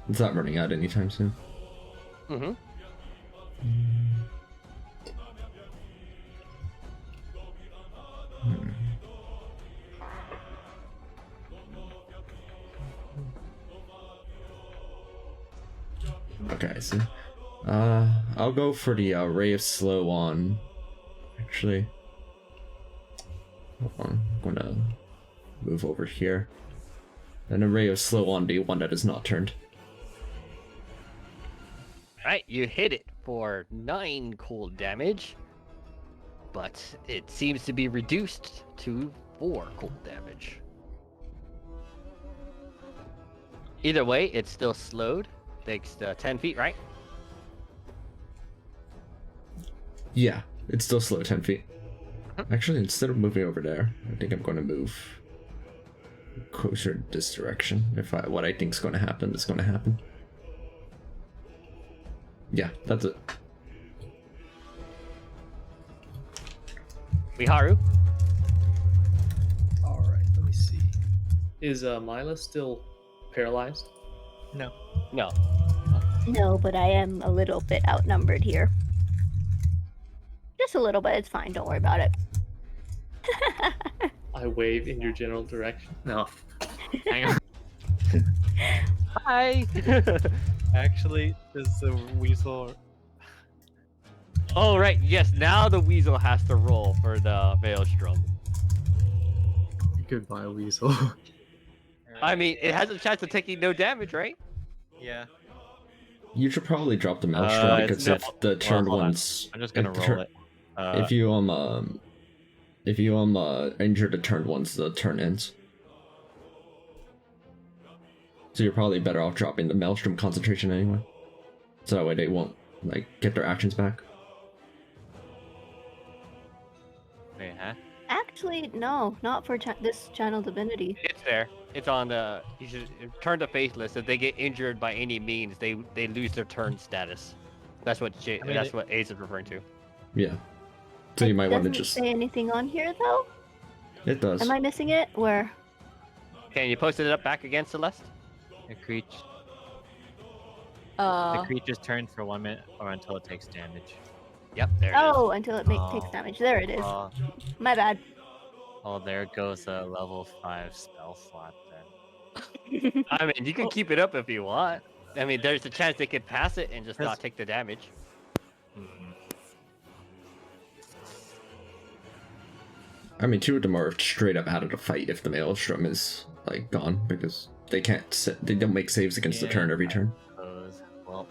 It's not running out anytime soon. Mm-hmm. Okay, I see. I'll go for the Ray of Slow on. Actually, hold on. I'm gonna move over here. And a Ray of Slow on the one that is not turned. Right, you hit it for 9 cold damage, but it seems to be reduced to 4 cold damage. Either way, it's still slowed. Takes 10 feet, right? Yeah, it's still slow 10 feet. Actually, instead of moving over there, I think I'm going to move closer this direction. What I think is going to happen is going to happen. Yeah, that's it. Miharu? All right, let me see. Is Mila still paralyzed? No. No. No, but I am a little bit outnumbered here. Just a little bit. It's fine. Don't worry about it. I wave in your general direction. No. Hang on. Hi! Actually, does the weasel? Oh, right, yes, now the weasel has to roll for the Maelstrom. Goodbye, Weasel. I mean, it has a chance of taking no damage, right? Yeah. You should probably drop the Maelstrom it's because no- if the turned hold on. ones, I'm just gonna if the roll turn- it. if you injure the turned ones, the turn ends. So you're probably better off dropping the Maelstrom concentration anyway. So that way they won't like get their actions back. Wait, huh? Actually, no, not for this channel divinity. It's there. It's on the. You should turn to Faithless. If they get injured by any means, they lose their turn status. That's what mean, that's what Ace is referring to. Yeah. So you might want to Doesn't just. say anything on here though. It does. Am I missing it? Where? Okay, you posted it up back against Celeste. The Uh, creature's turn for 1 minute or until it takes damage. Yep, there it is. Oh, until it takes Oh. damage. There it is. Oh, My bad. there goes a level 5 spell slot then. I mean, you can keep it up if you want. I mean, there's a chance they could pass it and just Yes. not take the damage. Mhm. I mean, 2 of them are straight up out of the fight if the Maelstrom is like gone because they can't. They don't make saves against the Yeah, turn every I turn. suppose. Well.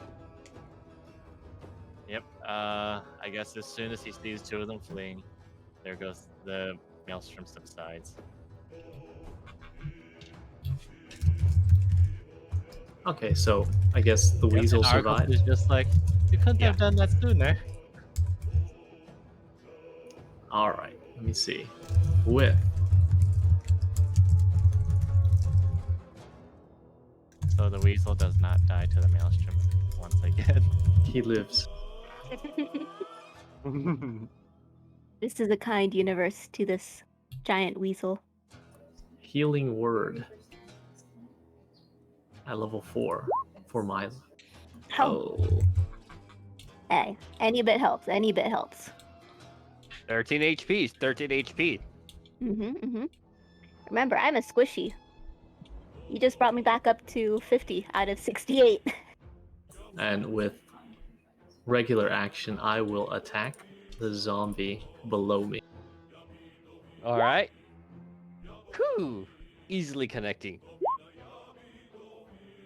Yep. I guess as soon as he sees 2 of them fleeing, there goes the Maelstrom subsides. Okay, so I guess the Yep, Weasel and Argos survived. is just like, you couldn't have done that sooner. All right, let me see. With So the weasel does not die to the Maelstrom once again. he lives. This is a kind universe to this giant weasel. Healing Word at level 4 for Mila. Oh, Hey, any bit helps. Any bit helps. 13 HP. 13 HP. Remember, I'm a squishy. You just brought me back up to 50 out of 68. and with regular action, I will attack the zombie below me. All right. Whew. Easily connecting.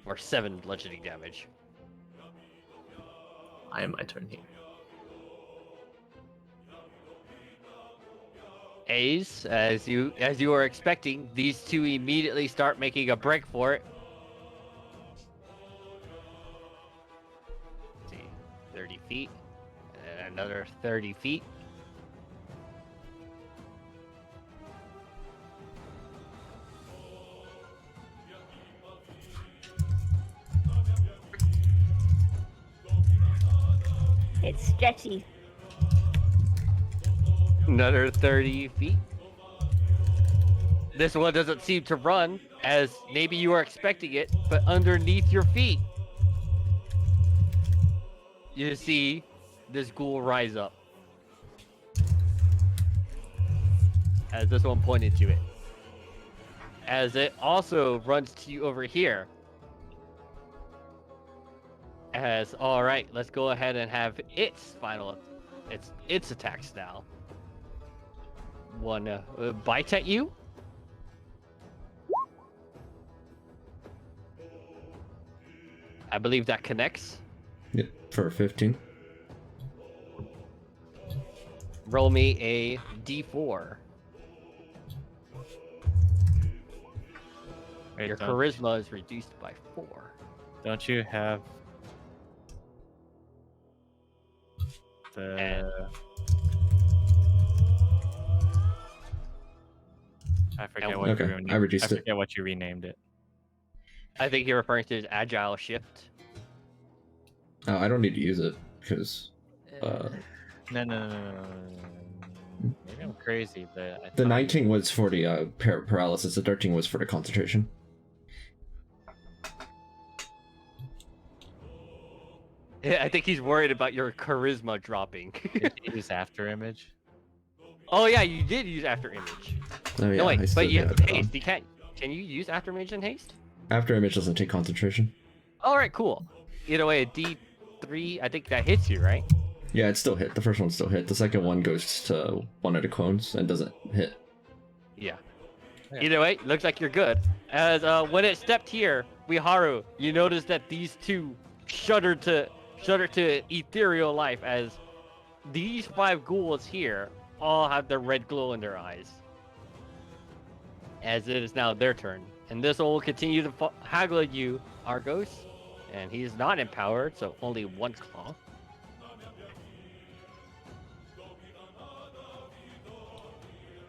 Or 7 bludgeoning damage. I am my turn here. Ace, as you were expecting, these 2 immediately start making a break for it. Let's see, 30 feet, and another 30 feet. It's stretchy. Another 30 feet. This one doesn't seem to run, as maybe you are expecting it, but underneath your feet, you see this ghoul rise up. As this one pointed to it. As it also runs to you over here. As, alright, let's go ahead and have its final, its attacks now. One bite at you. I believe that connects. Yeah, for 15. Roll me a d4. Wait, Your don't- charisma is reduced by 4. Don't you have the? I forget what Okay, you renamed. I reduced it. forget what you renamed it. I think you're referring to his agile shift. Oh, I don't need to use it because No. Maybe I'm crazy, but I the thought- 19 was for the paralysis. The 13 was for the concentration. I think he's worried about your charisma dropping. Did you use after image? Oh yeah, you did use after image. Oh yeah, No I wait, still but you do have have it on. haste. You can't. Can you use after image and haste? After image doesn't take concentration. All right, cool. Either way, a D3. I think that hits you, right? Yeah, it still hit. The first one still hit. The second one goes to one of the clones and doesn't hit. Yeah. Yeah. Either way, looks like you're good. As when it stepped here, Wiharu, you notice that these two shudder to ethereal life as these 5 ghouls here all have the red glow in their eyes. As it is now their turn, and this one will continue to haggle at you, Argos, and he is not empowered, so only 1 claw.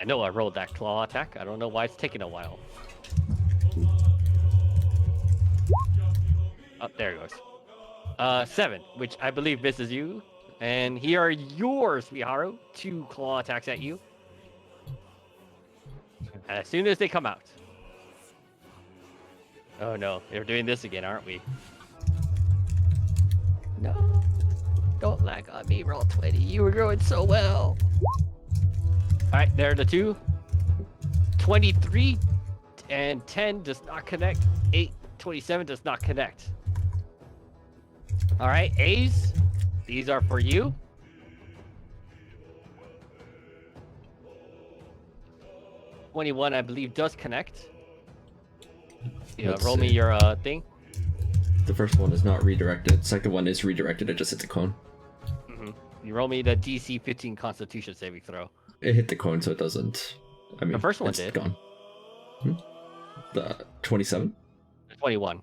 I know I rolled that claw attack. I don't know why it's taking a while. Oh, there it goes. 7, which I believe misses you. And here are yours, Miharu. 2 claw attacks at you. As soon as they come out. Oh no, they're doing this again, aren't we? No. Don't lag on me, roll 20. You were growing so well. Alright, there are the 2. 23 and 10 does not connect. 27 does not connect. Alright, A's. These are for you. $21, I believe, does connect. Yeah, Let's roll me see. your thing. The first one is not redirected. Second one is redirected. It just hits the clone. You roll me the DC 15 Constitution saving throw. It hit the clone, so it doesn't. I mean, first one it's did. gone. The 27. 21.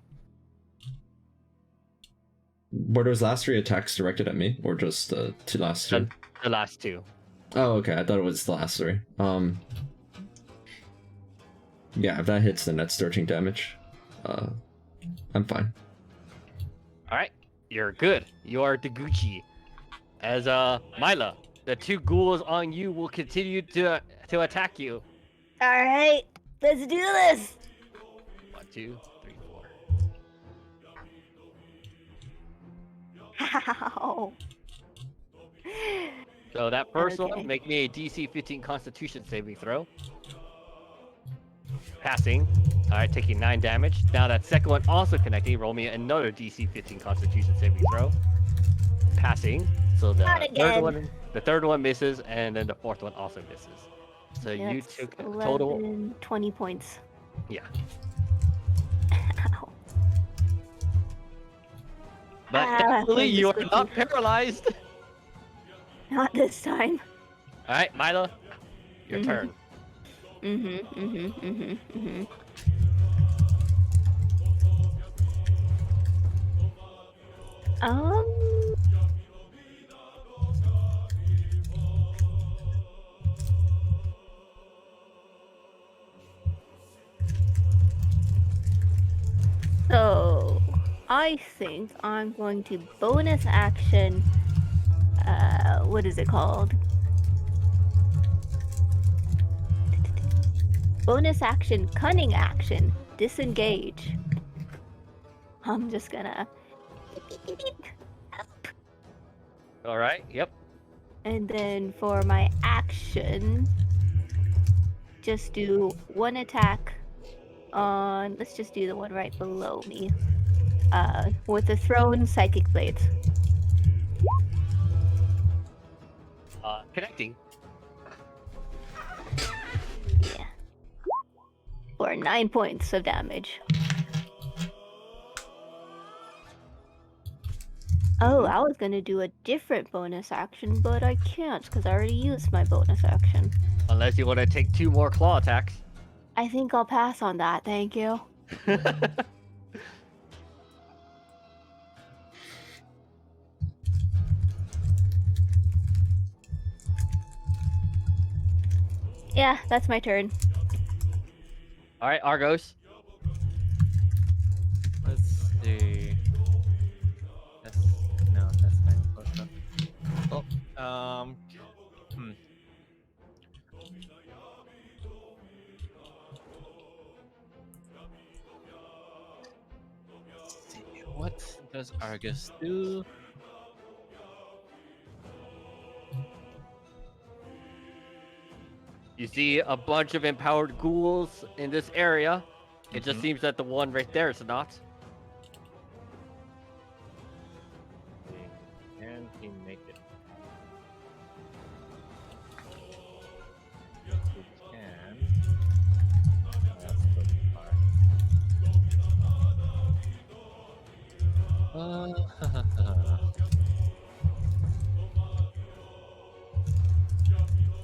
Were those last 3 attacks directed at me, or just the 2 last 2? The last 2. Oh, okay. I thought it was the last 3. Yeah, if that hits, then that's 13 damage. I'm fine. Alright, you're good. You are Deguchi. As Mila, the 2 ghouls on you will continue to attack you. Alright, let's do this! 1, 2, 3, 4. Ow. So that first Okay. one, make me a DC 15 Constitution saving throw. Passing. Alright, taking 9 damage. Now that second one also connecting. Roll me another DC 15 Constitution saving throw. Passing. So Not the third one misses, and then the 4th one also misses. So you That's took a total. 11, 20 points. Yeah. Ow. But Ah, thankfully, I'm you are just not looking. paralyzed. Not this time. Alright, Mila, your Mhm. turn. Um. So, I think I'm going to bonus action what is it called? Bonus action, cunning action, disengage. I'm just gonna. All right. Yep. And then for my action, just do one attack on. Let's just do the one right below me. With the thrown psychic blades. Connecting. Yeah. For 9 points of damage. Oh, I was gonna do a different bonus action, but I can't because I already used my bonus action. Unless you want to take 2 more claw attacks. I think I'll pass on that, thank you. Yeah, that's my turn. All right, Argos. Let's see. That's no, that's not close enough. Hmm. Let's see. What does Argus do? You see a bunch of empowered ghouls in this area. It just Mhm. seems that the one right there is not. Can he make it? He can. That's good far.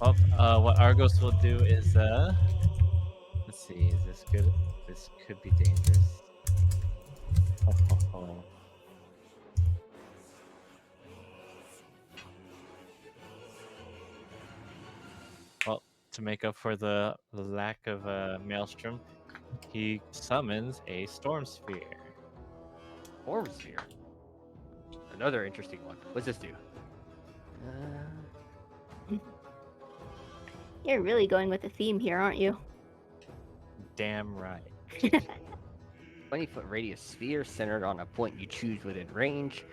Well, what Argos will do is, let's see, is this good? This could be dangerous. Ho, ho, ho. Well, to make up for the lack of a Maelstrom, he summons a Storm Sphere. Orb Sphere. Another interesting one. What's this do? You're really going with the theme here, aren't you? Damn right. 20-foot radius sphere centered on a point you choose within range.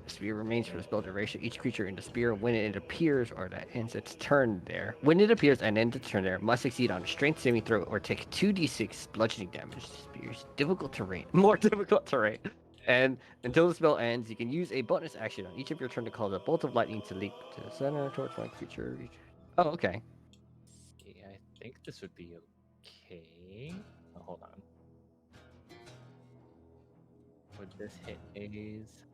The sphere remains for the spell duration. Each creature in the sphere, when it appears or that ends its turn there. When it appears and ends its turn there, must succeed on a strength saving throw or take 2d6 bludgeoning damage. Spears difficult terrain, more difficult terrain. And until the spell ends, you can use a bonus action on each of your turn to cause a bolt of lightning to leap to the center towards one creature. Oh, okay. Yeah, I think this would be okay. Oh, hold on. Would this hit A's?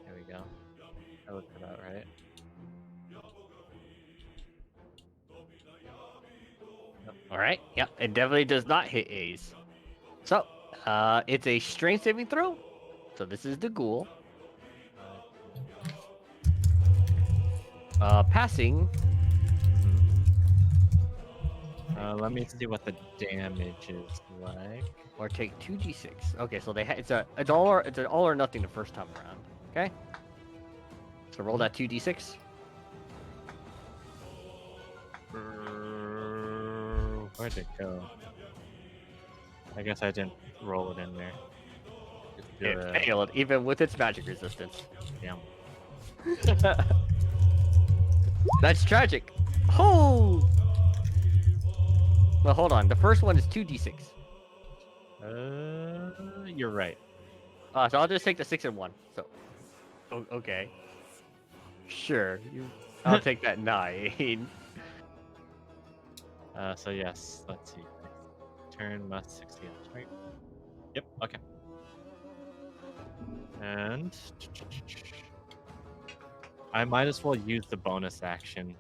There we go. That looked about right. All right. Yep. It definitely does not hit A's. So, it's a strength saving throw. So this is the ghoul. Passing. Let me see what the damage is like. Or take 2d6. Okay, so it's an all or nothing the first time around. Okay. So roll that 2d6. Where'd it go? I guess I didn't roll it in there. Just do It failed, even with its magic resistance. Damn. That's tragic. Oh. Well, hold on. The first one is 2d6. You're right. So I'll just take the 6 and 1. So, okay. Sure. I'll take that 9. So yes, let's see. Turn must 60 hours, right? Yep, okay. And I might as well use the bonus action.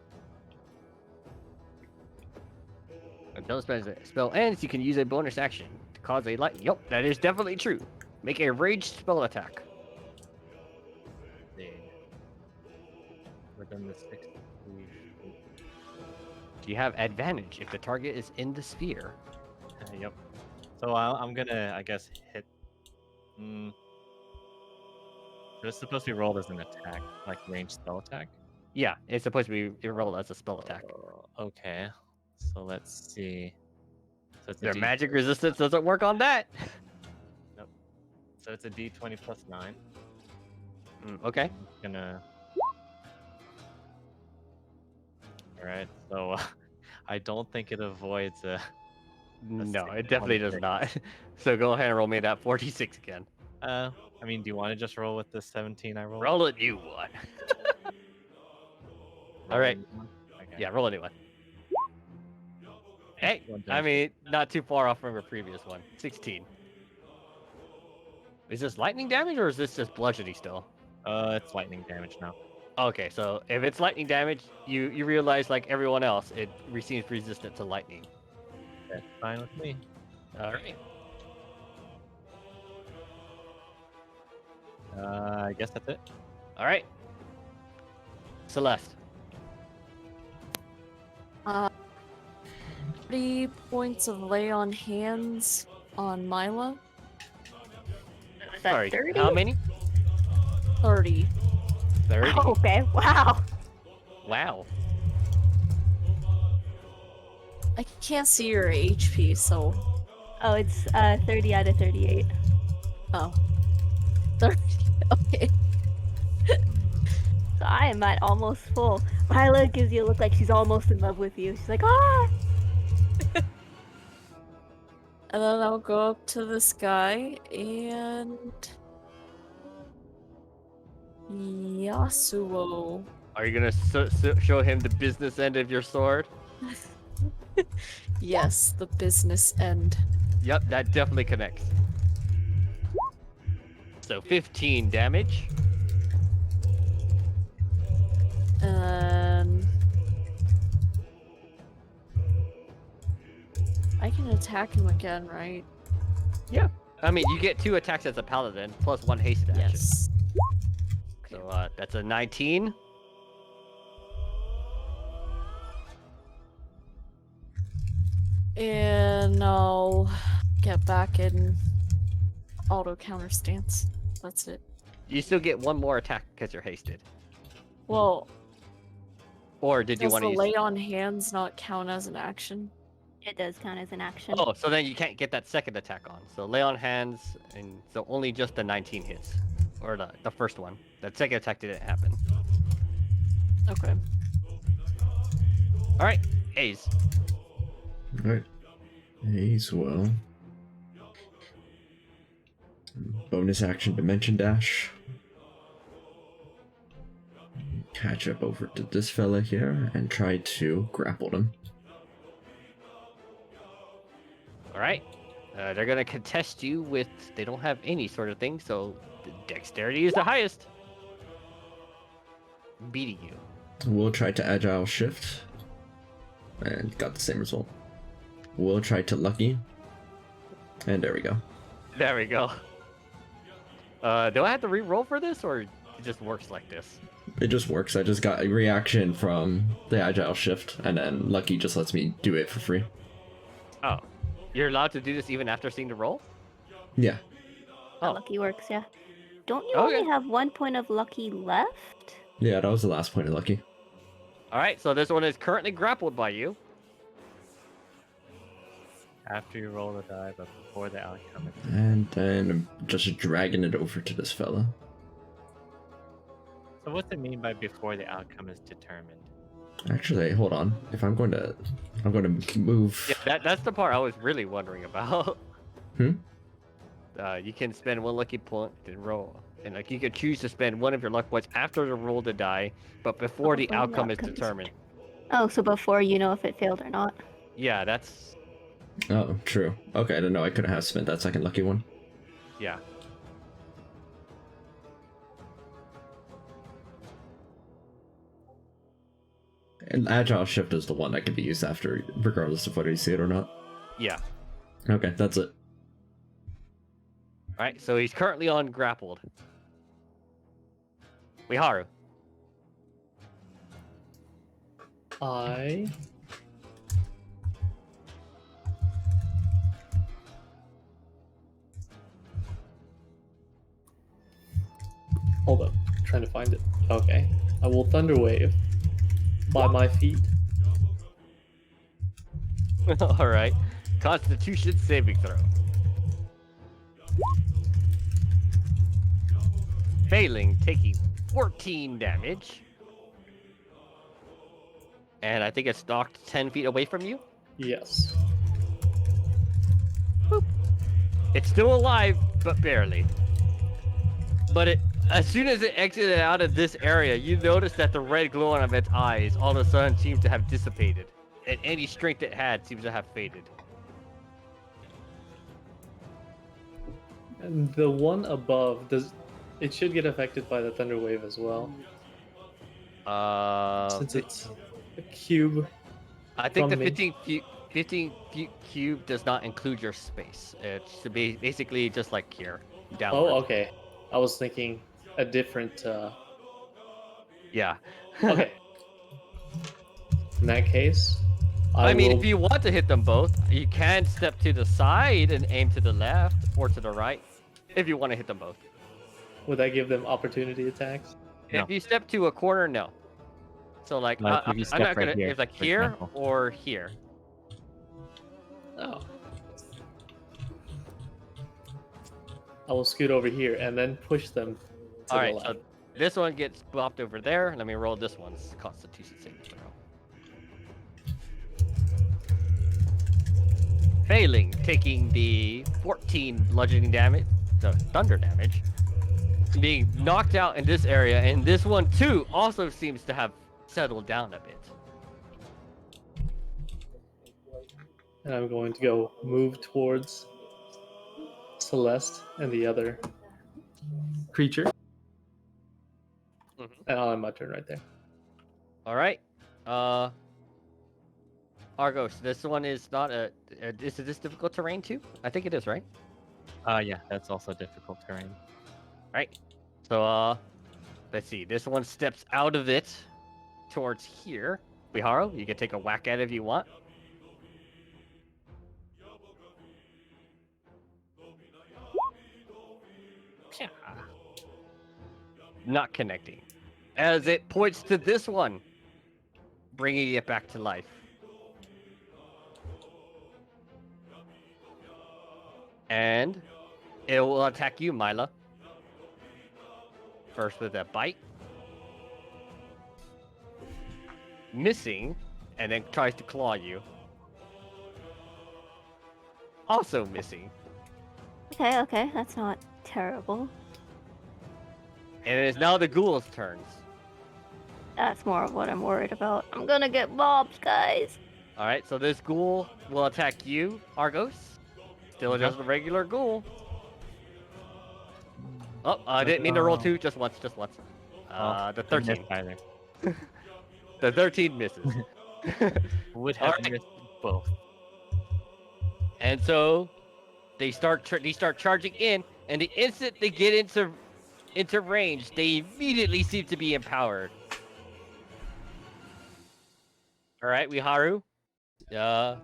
Until the spell ends, you can use a bonus action to cause a light. Yup, that is definitely true. Make a ranged spell attack. See. Within the 60 feet. You have advantage if the target is in the sphere. Yep. So I'm gonna, I guess, hit. It was supposed to be rolled as an attack, like ranged spell attack. Yeah, it's supposed to be rolled as a spell attack. Okay. So let's see. So it's a Their D- magic resistance doesn't work on that. So it's a D20 plus 9. Okay. I'm gonna. All right. So I don't think it avoids a. No, see, it definitely does 26. not. So go ahead and roll me that 46 again. I mean, do you want to just roll with the 17 I rolled? Roll a new one. All right. Okay. Yeah, roll a new one. Hey, One I damage. mean, not too far off from your previous one. 16. Is this lightning damage or is this just bludgeoning still? It's lightning damage now. Okay, so if it's lightning damage, you realize like everyone else, it receives resistant to lightning. That's fine with me. All right. I guess that's it. All right. Celeste. 30 points of lay on hands on Mila. Was that Sorry, 30? how many? 30. 30. Oh, okay, wow. Wow. I can't see your HP, so. Oh, it's 30 out of 38. Oh. 30. Okay. So I am at almost full. Lila gives you a look like she's almost in love with you. She's like, ah! And then I'll go up to this guy and. Yasuo. Are you gonna show him the business end of your sword? Yes, the business end. Yep, that definitely connects. So 15 damage. And. I can attack him again, right? I mean, you get 2 attacks as a paladin plus 1 hasted action. Yes. So that's a 19. And I'll get back in auto counter stance. That's it. You still get 1 more attack because you're hasted. Well, Or did you does want the to use? lay on hands not count as an action? It does count as an action. Oh, so then you can't get that second attack on. So lay on hands, and so only just the 19 hits, or the first one. That second attack didn't happen. Okay. All right, A's. Alright. Ace will. Bonus action dimension dash. Catch up over to this fella here and try to grapple him. All right. They're gonna contest you with. They don't have any sort of thing, so the dexterity is the highest. Beating you. We'll try to agile shift. And got the same result. We'll try to lucky. And there we go. There we go. Do I have to re-roll for this, or it just works like this? It just works. I just got a reaction from the agile shift, and then lucky just lets me do it for free. Oh, you're allowed to do this even after seeing the roll? Yeah. How Oh. lucky works, yeah. Don't you Okay. only have 1 point of lucky left? Yeah, that was the last point of lucky. All right, so this one is currently grappled by you. After you roll the die, but before the outcome. And then I'm just dragging it over to this fella. So what's it mean by before the outcome is determined? Actually, hold on. If I'm going to move. Yeah, that's the part I was really wondering about. Hmm? You can spend 1 lucky point to roll, and like you can choose to spend 1 of your luck points after the roll to die, but before the Before the outcome is outcome is determined. Oh, so before you know if it failed or not. Yeah, that's Oh, true. Okay, I didn't know I couldn't have spent that second lucky one. yeah. And agile shift is the one that can be used after, regardless of whether you see it or not. Yeah. Okay, that's it. Alright, so he's currently ungrappled. Miharu. I hold up, trying to find it. Okay, I will Thunder Wave by my feet. Alright. Constitution saving throw. Failing, taking 14 damage. And I think it's knocked 10 feet away from you. Yes. It's still alive, but barely. But as soon as it exited out of this area, you notice that the red glow on its eyes all of a sudden seems to have dissipated. And any strength it had seems to have faded. And the one above, it should get affected by the Thunder Wave as well, since it's a cube. I think the from me. 15 feet cube does not include your space. It's to be basically just like here, downward. Oh, okay. I was thinking a different. Yeah. Okay. In that case, I mean, will- if you want to hit them both, you can step to the side and aim to the left or to the right. If you want to hit them both. would that give them opportunity attacks? No. If you step to a corner, no. So like, Like, if you I'm step not right gonna. here, It's like for here example. or here. Oh. I will scoot over here and then push them to All the right. left. So this one gets bopped over there. Let me roll this one's Constitution saving throw. Failing, taking the 14 bludgeoning damage, the thunder damage, being knocked out in this area, and this one too also seems to have settled down a bit. And I'm going to go move towards Celeste and the other creature. Mhm. And I'll end my turn right there. All right. Argos, this one is not is this difficult terrain too? I think it is, right? Yeah, that's also difficult terrain. Right. So let's see. This one steps out of it towards here. Miharu, you can take a whack at it if you want. Not connecting. As it points to this one, bringing it back to life. And it will attack you, Mila. First with a bite. Missing, and then tries to claw you. Also missing. Okay, okay, that's not terrible. And it is now the ghoul's turns. That's more of what I'm worried about. I'm gonna get mobbed, guys. Alright, so this ghoul will attack you, Argos. Still just a regular ghoul. Oh, I didn't mean to roll two, just once, just once. The 13. Either. The 13 misses. Would have Alright. missed both. And so they start charging in, and the instant they get into range, they immediately seem to be empowered. All right, Miharu. Let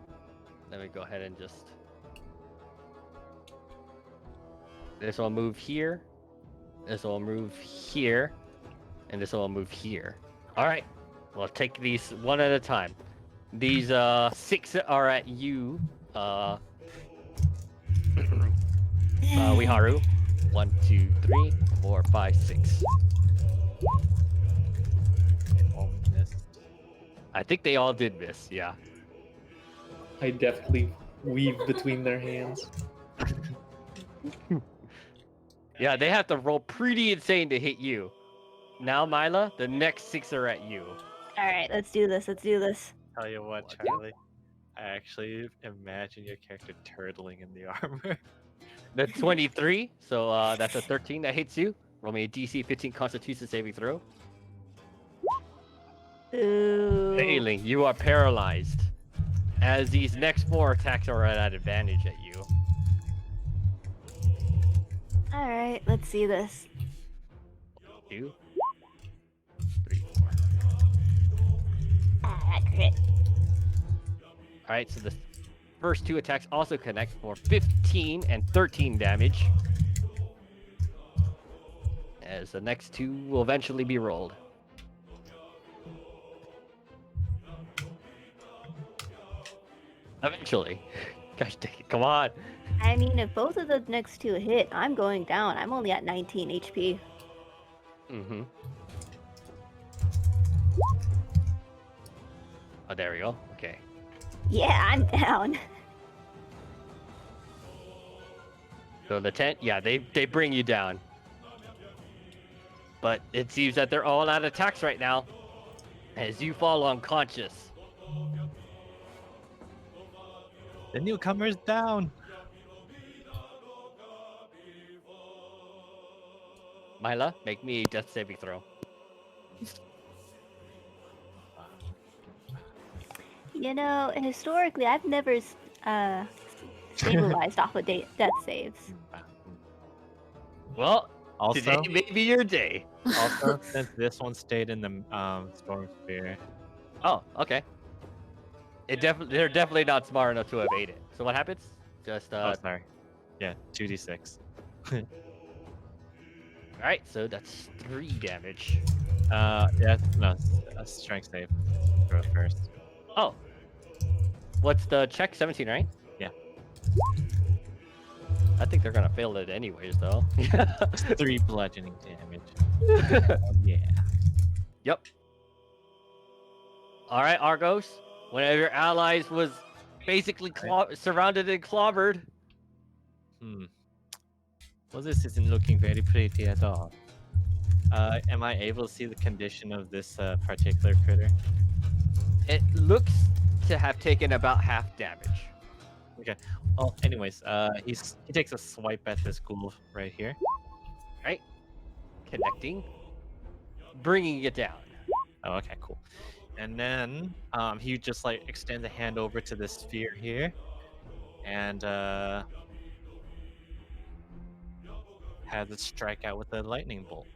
me go ahead and just. This will move here. This will move here, and this will move here. All right. We'll take these one at a time. These 6 are at you. Miharu. 1, 2, 3, 4, 5, 6. All missed. I think they all did miss, yeah. I definitely weave between their hands. Yeah, they have to roll pretty insane to hit you. Now, Mila, the next 6 are at you. Alright, let's do this, let's do this. Tell you what, Charlie. I actually imagine your character turtling in the armor. The 23, so that's a 13 that hits you. Roll me a DC 15 Constitution saving throw. Ooh. Failing, you are paralyzed. As these next 4 attacks are at advantage at you. All right, let's see this. 2, 3, 4. Ah, that crit. All right, so the first 2 attacks also connect for 15 and 13 damage. As the next 2 will eventually be rolled. Eventually. Gosh dang it, come on. I mean, if both of the next 2 hit, I'm going down. I'm only at 19 HP. Mm-hmm. Oh, there we go. Okay. Yeah, I'm down. So the tent, yeah, they bring you down. But it seems that they're all out of attacks right now. As you fall unconscious. The newcomer's down. Myla, make me a death saving throw. You know, historically, I've never stabilized off of death saves. Well, Also, today may be your day. also since this one stayed in the storm sphere, Oh, okay. They're definitely not smart enough to evade it. So what happens? Just oh sorry, yeah, 2d6. Alright, so that's 3 damage. Yeah, no, a strength save. Throw it first. Oh. What's the check? 17, right? Yeah. I think they're gonna fail it anyways, though. 3 bludgeoning damage. Yeah. Yep. Alright, Argos. One of your allies was basically surrounded and clobbered. Well, this isn't looking very pretty at all. Am I able to see the condition of this particular critter? It looks to have taken about half damage. Okay. Well, anyways, he takes a swipe at this ghoul right here. Right? Connecting. Bringing it down. Oh, okay, cool. And then he just like extends a hand over to this sphere here, and has it strike out with a lightning bolt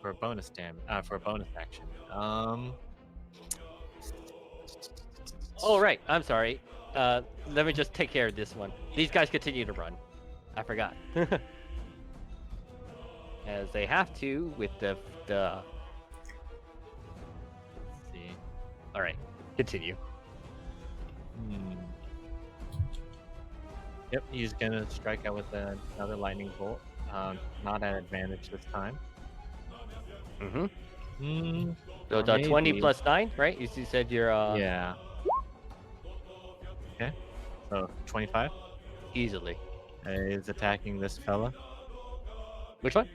for a bonus for a bonus action. Oh, right. I'm sorry. Let me just take care of this one. These guys continue to run. I forgot. As they have to with the... Let's see. Alright, continue. Yep, he's gonna strike out with another lightning bolt. Not at advantage this time. Mm-hmm. So Or it's a 20 maybe- plus 9, right? You said you're Yeah. Okay. So 25 easily. is attacking this fella. Which one?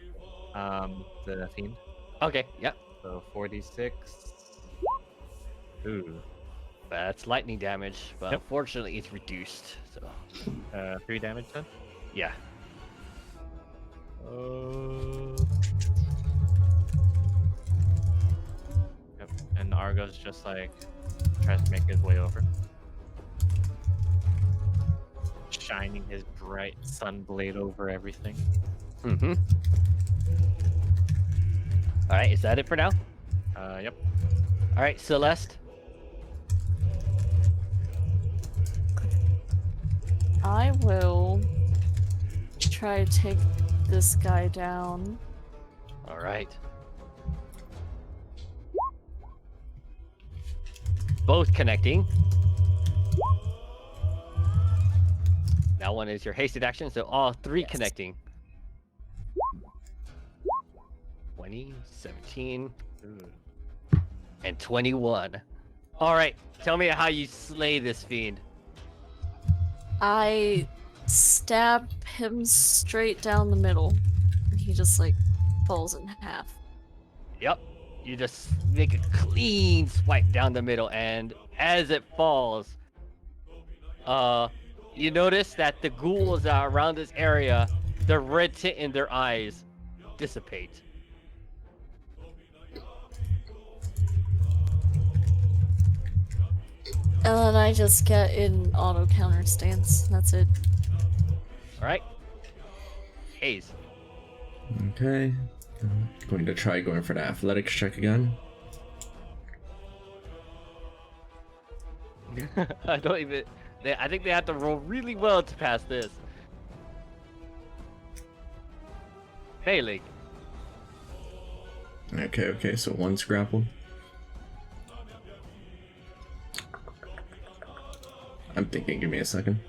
The fiend. Okay, yeah. So 46. Ooh. That's lightning damage, but Yep. unfortunately it's reduced. So 3 damage then. yeah. Yep. And Argos just like tries to make his way over, shining his bright sun blade over everything. Mm-hmm. Alright, is that it for now? Yep. Alright, Celeste. I will try to take this guy down. Alright. Both connecting. That one is your hasted action, so all 3 Yes. connecting. 20, 17, and 21. Alright, tell me how you slay this fiend. I stab him straight down the middle. And he just like falls in half. Yep. You just make a clean swipe down the middle, and as it falls, you notice that the ghouls that are around this area, the red tint in their eyes dissipate. And then I just get in auto counter stance. That's it. All right. Haze. Okay. I'm going to try going for the athletics check again. I don't even. I think they have to roll really well to pass this. Failing. Okay, so one's grappled. I'm thinking, give me a second.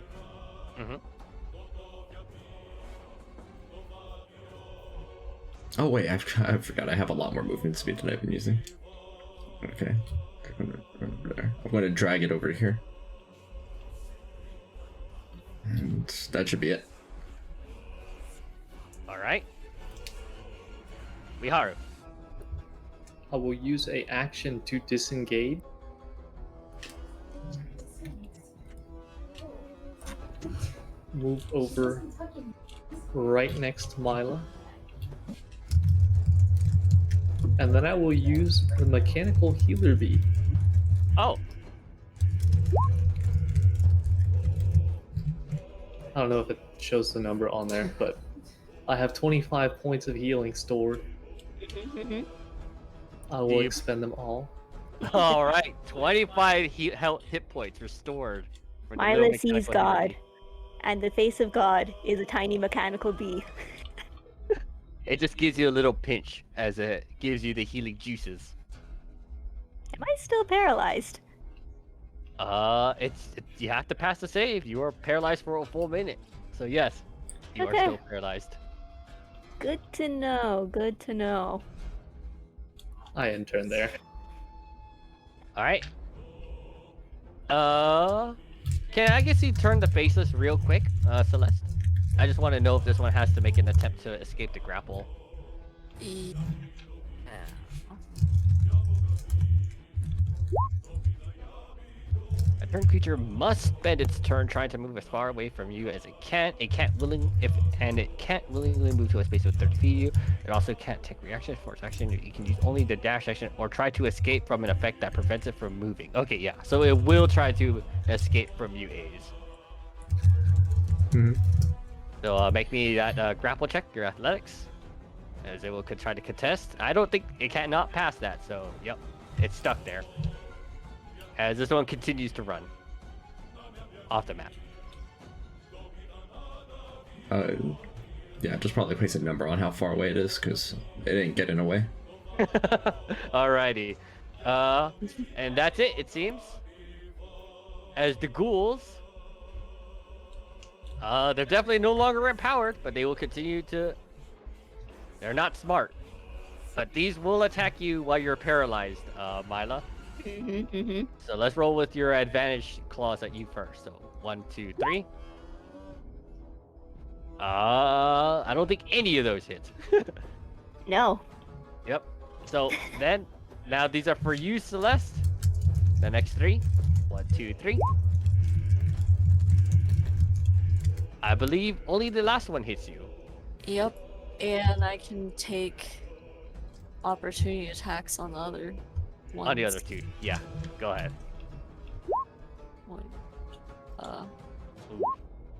Mm-hmm. Oh wait, I forgot I have a lot more movement speed than I've been using. Okay. I'm gonna run over there. I'm gonna drag it over here. And that should be it. All right. Miharu. I will use a action to disengage. Move over right next to Mila. And then I will use the mechanical healer bee. Oh. I don't know if it shows the number on there, but I have 25 points of healing stored. I will You- expend them all. All right. 25 hit points restored. For the little Mila sees mechanical God, healer and the face of God is a tiny mechanical bee. bee. It just gives you a little pinch as it gives you the healing juices. Am I still paralyzed? You have to pass the save. You are paralyzed for a full minute. So yes, you are Okay. still paralyzed. Good to know. Good to know. I end turn there. All right. Can I guess you turn the faceless real quick, Celeste? I just want to know if this one has to make an attempt to escape the grapple. Yeah. A turn creature must spend its turn trying to move as far away from you as it can. It can't willingly move to a space of 30 feet of you. It also can't take reaction for its action. You can use only the dash action or try to escape from an effect that prevents it from moving. Okay, yeah. So it will try to escape from you, A's. Mm-hmm. So make me that grapple check, your athletics, as it will try to contest. I don't think it cannot pass that. So yep, it's stuck there. As this one continues to run off the map. Yeah, just probably place a number on how far away it is, because it ain't getting away. Alrighty. And that's it, it seems. As the ghouls, they're definitely no longer empowered, but they will continue to. They're not smart, but these will attack you while you're paralyzed, Mila. So let's roll with your advantage claws at you first. So 1, 2, 3. I don't think any of those hit. No. Yep. So then, now these are for you, Celeste. The next 3. 1, 2, 3. I believe only the last one hits you. Yep. And I can take opportunity attacks on the other ones. On the other 2. Yeah. Go ahead. One. Ooh.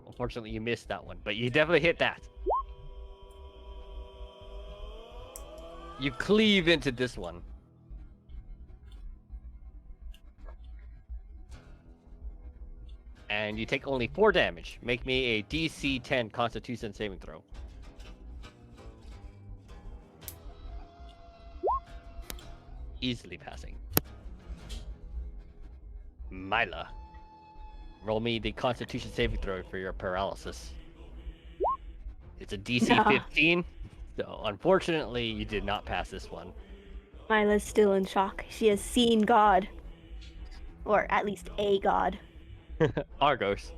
Unfortunately, you missed that one, but you definitely hit that. You cleave into this one. And you take only 4 damage. Make me a DC 10 Constitution saving throw. Easily passing. Mila. Roll me the Constitution saving throw for your paralysis. It's a DC No. 15. So unfortunately, you did not pass this one. Mila's still in shock. She has seen God. Or at least a God. Argos.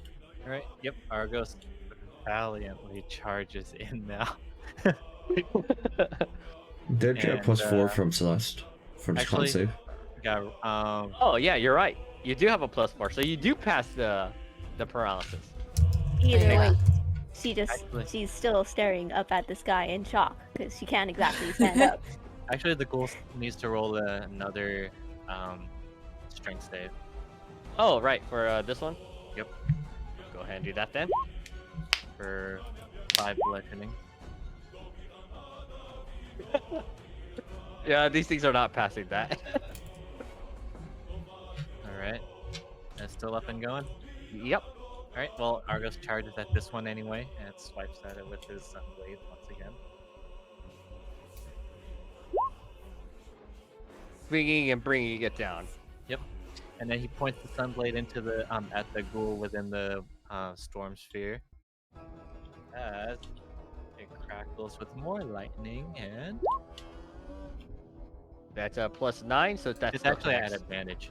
Alright, yep, Argos valiantly charges in now. Did you And, have +4 from Celeste for the con actually- save? Got Oh yeah, you're right. You do have a +4, so you do pass the paralysis. Either Yeah. way, she's still staring up at the sky in shock because she can't exactly stand up. actually the ghoul needs to roll another strength save. Oh right, for this one. Yep. Go ahead and do that then. for 5 bludgeoning. Yeah, these things are not passing that. Alright. It's still up and going? Yep. Alright, well, Argos charges at this one anyway, and swipes at it with his Sunblade once again. Swinging and bringing it down. And then he points the Sunblade into the at the ghoul within the storm sphere. As it crackles with more lightning, and That's a +9, so that's it's still actually at hits. advantage.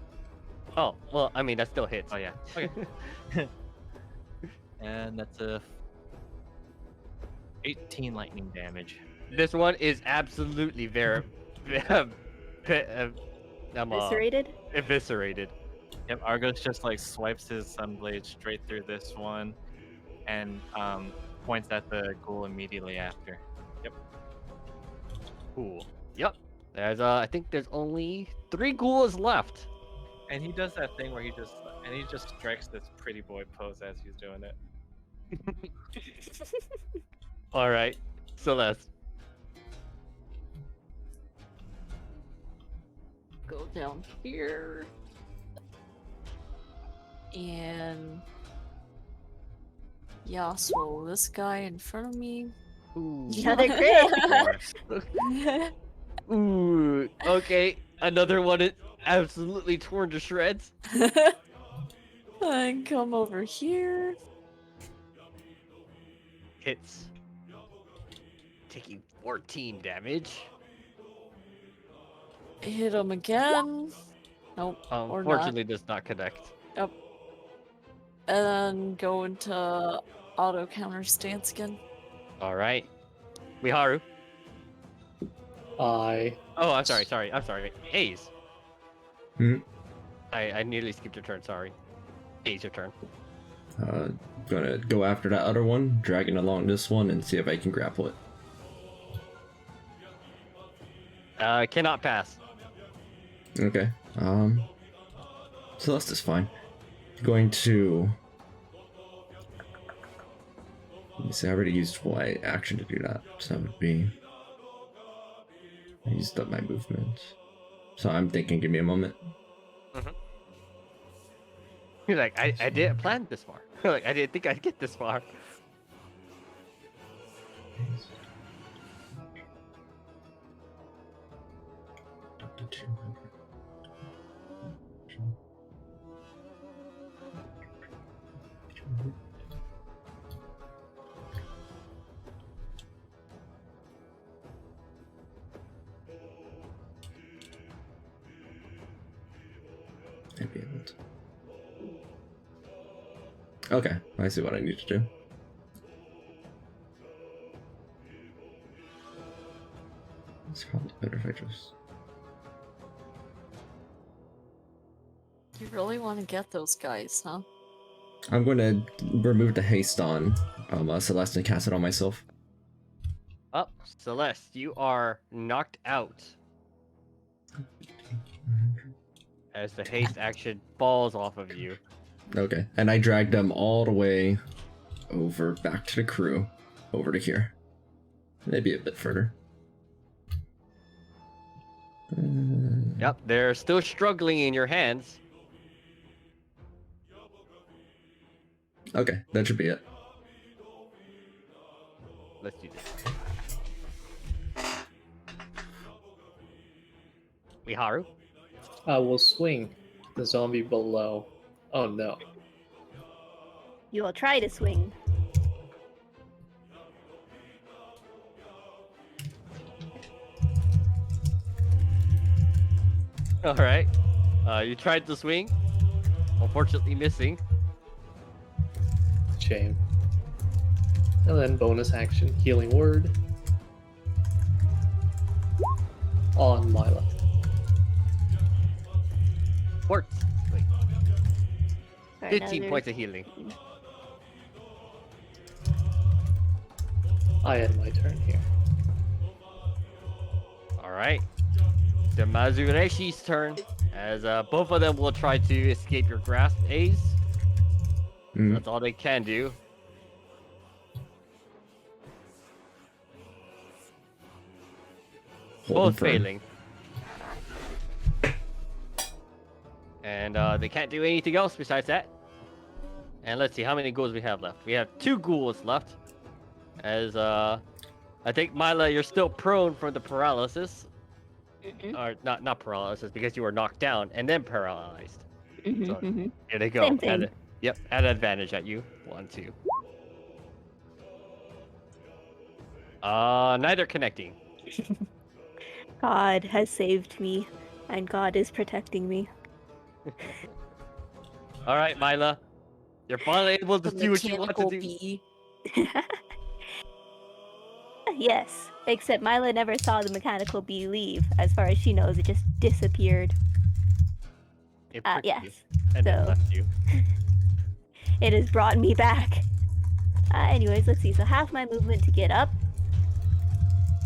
Oh, well, I mean, that still hits. Oh yeah. Okay. And that's a 18 lightning damage. This one is absolutely very Eviscerated? eviscerated. Yep, Argos just like swipes his Sunblade straight through this one, and points at the ghoul immediately after. Cool. Yep. There's I think there's only 3 ghouls left. And he does that thing where he just strikes this pretty boy pose as he's doing it. All right, Celeste. Go down here. And yeah, so this guy in front of me. Ooh. Another crit. Ooh. Okay, another one is absolutely torn to shreds. And come over here. Hits. Taking 14 damage. Hit him again. Nope. Or not. Unfortunately, does not connect. Yep. And then go into auto counter stance again. All right, Miharu. I Oh, I'm sorry. Ace. Hmm? I nearly skipped your turn. Sorry. Ace, your turn. Gonna go after that other one, dragging along this one, and see if I can grapple it. Cannot pass. Okay. Celeste is fine. Going to. Let me see. I already used my action to do that, so that would be. I used up my movement, so I'm thinking. Give me a moment. You're like, I didn't plan this far. Like, I didn't think I'd get this far. I'd be able to. Okay, I see what I need to do. It's probably better if I just. You really want to get those guys, huh? I'm going to remove the haste on Celeste and cast it on myself. Up, Celeste, you are knocked out as the haste action falls off of you. Okay, and I dragged them all the way over back to the crew, over to here. Maybe a bit further. Yep, they're still struggling in your hands. Okay, that should be it. Let's do this. Miharu? I will swing the zombie below. Oh no. You will try to swing. All right. You tried to swing, unfortunately missing. Shame. And then bonus action, healing word. On Lila. Works. Wait, For 15 another- points of healing. I end my turn here. All right. The Mazureshi's turn, as both of them will try to escape your grasp, Ace. Mm, That's all they can do. Holding Both firm. failing. And they can't do anything else besides that. And let's see how many ghouls we have left. We have 2 ghouls left. As I think Mila, you're still prone from the paralysis, or not paralysis because you were knocked down and then paralyzed. So, here they go. Same thing. Yep, add advantage at you. 1, 2. Neither connecting. God has saved me, and God is protecting me. All right, Mila, you're finally able to The do what you want to mechanical do. bee. Yes, except Mila never saw the mechanical bee leave. As far as she knows, it just disappeared. It pricked you Yes. and then So- left you. It has brought me back. Anyways, let's see. So half my movement to get up.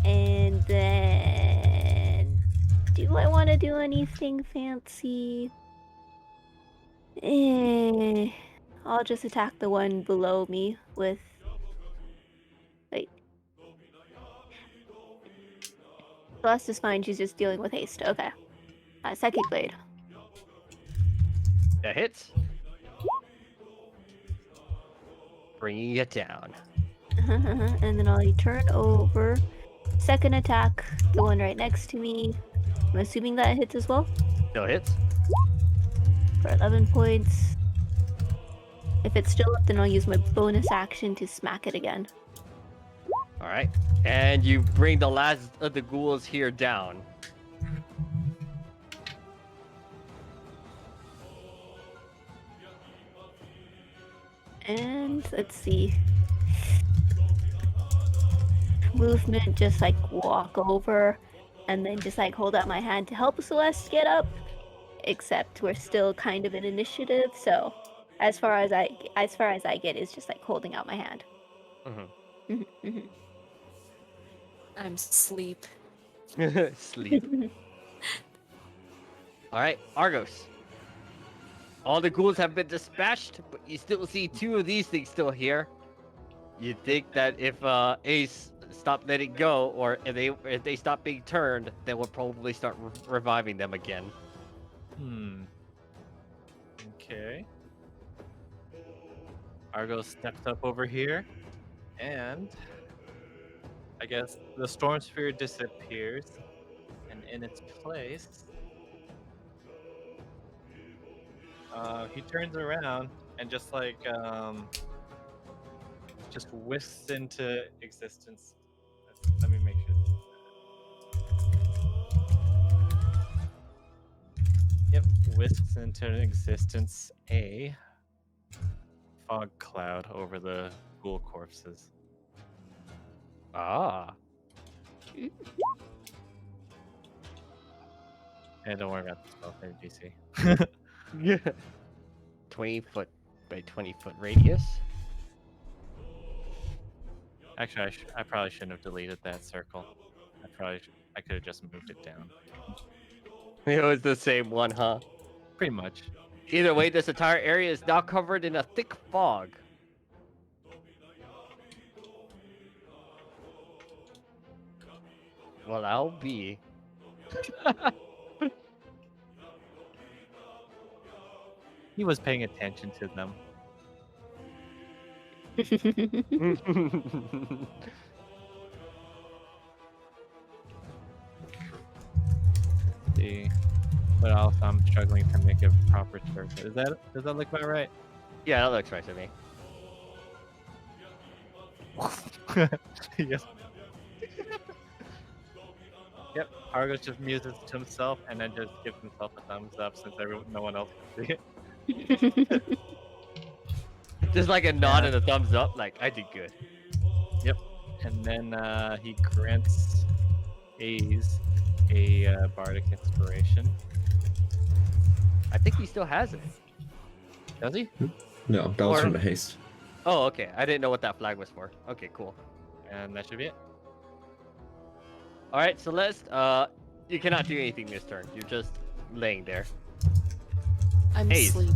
And then... Do I want to do anything fancy? I'll just attack the one below me with... Wait. Celeste is fine. She's just dealing with haste. Okay. Psychic Blade. That hits. Bringing it down. And then I'll turn over. Second attack, the one right next to me. I'm assuming that hits as well Still hits. for 11 points. If it's still up, then I'll use my bonus action to smack it again. All right, and you bring the last of the ghouls here down. And let's see. Movement, just like walk over and then just like hold out my hand to help Celeste get up. Except we're still kind of in initiative, so as far as I get is just like holding out my hand. I'm asleep. Sleep. All right, Argos. All the ghouls have been dispatched, but you still see 2 of these things still here. You think that if Ace stopped letting go, or if they stop being turned, then we'll probably start reviving them again. Okay. Argo steps up over here, and I guess the storm sphere disappears, and in its place, he turns around and just like just whisks into existence. Let me make sure. Yep, whisks into existence a fog cloud over the ghoul corpses. Ah. And don't worry about the spell save DC. Yeah. 20 foot by 20 foot radius. Actually, I probably shouldn't have deleted that circle. I could have just moved it down. It was the same one, huh? Pretty much. Either way, this entire area is now covered in a thick fog. Well, I'll be. He was paying attention to them. See what else I'm struggling to make a proper circle. Does that look about right? Yeah, that looks right to me. Yes. Yep. Argos just muses to himself and then just gives himself a thumbs up since no one else can see it. Just like a nod Yeah. and a thumbs up, like I did good. And then he grants A's a bardic inspiration. I think he still has it. Does he? No, that was Or- from the haste. Oh, okay. I didn't know what that flag was for. Okay, cool. And that should be it. All right, Celeste. You cannot do anything this turn. You're just laying there. I'm Haze. asleep.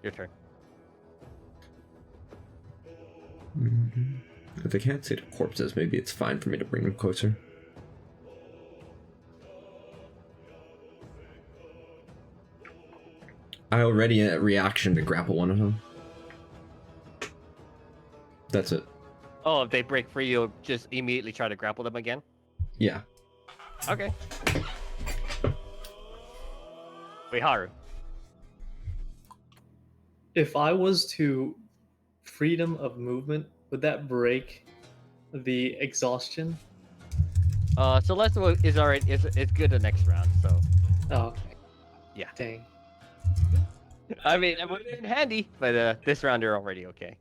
Your turn. Mhm. If they can't see the corpses, maybe it's fine for me to bring them closer. I already had a reaction to grapple one of them. That's it. Oh, if they break free, you'll just immediately try to grapple them again? Yeah. Okay. Wait, Haru. If I was to freedom of movement, would that break the exhaustion? Celeste is already it's good the next round, so Oh, okay. Yeah. Dang. I mean it would have been handy, but this round you're already okay.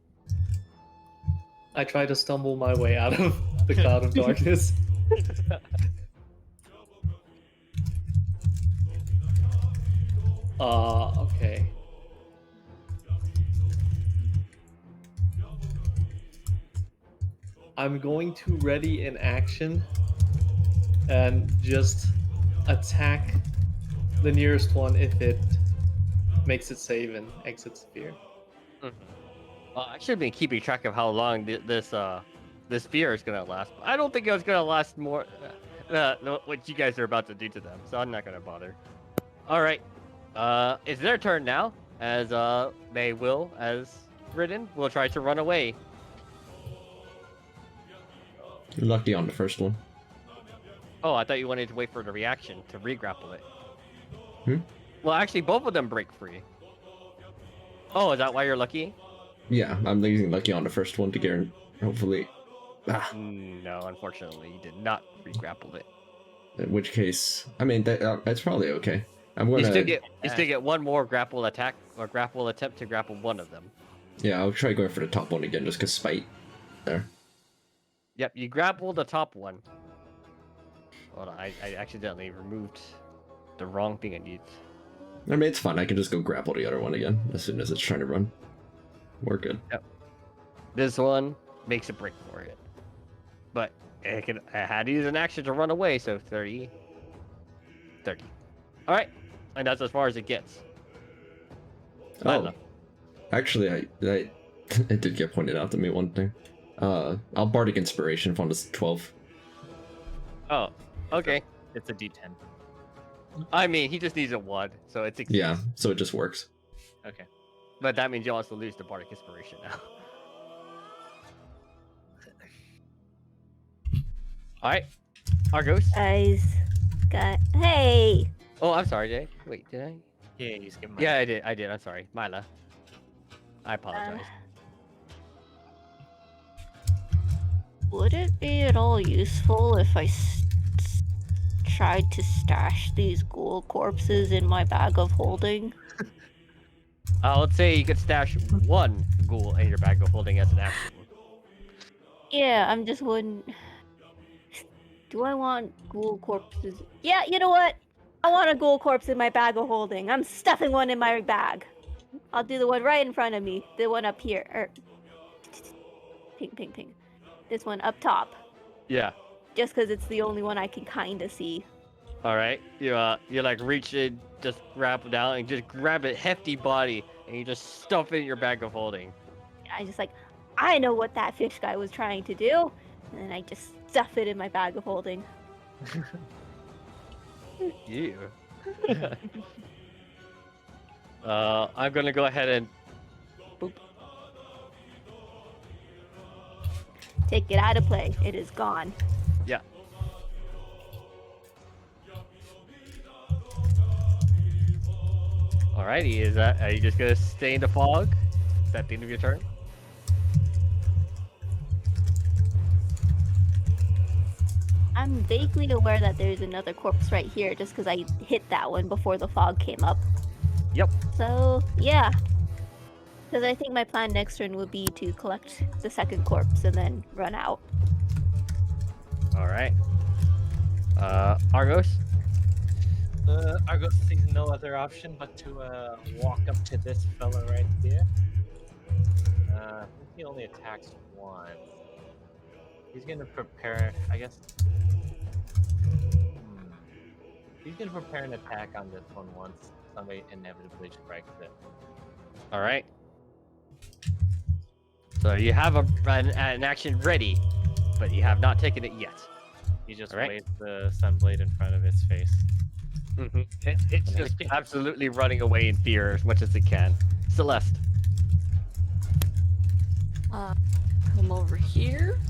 I tried to stumble my way out of the cloud of darkness. Okay. I'm going to ready an action and just attack the nearest one if it makes it save and exits sphere. I should have been keeping track of how long this fear is gonna last. I don't think it was gonna last more. What you guys are about to do to them, so I'm not gonna bother. All right, it's their turn now, as they will, as Ridden, will try to run away. You're lucky on the first one. Oh, I thought you wanted to wait for the reaction to re-grapple it. Hmm? Well, actually, both of them break free. Oh, is that why you're lucky? Yeah, I'm using lucky on the first one to guarantee. Hopefully. Ah, No, unfortunately, you did not re-grapple it. in which case, I mean, that's probably okay. I'm You gonna. still get one more grapple attack or grapple attempt to grapple one of them. Yeah, I'll try going for the top one again just because spite. There. Yep, you grapple the top one. Hold on, I accidentally removed the wrong thing I need. I mean, it's fine. I can just go grapple the other one again as soon as it's trying to run. We're good. This one makes a break for it. But I had to use an action to run away, so 30. 30. Alright, and that's as far as it gets. Oh, Lila. actually, I it did get pointed out to me one thing. I'll Bardic Inspiration if on this 12. Oh, okay. It's a D10. I mean, he just needs a 1, so it's Yeah, so it just works. Okay. But that means you also lose the Bardic Inspiration now. Alright, Argos. Guys, hey! Oh, I'm sorry, Jay. Wait, did I? Yeah, you skip my. Yeah, I did. I'm sorry. Mila. I apologize. Would it be at all useful if I tried to stash these ghoul corpses in my bag of holding? Let's say you could stash one ghoul in your bag of holding as an action. Yeah, I'm just wondering. Do I want ghoul corpses? Yeah, you know what? I want a ghoul corpse in my bag of holding. I'm stuffing one in my bag. I'll do the one right in front of me. The one up here. Ping, ping, ping. This one up top. Yeah. Just because it's the only one I can kind of see. All right. You like reach in, just grab it down, and just grab a hefty body, and you just stuff it in your bag of holding. I just I know what that fish guy was trying to do. And then I just stuff it in my bag of holding. You. I'm gonna go ahead and boop. Take it out of play. It is gone. Yeah. Alrighty, are you just gonna stay in the fog? Is that the end of your turn? I'm vaguely aware that there's another corpse right here just because I hit that one before the fog came up. Yep. So, yeah. Because I think my plan next turn would be to collect the second corpse and then run out. Alright. Argos? Argos sees no other option but to walk up to this fella right here. I think he only attacks once. He's gonna prepare, I guess. He's gonna prepare an attack on this one once somebody inevitably strikes it. Alright. So you have an action ready, but you have not taken it yet. He just Alright. waved the sunblade in front of its face. It's just absolutely running away in fear as much as it can. Celeste. Come over here.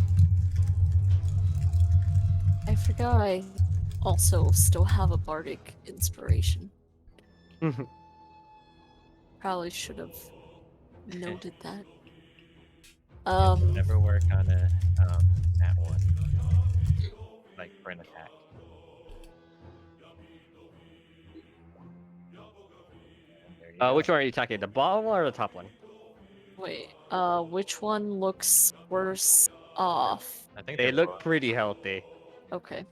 I forgot I also still have a bardic inspiration. Probably should have noted that. Never work on a nat one. Like for an attack. And there you Which go. one are you attacking? The bottom one or the top one? Wait, which one looks worse off? I think They they're look both- pretty healthy. Okay.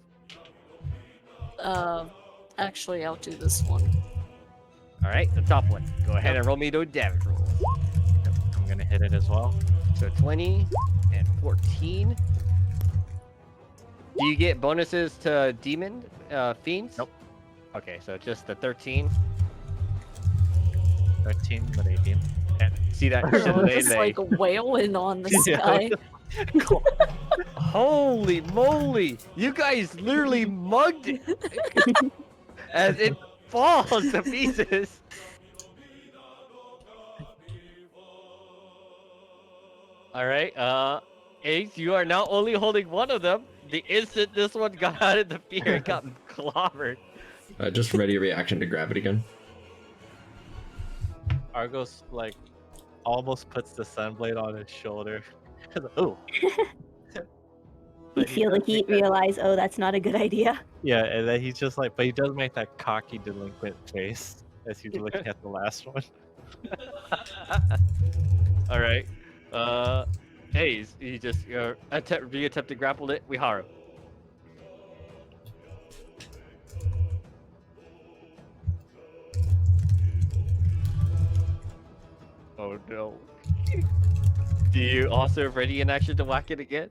Actually, I'll do this one. All right, the top one. Go ahead and roll me those damage rolls. Yep, I'm gonna hit it as well. So 20 and 14. Do you get bonuses to demon fiends? Nope. Okay, so just the 13. 13 Meridian. And See that We're just shillelagh? like wailing on this Yeah. guy. Holy moly! You guys literally mugged it as it falls to pieces. All right, Ace, you are now only holding one of them. The instant this one got out of the fear, it got clobbered. Just ready reaction to grab it again. Argos like almost puts the sunblade on his shoulder. Oh. You feel the heat, realize, oh, that's not a good idea. Yeah, and then he's just like, but he does make that cocky delinquent face as he's looking at the last one. All right, Ace, you just attempt to grapple it. Wiharu. Oh no. Do you also have ready in action to whack it again?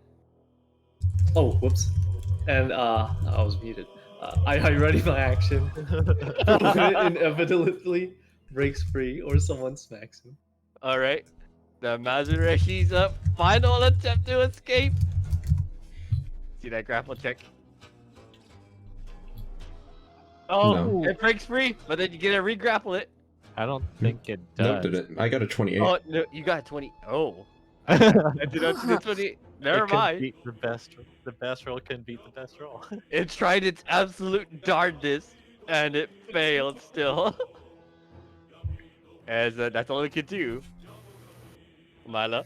Oh, whoops. And I was muted. I ready my action. It inevitably breaks free or someone smacks him. Alright. The Mazureshi's up. Final attempt to escape. See that grapple check? Oh, No. it breaks free, but then you get to re-grapple it. I don't think it No, does. did it? I got a 28. Oh, no, you got 20. Oh. I did not see the 20. Never It couldn't mind. beat the best. The best roll couldn't beat the best roll. It tried its absolute darndest, and it failed still. As that's all it could do. Mila.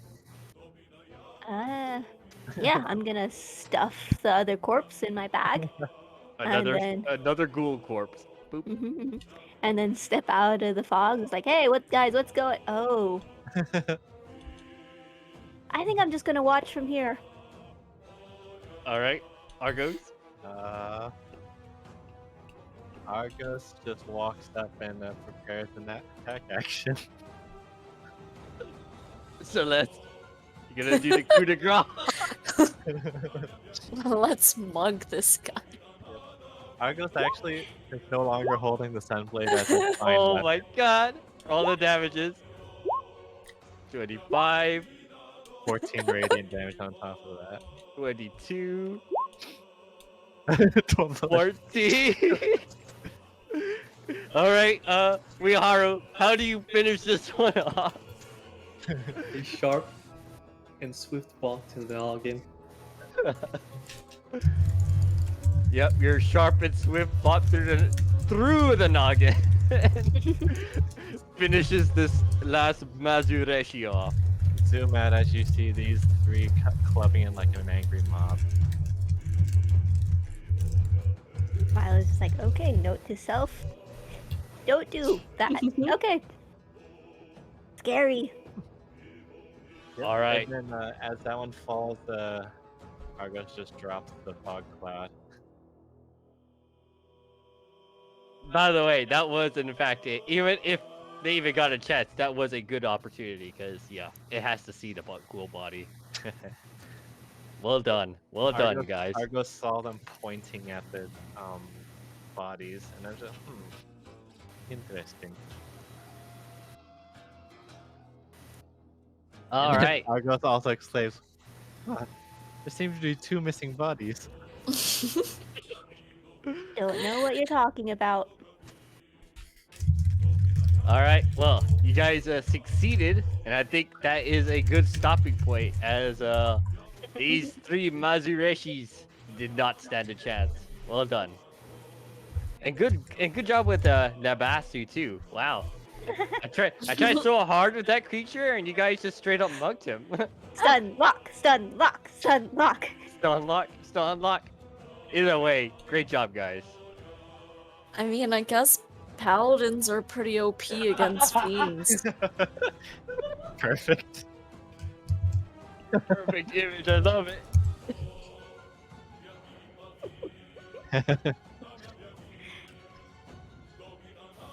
Yeah, I'm gonna stuff the other corpse in my bag. then- Another ghoul corpse. Boop. Mhm. And then step out of the fog. It's like, hey, what's going? Oh, I think I'm just gonna watch from here. Alright. Argos. Argos just walks up and prepares an attack action. Celeste. You're gonna do the coup de grace. Let's mug this guy. Argos actually is no longer holding the sunblade as a fine Oh weapon. my god. All the damages. 25. 14 radiant damage on top of that. 22. Don't look. 14. Alright, Wiharu, how do you finish this one off? A sharp and swift walk to the noggin. Yep, your sharp and swift bop through the noggin. And finishes this last Mazureshi off. Zoom out as you see these three clubbing in like an angry mob. Milo's just like, okay, note to self, don't do that. Okay. Scary. Yep, Alright. And then as that one falls, Argos just drops the fog cloud. By the way, that was in fact it. Even if they even got a chance, that was a good opportunity because yeah, it has to see the cool body. Well done, well done, Argos- guys. Argos saw them pointing at the bodies, and I was just, interesting. All right. Argos also exclaims, "Huh, there seems to be 2 missing bodies." Don't know what you're talking about. All right. Well, you guys succeeded, and I think that is a good stopping point, as these 3 Mazureshis did not stand a chance. Well done. And good job with Nabasu too. Wow. I tried so hard with that creature, and you guys just straight up mugged him. Stun, lock, stun, lock, stun, lock. Still unlock. Still unlock. Either way, great job, guys. I mean, I guess paladins are pretty OP against fiends. Perfect. Perfect image. I love it.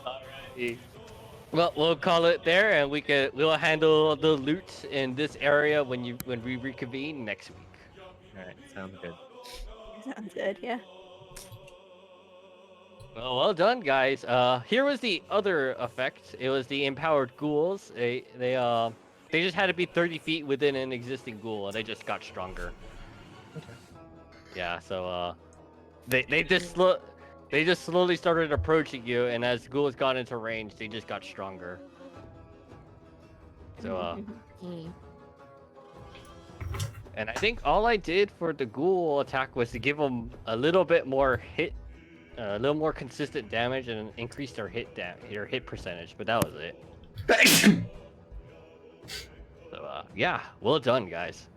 Alrighty. Well, we'll call it there, and we'll handle the loot in this area when we reconvene next week. Alright, sounds good. Sounds good, yeah. Well done, guys. Here was the other effect. It was the empowered ghouls. They just had to be 30 feet within an existing ghoul, and they just got stronger. Okay. Yeah. So they just slowly started approaching you, and as ghouls got into range, they just got stronger. So Hmm. and I think all I did for the ghoul attack was to give them a little bit more hit. A little more consistent damage and increase their hit percentage, but that was it. So yeah, well done, guys.